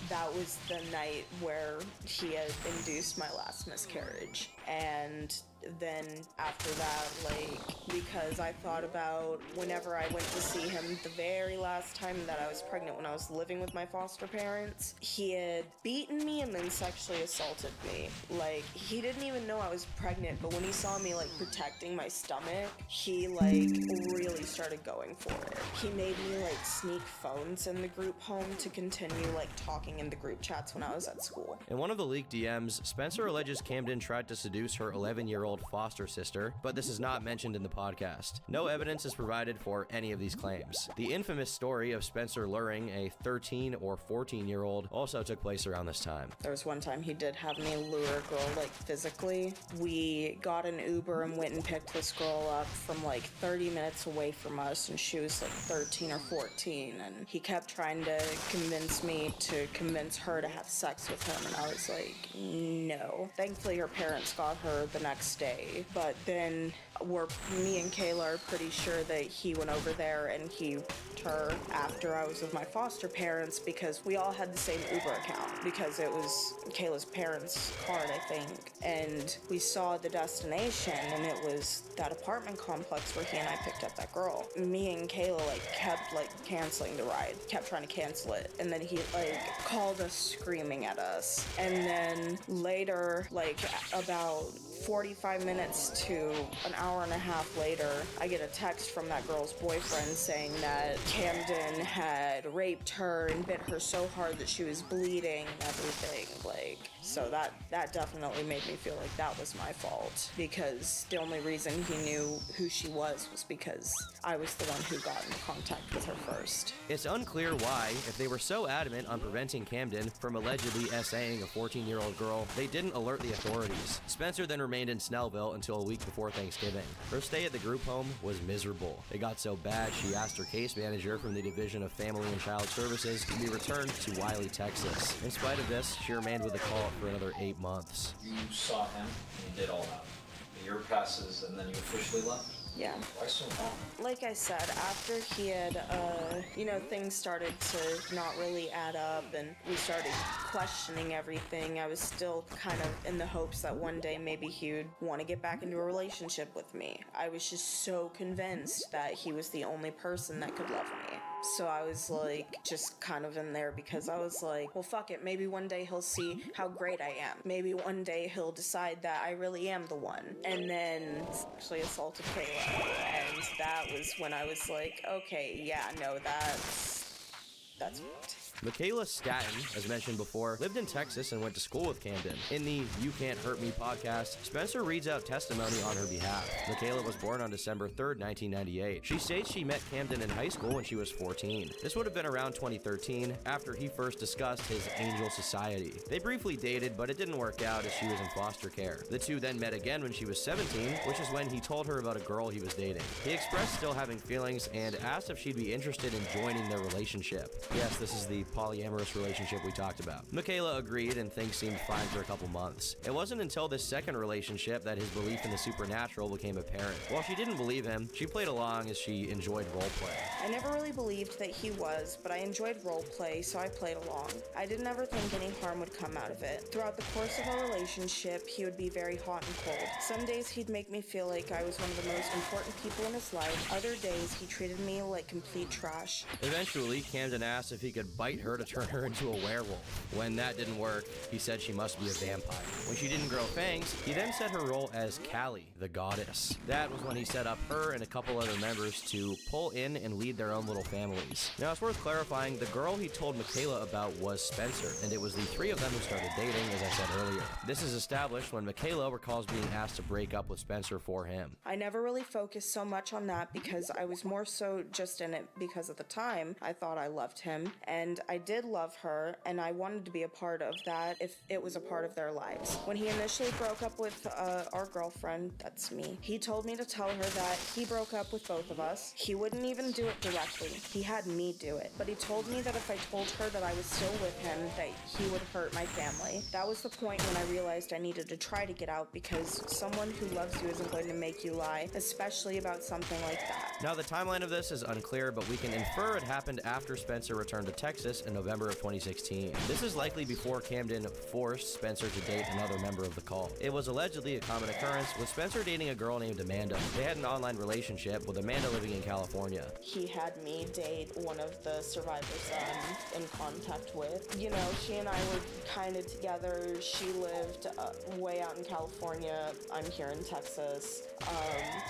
That was the night where he had induced my last miscarriage. And then after that, like, because I thought about whenever I went to see him the very last time that I was pregnant, when I was living with my foster parents, he had beaten me and then sexually assaulted me. Like, he didn't even know I was pregnant, but when he saw me, like, protecting my stomach, he, like, really started going for it. He made me, like, sneak phones in the group home to continue, like, talking in the group chats when I was at school. In one of the leaked DMs, Spencer alleges Camden tried to seduce her 11-year-old foster sister, but this is not mentioned in the podcast. No evidence is provided for any of these claims. The infamous story of Spencer luring a 13 or 14-year-old also took place around this time. There was one time he did have me lure a girl, like, physically. We got an Uber and went and picked this girl up from, like, 30 minutes away from us, and she was, like, 13 or 14, and he kept trying to convince me to convince her to have sex with him, and I was like, no. Thankfully, her parents got her the next day, but then me and Kayla are pretty sure that he went over there and he her after I was with my foster parents, because we all had the same Uber account, because it was Kayla's parents' card, I think, and we saw the destination, and it was that apartment complex where he and I picked up that girl. Me and Kayla, like, kept, like, canceling the ride, kept trying to cancel it, and then he, like, called us screaming at us, and then later, like, about 45 minutes to an hour and a half later, I get a text from that girl's boyfriend saying that Camden had raped her and bit her so hard that she was bleeding and everything. Like, so that definitely made me feel like that was my fault, because the only reason he knew who she was because I was the one who got into contact with her first. It's unclear why, if they were so adamant on preventing Camden from allegedly SAing a 14-year-old girl, they didn't alert the authorities. Spencer then remained in Snellville until a week before Thanksgiving. Her stay at the group home was miserable. It got so bad, she asked her case manager from the Division of Family and Child Services to be returned to Wiley, Texas. In spite of this, she remained with the call for another 8 months. You saw him, and you did all that. A year passes, and then you officially left? Yeah. Why so long? Like I said, after he had, things started to not really add up, and we started questioning everything, I was still kind of in the hopes that one day maybe he would want to get back into a relationship with me. I was just so convinced that he was the only person that could love me. So I was, like, just kind of in there because I was like, well, fuck it. Maybe one day he'll see how great I am. Maybe one day he'll decide that I really am the one. And then actually assaulted Kayla. And that was when I was like, okay, yeah, no, that's Michaela Statton, as mentioned before, lived in Texas and went to school with Camden. In the You Can't Hurt Me podcast, Spencer reads out testimony on her behalf. Michaela was born on December 3rd, 1998. She states she met Camden in high school when she was 14. This would have been around 2013, after he first discussed his Angel Society. They briefly dated, but it didn't work out as she was in foster care. The two then met again when she was 17, which is when he told her about a girl he was dating. He expressed still having feelings and asked if she'd be interested in joining their relationship. Yes, this is the polyamorous relationship we talked about. Michaela agreed, and things seemed fine for a couple months. It wasn't until this second relationship that his belief in the supernatural became apparent. While she didn't believe him, she played along as she enjoyed roleplay. I never really believed that he was, but I enjoyed roleplay, so I played along. I didn't ever think any harm would come out of it. Throughout the course of our relationship, he would be very hot and cold. Some days he'd make me feel like I was one of the most important people in his life. Other days he treated me like complete trash. Eventually, Camden asked if he could bite her to turn her into a werewolf. When that didn't work, he said she must be a vampire. When she didn't grow fangs, he then set her role as Callie, the goddess. That was when he set up her and a couple other members to pull in and lead their own little families. Now, it's worth clarifying, the girl he told Michaela about was Spencer, and it was the three of them who started dating, as I said earlier. This is established when Michaela recalls being asked to break up with Spencer for him. I never really focused so much on that because I was more so just in it because at the time I thought I loved him, and I did love her, and I wanted to be a part of that if it was a part of their lives. When he initially broke up with our girlfriend, that's me, he told me to tell her that he broke up with both of us. He wouldn't even do it directly. He had me do it. But he told me that if I told her that I was still with him, that he would hurt my family. That was the point when I realized I needed to try to get out because someone who loves you isn't going to make you lie, especially about something like that. Now, the timeline of this is unclear, but we can infer it happened after Spencer returned to Texas in November of 2016. This is likely before Camden forced Spencer to date another member of the cult. It was allegedly a common occurrence, with Spencer dating a girl named Amanda. They had an online relationship, with Amanda living in California. He had me date one of the survivors that I'm in contact with. You know, she and I were kind of together. She lived way out in California. I'm here in Texas.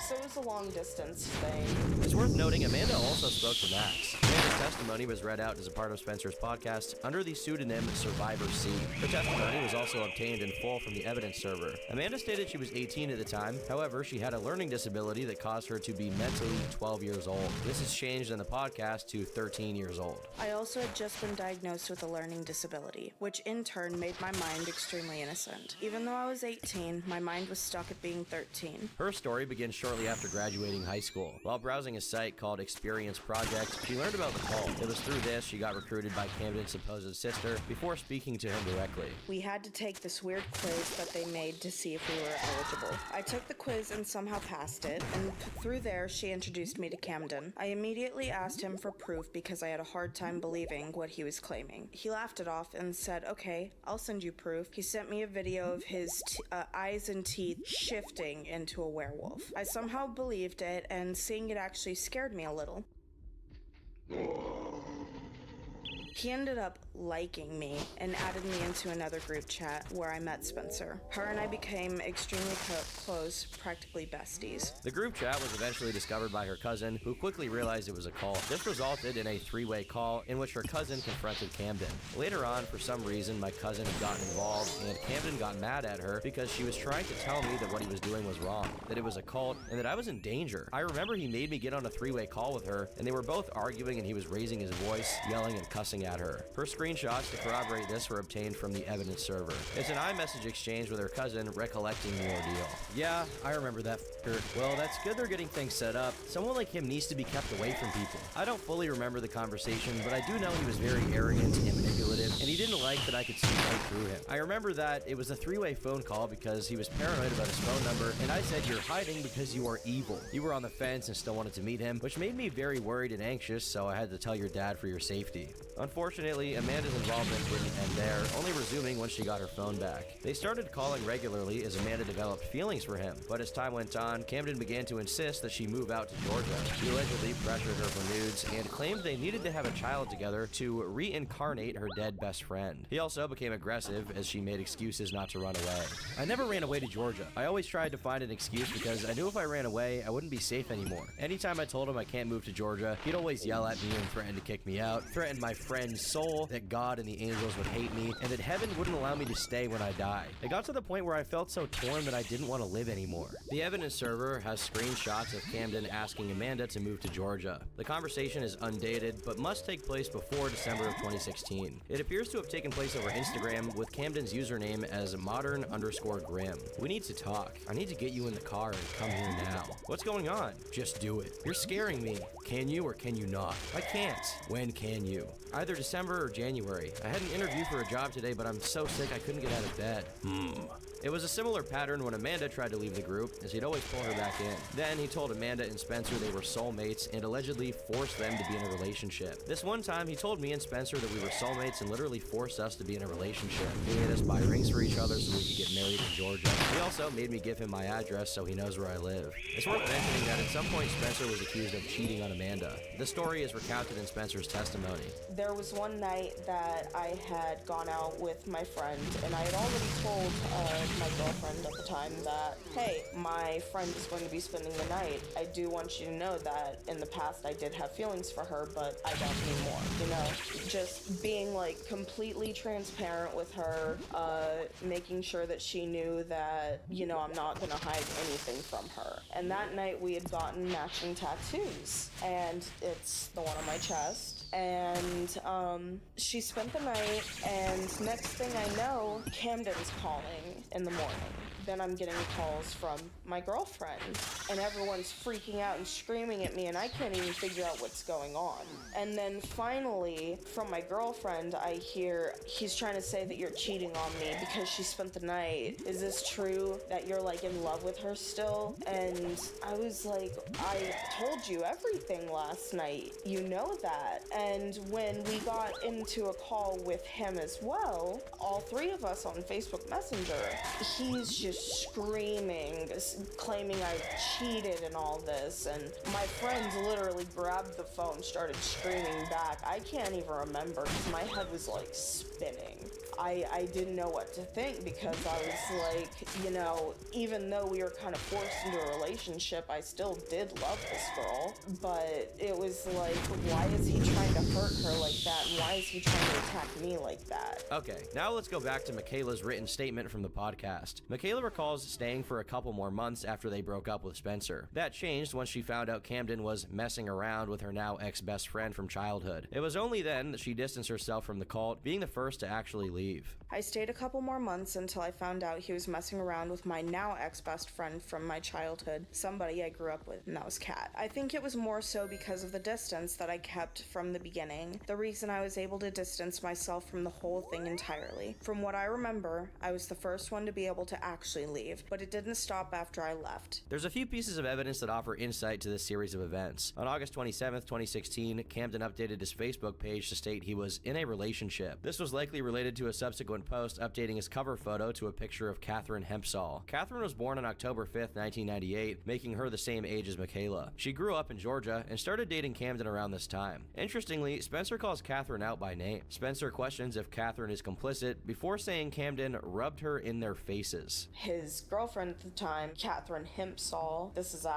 So it was a long distance thing. It's worth noting Amanda also spoke to Max. Amanda's testimony was read out as a part of Spencer's podcast under the pseudonym Survivor C. Her testimony was also obtained in full from the evidence server. Amanda stated she was 18 at the time. However, she had a learning disability that caused her to be mentally 12 years old. This has changed in the podcast to 13 years old. I also had just been diagnosed with a learning disability, which in turn made my mind extremely innocent. Even though I was 18, my mind was stuck at being 13. Her story begins shortly after graduating high school. While browsing a site called Experience Project, she learned about the cult. It was through this she got recruited by Camden's supposed sister before speaking to him directly. We had to take this weird quiz that they made to see if we were eligible. I took the quiz and somehow passed it, and through there she introduced me to Camden. I immediately asked him for proof because I had a hard time believing what he was claiming. He laughed it off and said, "Okay, I'll send you proof." He sent me a video of his eyes and teeth shifting into a werewolf. I somehow believed it, and seeing it actually scared me a little. He ended up liking me and added me into another group chat where I met Spencer. Her and I became extremely close, practically besties. The group chat was eventually discovered by her cousin, who quickly realized it was a cult. This resulted in a three-way call in which her cousin confronted Camden. Later on, for some reason, my cousin had gotten involved, and Camden got mad at her because she was trying to tell me that what he was doing was wrong, that it was a cult, and that I was in danger. I remember he made me get on a three-way call with her, and they were both arguing, and he was raising his voice, yelling and cussing at her. Her screenshots to corroborate this were obtained from the evidence server. It's an iMessage exchange with her cousin recollecting the ordeal. "Yeah, I remember that f***er. Well, that's good they're getting things set up. Someone like him needs to be kept away from people." I don't fully remember the conversation, but I do know he was very arrogant and manipulative, and he didn't like that I could see right through him. I remember that it was a three-way phone call because he was paranoid about his phone number, and I said, "You're hiding because you are evil." You were on the fence and still wanted to meet him, which made me very worried and anxious, so I had to tell your dad for your safety. Unfortunately, Amanda's involvement didn't end there, only resuming once she got her phone back. They started calling regularly as Amanda developed feelings for him, but as time went on, Camden began to insist that she move out to Georgia. He allegedly pressured her for nudes and claimed they needed to have a child together to reincarnate her dead best friend. He also became aggressive as she made excuses not to run away. "I never ran away to Georgia. I always tried to find an excuse because I knew if I ran away, I wouldn't be safe anymore. Anytime I told him I can't move to Georgia, he'd always yell at me and threaten to kick me out, threaten my friend's soul, that God and the angels would hate me, and that heaven wouldn't allow me to stay when I die. It got to the point where I felt so torn that I didn't want to live anymore." The evidence server has screenshots of Camden asking Amanda to move to Georgia. The conversation is undated, but must take place before December of 2016. It appears appears to have taken place over Instagram with Camden's username as modern_grim. We need to talk. I need to get you in the car and come here now. What's going on? Just do it. You're scaring me. Can you or can you not? I can't. When can you? Either December or January. I had an interview for a job today, but I'm so sick I couldn't get out of bed. It was a similar pattern when Amanda tried to leave the group, as he'd always pull her back in. Then he told Amanda and Spencer they were soulmates and allegedly forced them to be in a relationship. This one time, he told me and Spencer that we were soulmates and literally forced us to be in a relationship. He made us buy rings for each other so we could get married in Georgia. He also made me give him my address so he knows where I live. It's worth mentioning that at some point Spencer was accused of cheating on Amanda. The story is recounted in Spencer's testimony. There was one night that I had gone out with my friend, and I had already told my girlfriend at the time that, hey, my friend is going to be spending the night. I do want you to know that in the past I did have feelings for her, but I don't anymore, you know? Just being like completely transparent with her, making sure that she knew that, you know, I'm not gonna hide anything from her. And that night we had gotten matching tattoos, and it's the one on my chest. And she spent the night, and next thing I know, Camden's calling in the morning. Then I'm getting calls from my girlfriend, and everyone's freaking out and screaming at me, and I can't even figure out what's going on. And then finally, from my girlfriend, I hear he's trying to say that you're cheating on me because she spent the night. Is this true that you're like in love with her still? And I was like, I told you everything last night. You know that. And when we got into a call with him as well, all three of us on Facebook Messenger, he's just screaming, claiming I cheated and all this, and my friends literally grabbed the phone, started screaming back. I can't even remember because my head was like spinning. I didn't know what to think because I was like, you know, even though we were kind of forced into a relationship, I still did love this girl, but it was like, why is he trying to hurt her like that, and why is he trying to attack me like that? Okay, now let's go back to Michaela's written statement from the podcast. Michaela recalls staying for a couple more months after they broke up with Spencer. That changed once she found out Camden was messing around with her now ex-best friend from childhood. It was only then that she distanced herself from the cult, being the first to actually leave. I stayed a couple more months until I found out he was messing around with my now ex-best friend from my childhood, somebody I grew up with, and that was Kat. I think it was more so because of the distance that I kept from the beginning, the reason I was able to distance myself from the whole thing entirely. From what I remember, I was the first one to be able to actually leave, but it didn't stop after I left. There's a few pieces of evidence that offer insight to this series of events. On August 27th, 2016, Camden updated his Facebook page to state he was in a relationship. This was likely related to a subsequent post updating his cover photo to a picture of Catherine Hempsall. Catherine was born on October 5th, 1998, making her the same age as Michaela. She grew up in Georgia and started dating Camden around this time. Interestingly, Spencer calls Catherine out by name. Spencer questions if Catherine is complicit before saying Camden rubbed her in their faces. His girlfriend at the time, Catherine Hempsall, this is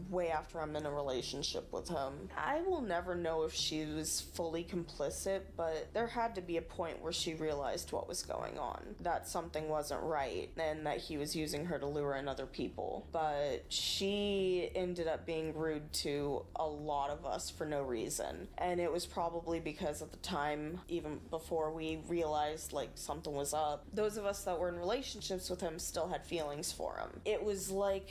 way after I'm in a relationship with him. I will never know if she was fully complicit, but there had to be a point where she realized what was going on, that something wasn't right, and that he was using her to lure in other people. But she ended up being rude to a lot of us for no reason, and it was probably because at the time, even before we realized like something was up, those of us that were in relationships with him still had feelings for him. It was like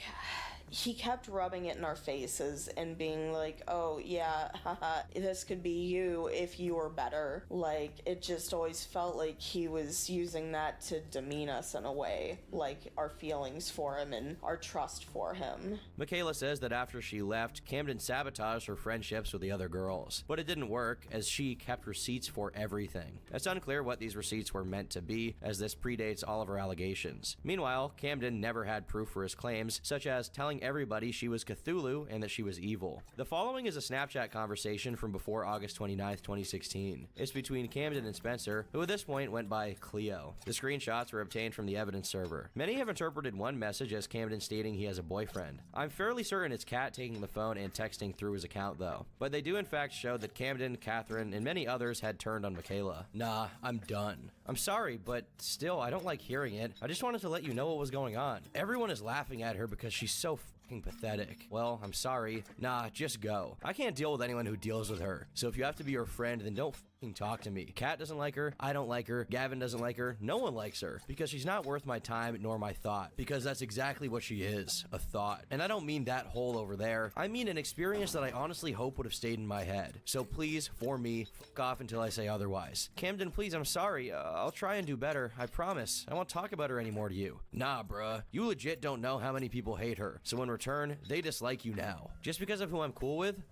he kept rubbing it in our faces and being like, oh yeah, haha, this could be you if you were better. Like, it just always felt like he was using that to demean us in a way, like our feelings for him and our trust for him. Michaela says that after she left, Camden sabotaged her friendships with the other girls, but it didn't work as she kept receipts for everything. It's unclear what these receipts were meant to be, as this predates all of her allegations. Meanwhile, Camden never had proof for his claims, such as telling everybody she was Cthulhu and that she was evil. The following is a Snapchat conversation from before August 29th, 2016. It's between Camden and Spencer, who at this point went by Cleo. The screenshots were obtained from the evidence server. Many have interpreted one message as Camden stating he has a boyfriend. I'm fairly certain it's Kat taking the phone and texting through his account though. But they do in fact show that Camden, Catherine, and many others had turned on Michaela. Nah, I'm done. I'm sorry, but still, I don't like hearing it. I just wanted to let you know what was going on. Everyone is laughing at her because she's so fucking pathetic. Well, I'm sorry. Nah, just go. I can't deal with anyone who deals with her. So if you have to be her friend, then don't fucking talk to me. Kat doesn't like her. I don't like her. Gavin doesn't like her. No one likes her. Because she's not worth my time nor my thought. Because that's exactly what she is. A thought. And I don't mean that hole over there. I mean an experience that I honestly hope would have stayed in my head. So please, for me, fuck off until I say otherwise. Camden, please, I'm sorry. I'll try and do better. I promise. I won't talk about her anymore to you. Nah, bruh. You legit don't know how many people hate her. So in return, they dislike you now. Just because of who I'm cool with?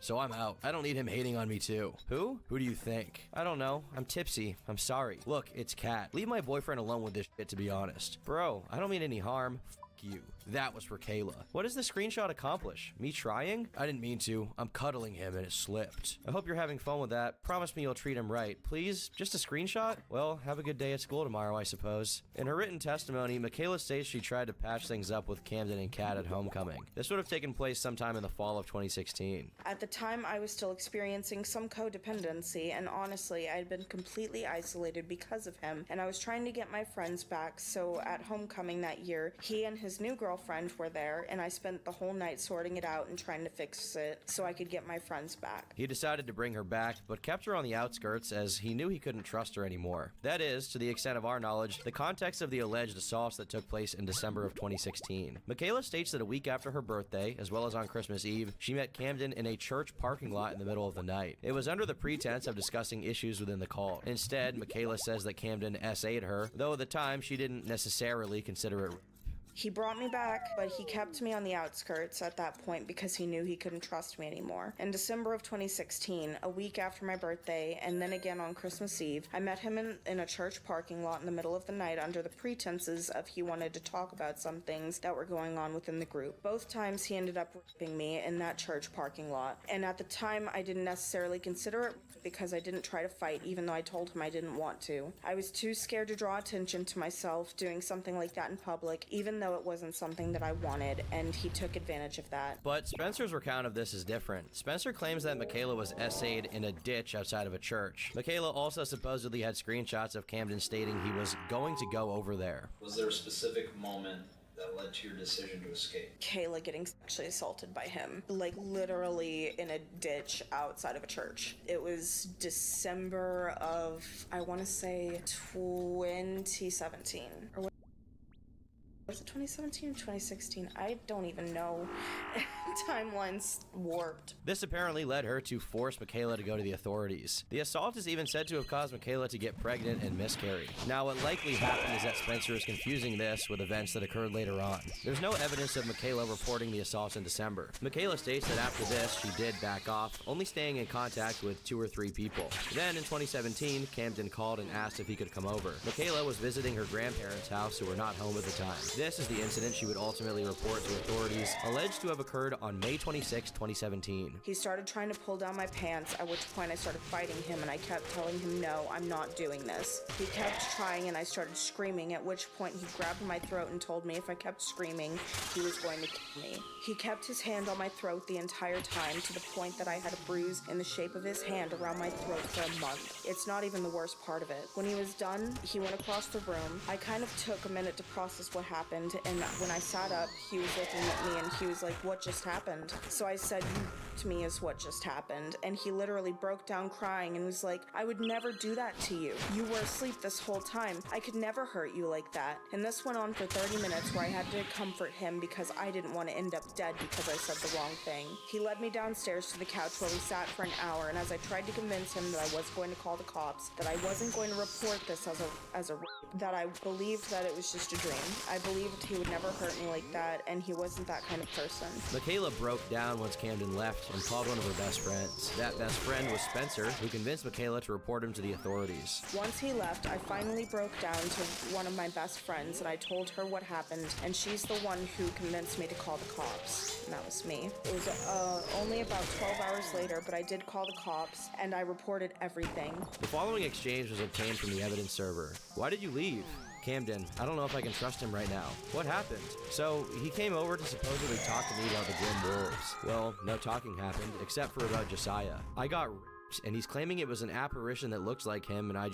So I'm out. I don't need him hating on me too. Who? Who do you think? I don't know. I'm tipsy. I'm sorry. Look, it's Kat. Leave my boyfriend alone with this shit, to be honest. Bro, I don't mean any harm. You. That was for Kayla. What does the screenshot accomplish? Me trying? I didn't mean to. I'm cuddling him and it slipped. I hope you're having fun with that. Promise me you'll treat him right. Please? Just a screenshot? Well, have a good day at school tomorrow, I suppose. In her written testimony, Michaela states she tried to patch things up with Camden and Kat at homecoming. This would have taken place sometime in the fall of 2016. At the time, I was still experiencing some codependency, and honestly, I had been completely isolated because of him, and I was trying to get my friends back, so at homecoming that year, he and his new girlfriend were there, and I spent the whole night sorting it out and trying to fix it so I could get my friends back. He decided to bring her back, but kept her on the outskirts as he knew he couldn't trust her anymore. That is, to the extent of our knowledge, the context of the alleged assaults that took place in December of 2016. Michaela states that a week after her birthday, as well as on Christmas Eve, she met Camden in a church parking lot in the middle of the night. It was under the pretense of discussing issues within the cult. Instead, Michaela says that Camden SA'd her, though at the time she didn't necessarily consider it. He brought me back, but he kept me on the outskirts at that point because he knew he couldn't trust me anymore. In December of 2016, a week after my birthday, and then again on Christmas Eve, I met him in a church parking lot in the middle of the night under the pretenses of he wanted to talk about some things that were going on within the group. Both times he ended up raping me in that church parking lot, and at the time I didn't necessarily consider it because I didn't try to fight even though I told him I didn't want to. I was too scared to draw attention to myself doing something like that in public, even though it wasn't something that I wanted, and he took advantage of that. But Spencer's recount of this is different. Spencer claims that Michaela was SA'd in a ditch outside of a church. Michaela also supposedly had screenshots of Camden stating he was going to go over there. Was there a specific moment that led to your decision to escape? Kayla getting sexually assaulted by him, like literally in a ditch outside of a church. It was December of, I want to say 2017, or was it 2017 or 2016? I don't even know. Timeline's warped. This apparently led her to force Michaela to go to the authorities. The assault is even said to have caused Michaela to get pregnant and miscarry. Now, what likely happened is that Spencer is confusing this with events that occurred later on. There's no evidence of Michaela reporting the assaults in December. Michaela states that after this, she did back off, only staying in contact with 2 or 3 people. Then, in 2017, Camden called and asked if he could come over. Michaela was visiting her grandparents' house, who were not home at the time. This is the incident she would ultimately report to authorities, alleged to have occurred on May 26, 2017. He started trying to pull down my pants, at which point I started fighting him, and I kept telling him, no, I'm not doing this. He kept trying, and I started screaming, at which point he grabbed my throat and told me if I kept screaming, he was going to kill me. He kept his hand on my throat the entire time, to the point that I had a bruise in the shape of his hand around my throat for a month. It's not even the worst part of it. When he was done, he went across the room. I kind of took a minute to process what happened, and when I sat up, he was looking at me, and he was like, what just happened? So I said, you to me is what just happened, and he literally broke down crying and was like, I would never do that to you. You were asleep this whole time. I could never hurt you like that. And this went on for 30 minutes where I had to comfort him because I didn't want to end up dead because I said the wrong thing. He led me downstairs to the couch where we sat for an hour, and as I tried to convince him that I was going to call the cops, that I wasn't going to report this as a rape, that I believed that it was just a dream. I believed he would never hurt me like that, and he wasn't that kind of person. Michaela broke down once Camden left and called one of her best friends. That best friend was Spencer, who convinced Michaela to report him to the authorities. Once he left, I finally broke down to one of my best friends, and I told her what happened, and she's the one who convinced me to call the cops, and that was me. It was only about 12 hours later, but I did call the cops, and I reported everything. The following exchange was obtained from the evidence server. Why did you leave? Camden, I don't know if I can trust him right now. What happened? So, he came over to supposedly talk to me about the Grim Wolves. Well, no talking happened, except for about Josiah. I got and he's claiming it was an apparition that looks like him, and I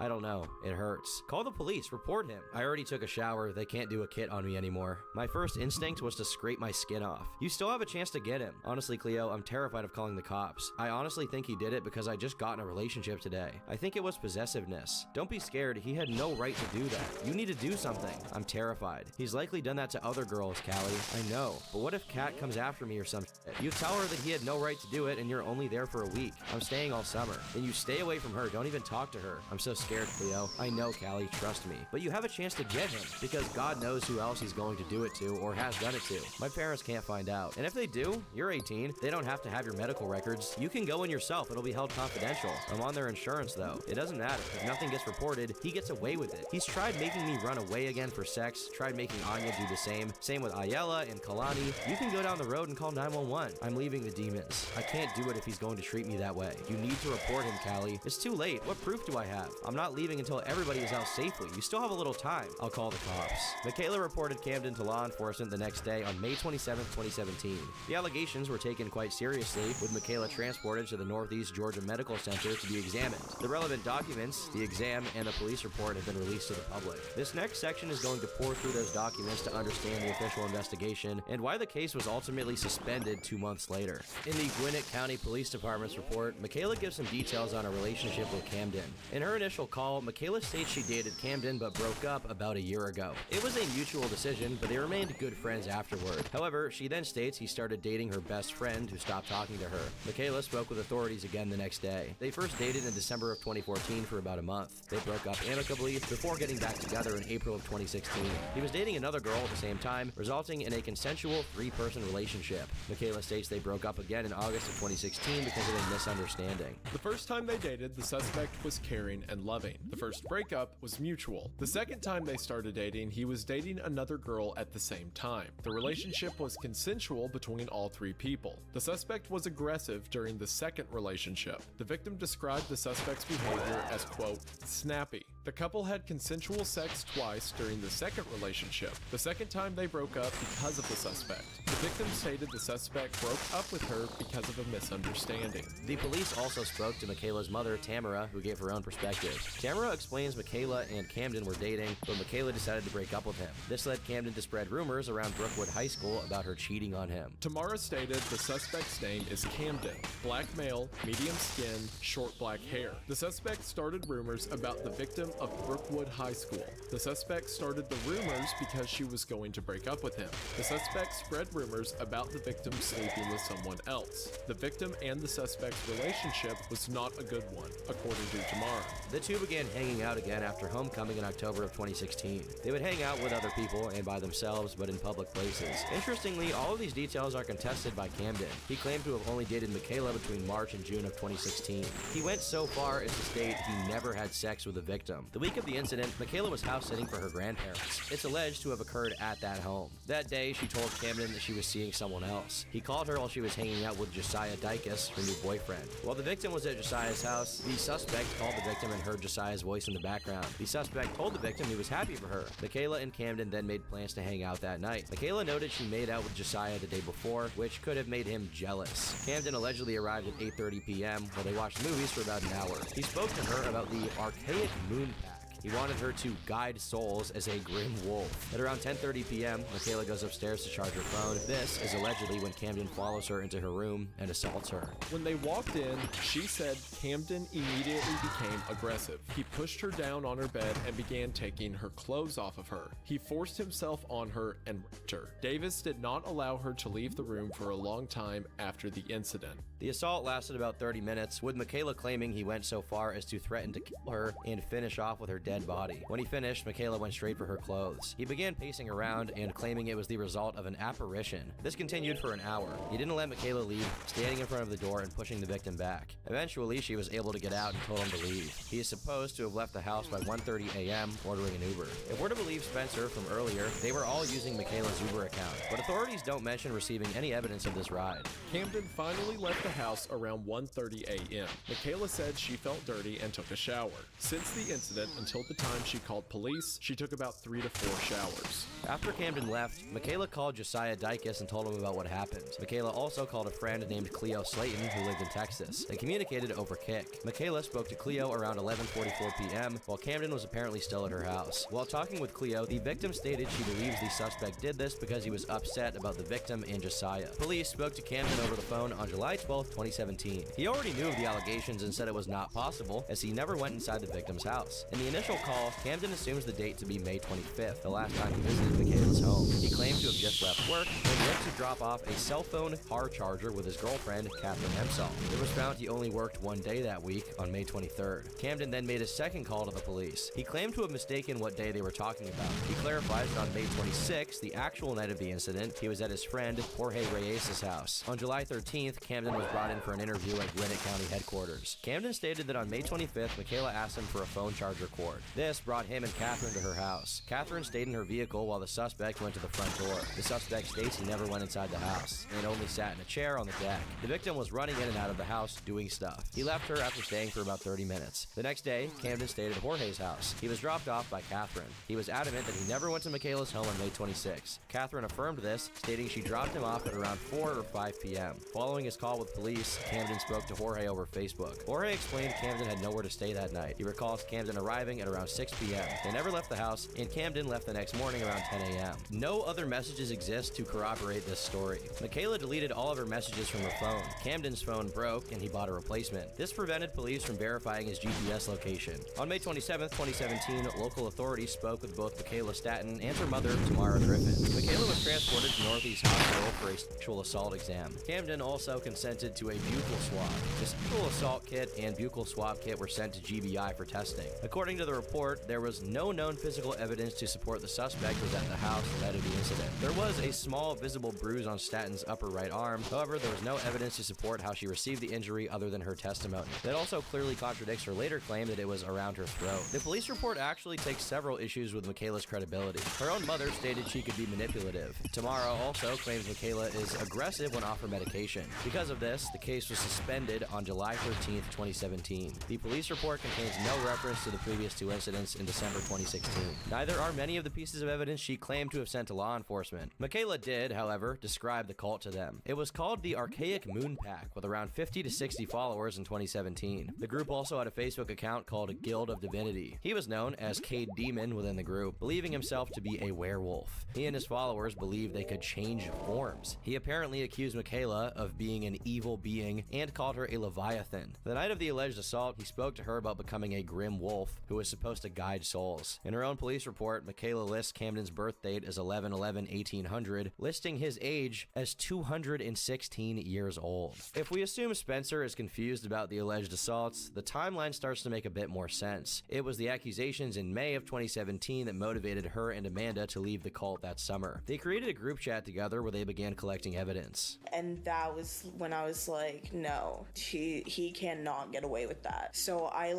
don't know. It hurts. Call the police. Report him. I already took a shower. They can't do a kit on me anymore. My first instinct was to scrape my skin off. You still have a chance to get him. Honestly, Cleo, I'm terrified of calling the cops. I honestly think he did it because I just got in a relationship today. I think it was possessiveness. Don't be scared. He had no right to do that. You need to do something. I'm terrified. He's likely done that to other girls, Callie. I know. But what if Kat comes after me or some shit? You tell her that he had no right to do it and you're only there for a week. I'm staying all summer. Then you stay away from her. Don't even talk to her. I'm so scared, Cleo. I know, Callie. Trust me. But you have a chance to get him because God knows who else he's going to do it to or has done it to. My parents can't find out. And if they do, you're 18. They don't have to have your medical records. You can go in yourself. It'll be held confidential. I'm on their insurance, though. It doesn't matter. If nothing gets reported, he gets away with it. He's tried making me run away again for sex, tried making Anya do the same. Same with Ayala and Kalani. You can go down the road and call 911. I'm leaving the demons. I can't do it if he's going to treat me that way. You need to report him, Callie. It's too late. What proof do I have? I'm not leaving until everybody is out safely. You still have a little time. I'll call the cops. Michaela reported Camden to law enforcement the next day on May 27, 2017. The allegations were taken quite seriously, with Michaela transported to the Northeast Georgia Medical Center to be examined. The relevant documents, the exam, and the police report have been released to the public. This next section is going to pour through those documents to understand the official investigation and why the case was ultimately suspended 2 months later. In the Gwinnett County Police Department's report, Michaela gives some details on her relationship with Camden. In her initial call, Michaela states she dated Camden but broke up about a year ago. It was a mutual decision, but they remained good friends afterward. However, she then states he started dating her best friend who stopped talking to her. Michaela spoke with authorities again the next day. They first dated in December of 2014 for about a month. They broke up amicably before getting back together in April of 2016. He was dating another girl at the same time, resulting in a consensual 3-person relationship. Michaela states they broke up again in August of 2016 because of a misunderstanding. The first time they dated, the suspect was caring and loving. The first breakup was mutual. The second time they started dating, he was dating another girl at the same time. The relationship was consensual between all 3 people. The suspect was aggressive during the second relationship. The victim described the suspect's behavior as, quote, snappy. The couple had consensual sex twice during the second relationship. The second time they broke up because of the suspect. The victim stated the suspect broke up with her because of a misunderstanding. The police also spoke to Michaela's mother, Tamara, who gave her own perspective. Tamara explains Michaela and Camden were dating, but Michaela decided to break up with him. This led Camden to spread rumors around Brookwood High School about her cheating on him. Tamara stated the suspect's name is Camden. Black male, medium skin, short black hair. The suspect started rumors about the victim of Brookwood High School. The suspect started the rumors because she was going to break up with him. The suspect spread rumors about the victim sleeping with someone else. The victim and the suspect's relationship was not a good one, according to Tamara. The two began hanging out again after homecoming in October of 2016. They would hang out with other people and by themselves, but in public places. Interestingly, all of these details are contested by Camden. He claimed to have only dated Michaela between March and June of 2016. He went so far as to state he never had sex with the victim. The week of the incident, Michaela was house sitting for her grandparents. It's alleged to have occurred at that home. That day, she told Camden that she was seeing someone else. He called her while she was hanging out with Josiah Dykus, her new boyfriend. While the victim was at Josiah's house, the suspect called the victim and heard Josiah's voice in the background. The suspect told the victim he was happy for her. Michaela and Camden then made plans to hang out that night. Michaela noted she made out with Josiah the day before, which could have made him jealous. Camden allegedly arrived at 8:30 p.m. while they watched movies for about an hour. He spoke to her about the archaic moon pack. He wanted her to guide souls as a grim wolf. At around 10:30 p.m., Michaela goes upstairs to charge her phone. This is allegedly when Camden follows her into her room and assaults her. When they walked in, she said Camden immediately became aggressive. He pushed her down on her bed and began taking her clothes off of her. He forced himself on her and raped her. Davis did not allow her to leave the room for a long time after the incident. The assault lasted about 30 minutes, with Michaela claiming he went so far as to threaten to kill her and finish off with her dead body. When he finished, Michaela went straight for her clothes. He began pacing around and claiming it was the result of an apparition. This continued for an hour. He didn't let Michaela leave, standing in front of the door and pushing the victim back. Eventually, she was able to get out and told him to leave. He is supposed to have left the house by 1:30 a.m., ordering an Uber. If we're to believe Spencer from earlier, they were all using Michaela's Uber account, but authorities don't mention receiving any evidence of this ride. Camden finally left the house around 1:30 a.m. Michaela said she felt dirty and took a shower. Since the incident until the time she called police, she took about 3 to 4 showers. After Camden left, Michaela called Josiah Dykes and told him about what happened. Michaela also called a friend named Cleo Slayton who lived in Texas. They communicated over Kik. Michaela spoke to Cleo around 11:44 p.m. while Camden was apparently still at her house. While talking with Cleo, the victim stated she believes the suspect did this because he was upset about the victim and Josiah. Police spoke to Camden over the phone on July 12, 2017. He already knew of the allegations and said it was not possible, as he never went inside the victim's house. In the initial call, Camden assumes the date to be May 25th, the last time he visited Michaela's home. He claimed to have just left work and went to drop off a cell phone car charger with his girlfriend, Catherine Hemsall. It was found he only worked one day that week, on May 23rd. Camden then made a second call to the police. He claimed to have mistaken what day they were talking about. He clarifies that on May 26th, the actual night of the incident, he was at his friend Jorge Reyes' house. On July 13th, Camden was brought in for an interview at Gwinnett County headquarters. Camden stated that on May 25th, Michaela asked him for a phone charger cord. This brought him and Catherine to her house. Catherine stayed in her vehicle while the suspect went to the front door. The suspect states he never went inside the house and only sat in a chair on the deck. The victim was running in and out of the house doing stuff. He left her after staying for about 30 minutes. The next day, Camden stayed at Jorge's house. He was dropped off by Catherine. He was adamant that he never went to Michaela's home on May 26. Catherine affirmed this, stating she dropped him off at around 4 or 5 p.m. Following his call with police, Camden spoke to Jorge over Facebook. Jorge explained Camden had nowhere to stay that night. He recalls Camden arriving at around 6 p.m. They never left the house, and Camden left the next morning around 10 a.m. No other messages exist to corroborate this story. Michaela deleted all of her messages from her phone. Camden's phone broke, and he bought a replacement. This prevented police from verifying his GPS location. On May 27, 2017, local authorities spoke with both Michaela Staton and her mother, Tamara Griffin. Michaela was transported to Northeast Hospital for a sexual assault exam. Camden also consented to a buccal swab. The sexual assault kit and buccal swab kit were sent to GBI for testing. According to the report, there was no known physical evidence to support the suspect was at the house the night of the incident. There was a small visible bruise on Staton's upper right arm. However, there was no evidence to support how she received the injury other than her testimony. That also clearly contradicts her later claim that it was around her throat. The police report actually takes several issues with Michaela's credibility. Her own mother stated she could be manipulative. Tamara also claims Michaela is aggressive when off her medication. Because of this, the case was suspended on July 13, 2017. The police report contains no reference to the previous two incidents in December 2016. Neither are many of the pieces of evidence she claimed to have sent to law enforcement. Michaela did, however, describe the cult to them. It was called the Archaic Moon Pack, with around 50 to 60 followers in 2017. The group also had a Facebook account called Guild of Divinity. He was known as Cade Demon within the group, believing himself to be a werewolf. He and his followers believed they could change forms. He apparently accused Michaela of being an evil being and called her a leviathan. The night of the alleged assault, he spoke to her about becoming a grim wolf who was supposed to guide souls. In her own police report, Michaela lists Camden's birth date as 11/11/1800, listing his age as 216 years old. If we assume Spencer is confused about the alleged assaults, the timeline starts to make a bit more sense. It was the accusations in May of 2017 that motivated her and Amanda to leave the cult that summer. They created a group chat together where they began collecting evidence. And that was when I was like, no, he cannot get away with that. So I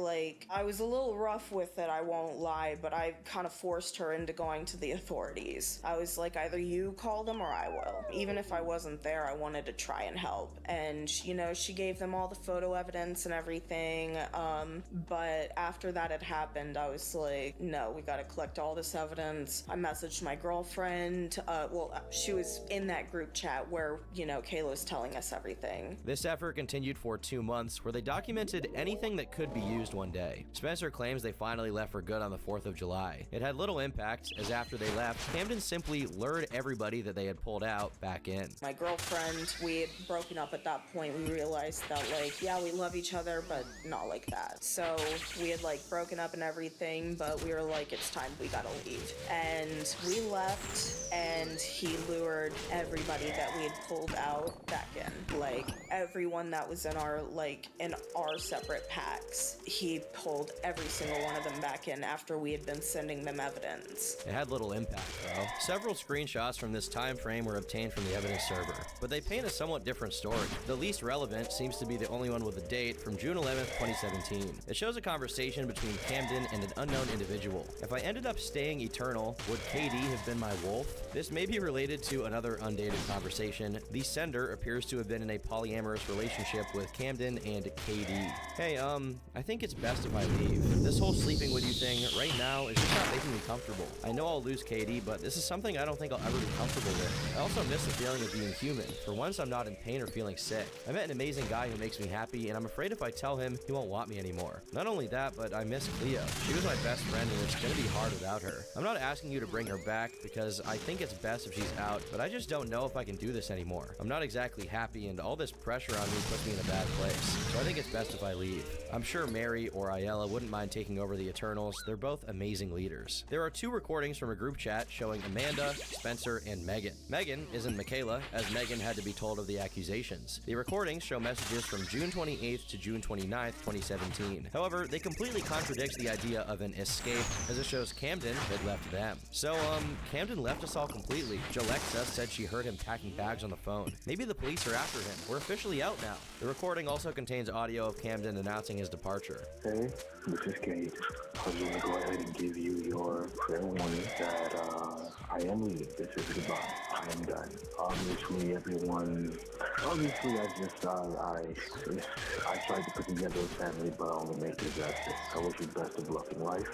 was a little rough with it, I won't lie, but I kind of forced her into going to the authorities. I was like, either you call them or I will. Even if I wasn't there, I wanted to try and help. And, you know, she gave them all the photo evidence and everything. But after that had happened, I was like, no, we gotta collect all this evidence. I messaged my girlfriend. She was in that group chat where, you know, Kayla was telling us everything. This effort continued for 2 months, where they documented anything that could be used one day. Spencer claims they finally left for good on the 4th of July. It had little impact, as after they left, Camden simply lured everybody that they had pulled out back in. My girlfriend, we had broken up at that point. We realized that, like, yeah, we love each other, but not like that. So we had, like, broken up and everything, but we were like, it's time, we gotta leave. And we left, and he lured everybody that we had pulled out back in. Like, everyone that was in our separate packs, he pulled every single one of them back in after we had been sending them evidence. It had little impact, though. Several screenshots from this time frame were obtained from the evidence server, but they paint a somewhat different story. The least relevant seems to be the only one with a date from June 11th, 2017. It shows a conversation between Camden and an unknown individual. If I ended up staying eternal, would KD have been my wolf? This may be related to another undated conversation. The sender appears to have been in a polyamorous relationship with Camden and KD. Hey, I think it's best if I leave. This whole sleeping with you thing right now is just not making me comfortable. I know I'll lose KD, but this is something I don't think I'll ever be comfortable with. I also miss the feeling of being human. For once, I'm not in pain or feeling sick. I met an amazing guy who makes me happy, and I'm afraid if I tell him, he won't want me anymore. Not only that, but I miss Cleo. She was my best friend, and it's gonna be hard without her. I'm not asking you to bring her back, because I think it's best if she's out, but I just don't know if I can do this anymore. I'm not exactly happy, and all this pressure on me puts me in a bad place, so I think it's best if I leave. I'm sure Mary or Ayala wouldn't mind taking over the Eternals. They're both amazing leaders. There are 2 recordings from a group chat showing Amanda, Spencer, and Megan. Megan isn't Michaela, as Megan had to be told of the accusations. The recordings show messages from June 28th to June 29th, 2017. However, they completely contradict the idea of an escape, as it shows Camden had left them. So, Camden left us all completely. Jalexa said she heard him packing bags on the phone. Maybe the police are after him. We're officially out now. The recording also contains audio of Camden announcing his departure. Hey, this is Kate. I was going to go ahead and give you your fair warning that I am leaving. This is goodbye. I am done. Obviously, I tried to put together a family, but I only made disaster. I wish you best of luck in life,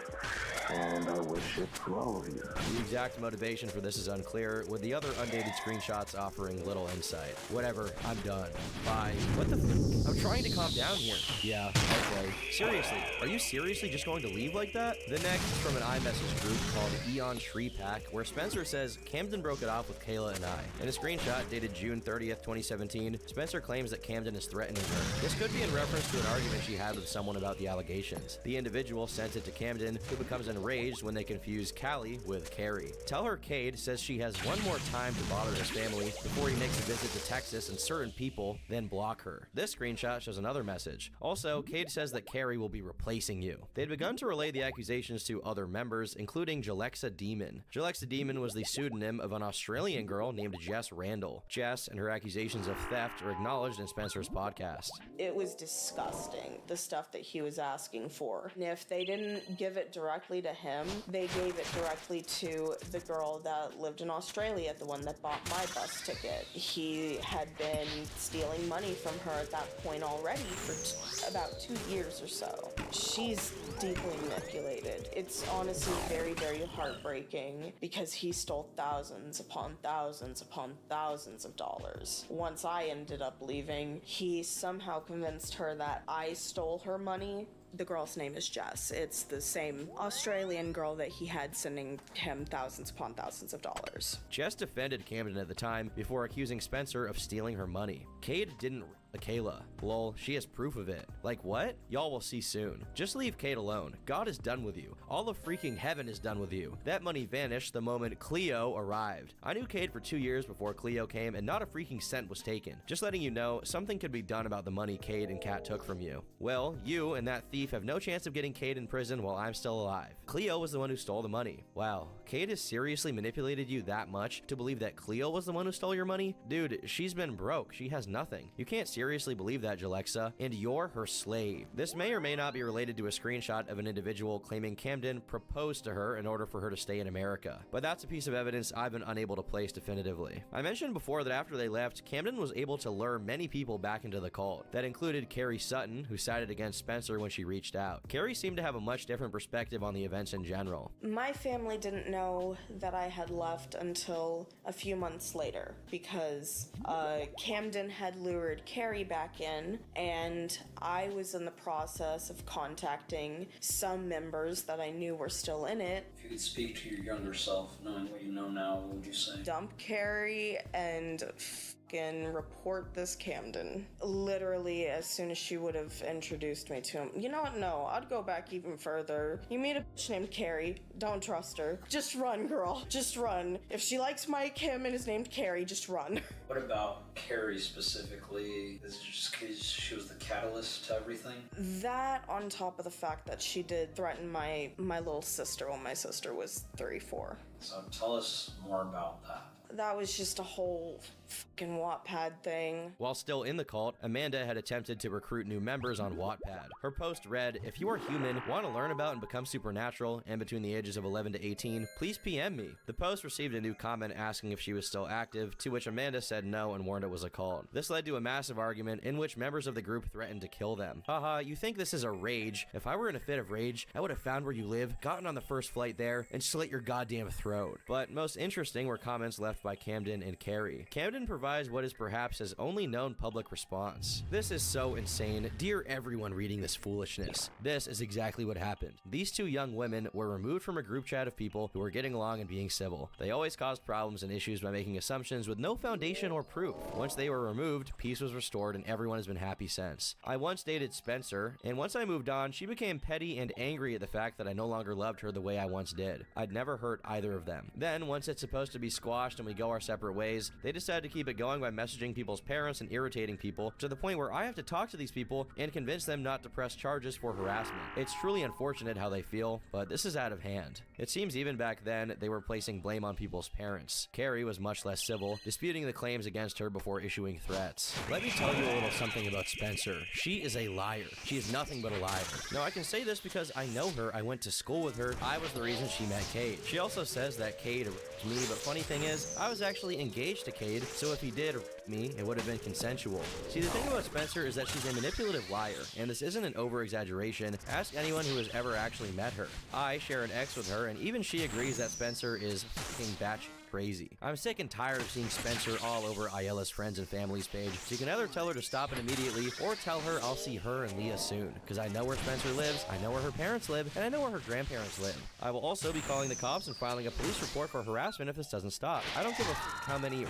and I wish it for all of you. The exact motivation for this is unclear, with the other undated screenshots offering little insight. Whatever, I'm done. Bye. What the f- I'm trying to calm down here. Yeah, okay. Seriously, are you seriously just going to leave like that? The next is from an iMessage group called Eon Tree Pack, where Spencer says Camden broke it off with Kayla and I. In a screenshot dated June 30th, 2017, Spencer claims that Camden is threatening her. This could be in reference to an argument she had with someone about the allegations. The individual sent it to Camden, who becomes enraged when they confuse Callie with Carrie. Tell her Cade says she has one more time to bother his family before he makes a visit to Texas and certain people, then block her. This screenshot shows another message. Also, Cade says that Carrie will be replacing you. They'd begun to relay the accusations to other members, including Jalexa Demon. Jalexa Demon was the pseudonym of an Australian girl named Jess Randall. Jess and her accusations of theft are acknowledged in Spencer's podcast. It was disgusting, the stuff that he was asking for. And if they didn't give it directly to him, they gave it directly to the girl that lived in Australia, the one that bought my bus ticket. He had been stealing money from her at that point already for about 2 years or so. She's deeply manipulated. It's honestly very, very heartbreaking because he stole thousands upon thousands upon thousands of dollars. Once I ended up leaving, he somehow convinced her that I stole her money. The girl's name is Jess. It's the same Australian girl that he had sending him thousands upon thousands of dollars. Jess defended Camden at the time before accusing Spencer of stealing her money. Cade didn't Kayla. Lol, she has proof of it. Like what? Y'all will see soon. Just leave Kate alone. God is done with you. All of freaking heaven is done with you. That money vanished the moment Cleo arrived. I knew Kate for 2 years before Cleo came, and not a freaking cent was taken. Just letting you know, something could be done about the money Kate and Kat took from you. Well, you and that thief have no chance of getting Kate in prison while I'm still alive. Cleo was the one who stole the money. Wow, Kate has seriously manipulated you that much to believe that Cleo was the one who stole your money? Dude, she's been broke. She has nothing. You can't seriously believe that, Jalexa, and you're her slave. This may or may not be related to a screenshot of an individual claiming Camden proposed to her in order for her to stay in America, but that's a piece of evidence I've been unable to place definitively. I mentioned before that after they left, Camden was able to lure many people back into the cult. That included Carrie Sutton, who sided against Spencer when she reached out. Carrie seemed to have a much different perspective on the events in general. My family didn't know that I had left until a few months later because Camden had lured Carrie back in, and I was in the process of contacting some members that I knew were still in it. If you could speak to your younger self, knowing what you know now, what would you say? Dump Carrie and report this Camden. Literally, as soon as she would have introduced me to him. You know what? No, I'd go back even further. You meet a bitch named Carrie, don't trust her. Just run, girl. Just run. If she likes Mike, him, and is named Carrie, just run. What about Carrie specifically? Is it just because she was the catalyst to everything? That on top of the fact that she did threaten my little sister when my sister was 34. So tell us more about that. that was just a whole fucking Wattpad thing. While still in the cult, Amanda had attempted to recruit new members on Wattpad. Her post read, "If you are human, want to learn about and become supernatural, and between the ages of 11 to 18, please PM me." The post received a new comment asking if she was still active, to which Amanda said no and warned it was a cult. This led to a massive argument in which members of the group threatened to kill them. Haha, you think this is a rage? If I were in a fit of rage, I would have found where you live, gotten on the first flight there, and slit your goddamn throat. But most interesting were comments left by Camden and Carrie. Camden provides what is perhaps his only known public response. "This is so insane. Dear everyone reading this foolishness, this is exactly what happened. These two young women were removed from a group chat of people who were getting along and being civil. They always caused problems and issues by making assumptions with no foundation or proof. Once they were removed, peace was restored and everyone has been happy since. I once dated Spencer, and once I moved on, she became petty and angry at the fact that I no longer loved her the way I once did. I'd never hurt either of them. Then, once it's supposed to be squashed and we go our separate ways, they decided to keep it going by messaging people's parents and irritating people to the point where I have to talk to these people and convince them not to press charges for harassment. It's truly unfortunate how they feel, but this is out of hand. It seems even back then, they were placing blame on people's parents. Carrie was much less civil, disputing the claims against her before issuing threats. Let me tell you a little something about Spencer. She is a liar. She is nothing but a liar. Now, I can say this because I know her, I went to school with her, I was the reason she met Cade. She also says that Cade raped me, but funny thing is, I was actually engaged to Cade, so if he did rape me, it would have been consensual. See, the thing about Spencer is that she's a manipulative liar, and this isn't an over-exaggeration. Ask anyone who has ever actually met her. I share an ex with her, and even she agrees that Spencer is fucking batshit crazy. I'm sick and tired of seeing Spencer all over Ayala's friends and family's page, so you can either tell her to stop it immediately, or tell her I'll see her and Leah soon, because I know where Spencer lives, I know where her parents live, and I know where her grandparents live. I will also be calling the cops and filing a police report for harassment if this doesn't stop. I don't give a how many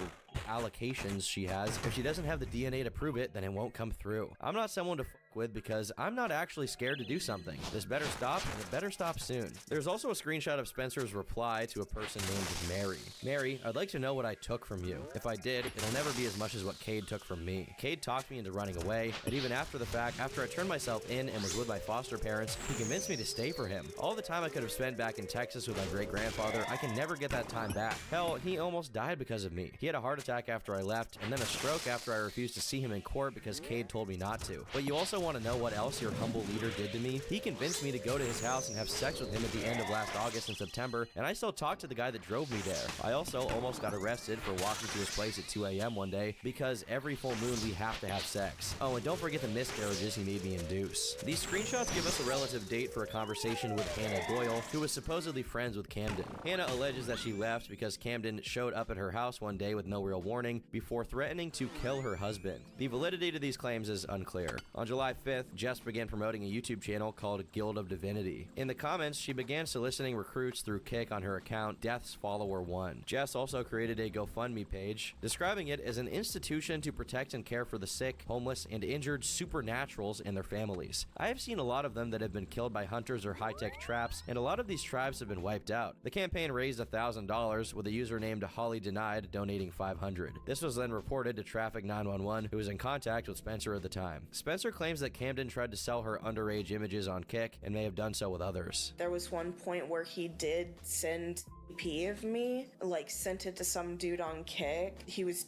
allocations she has. If she doesn't have the DNA to prove it, then it won't come through. I'm not someone to with because I'm not actually scared to do something. This better stop, and it better stop soon. There's also a screenshot of Spencer's reply to a person named Mary. "Mary, I'd like to know what I took from you. If I did, it'll never be as much as what Cade took from me. Cade talked me into running away, and even after the fact, after I turned myself in and was with my foster parents, he convinced me to stay for him. All the time I could have spent back in Texas with my great-grandfather, I can never get that time back. Hell, he almost died because of me. He had a heart attack after I left, and then a stroke after I refused to see him in court because Cade told me not to. But you also want to know what else your humble leader did to me? He convinced me to go to his house and have sex with him at the end of last August and September, and I still talk to the guy that drove me there. I also almost got arrested for walking to his place at 2 a.m. one day because every full moon we have to have sex. Oh, and don't forget the miscarriages he made me induce." These screenshots give us a relative date for a conversation with Hannah Doyle, who was supposedly friends with Camden. Hannah alleges that she left because Camden showed up at her house one day with no real warning before threatening to kill her husband. The validity to these claims is unclear. On July 5th, Jess began promoting a YouTube channel called Guild of Divinity. In the comments, she began soliciting recruits through Kick on her account, Death's Follower 1. Jess also created a GoFundMe page, describing it as an institution to protect and care for the sick, homeless, and injured supernaturals and their families. I have seen a lot of them that have been killed by hunters or high-tech traps, and a lot of these tribes have been wiped out. The campaign raised $1,000, with a user named Holly Denied donating $500. This was then reported to Traffic 911, who was in contact with Spencer at the time. Spencer claims that Camden tried to sell her underage images on Kick and may have done so with others. There was one point where he did send EP of me, like sent it to some dude on Kick. He was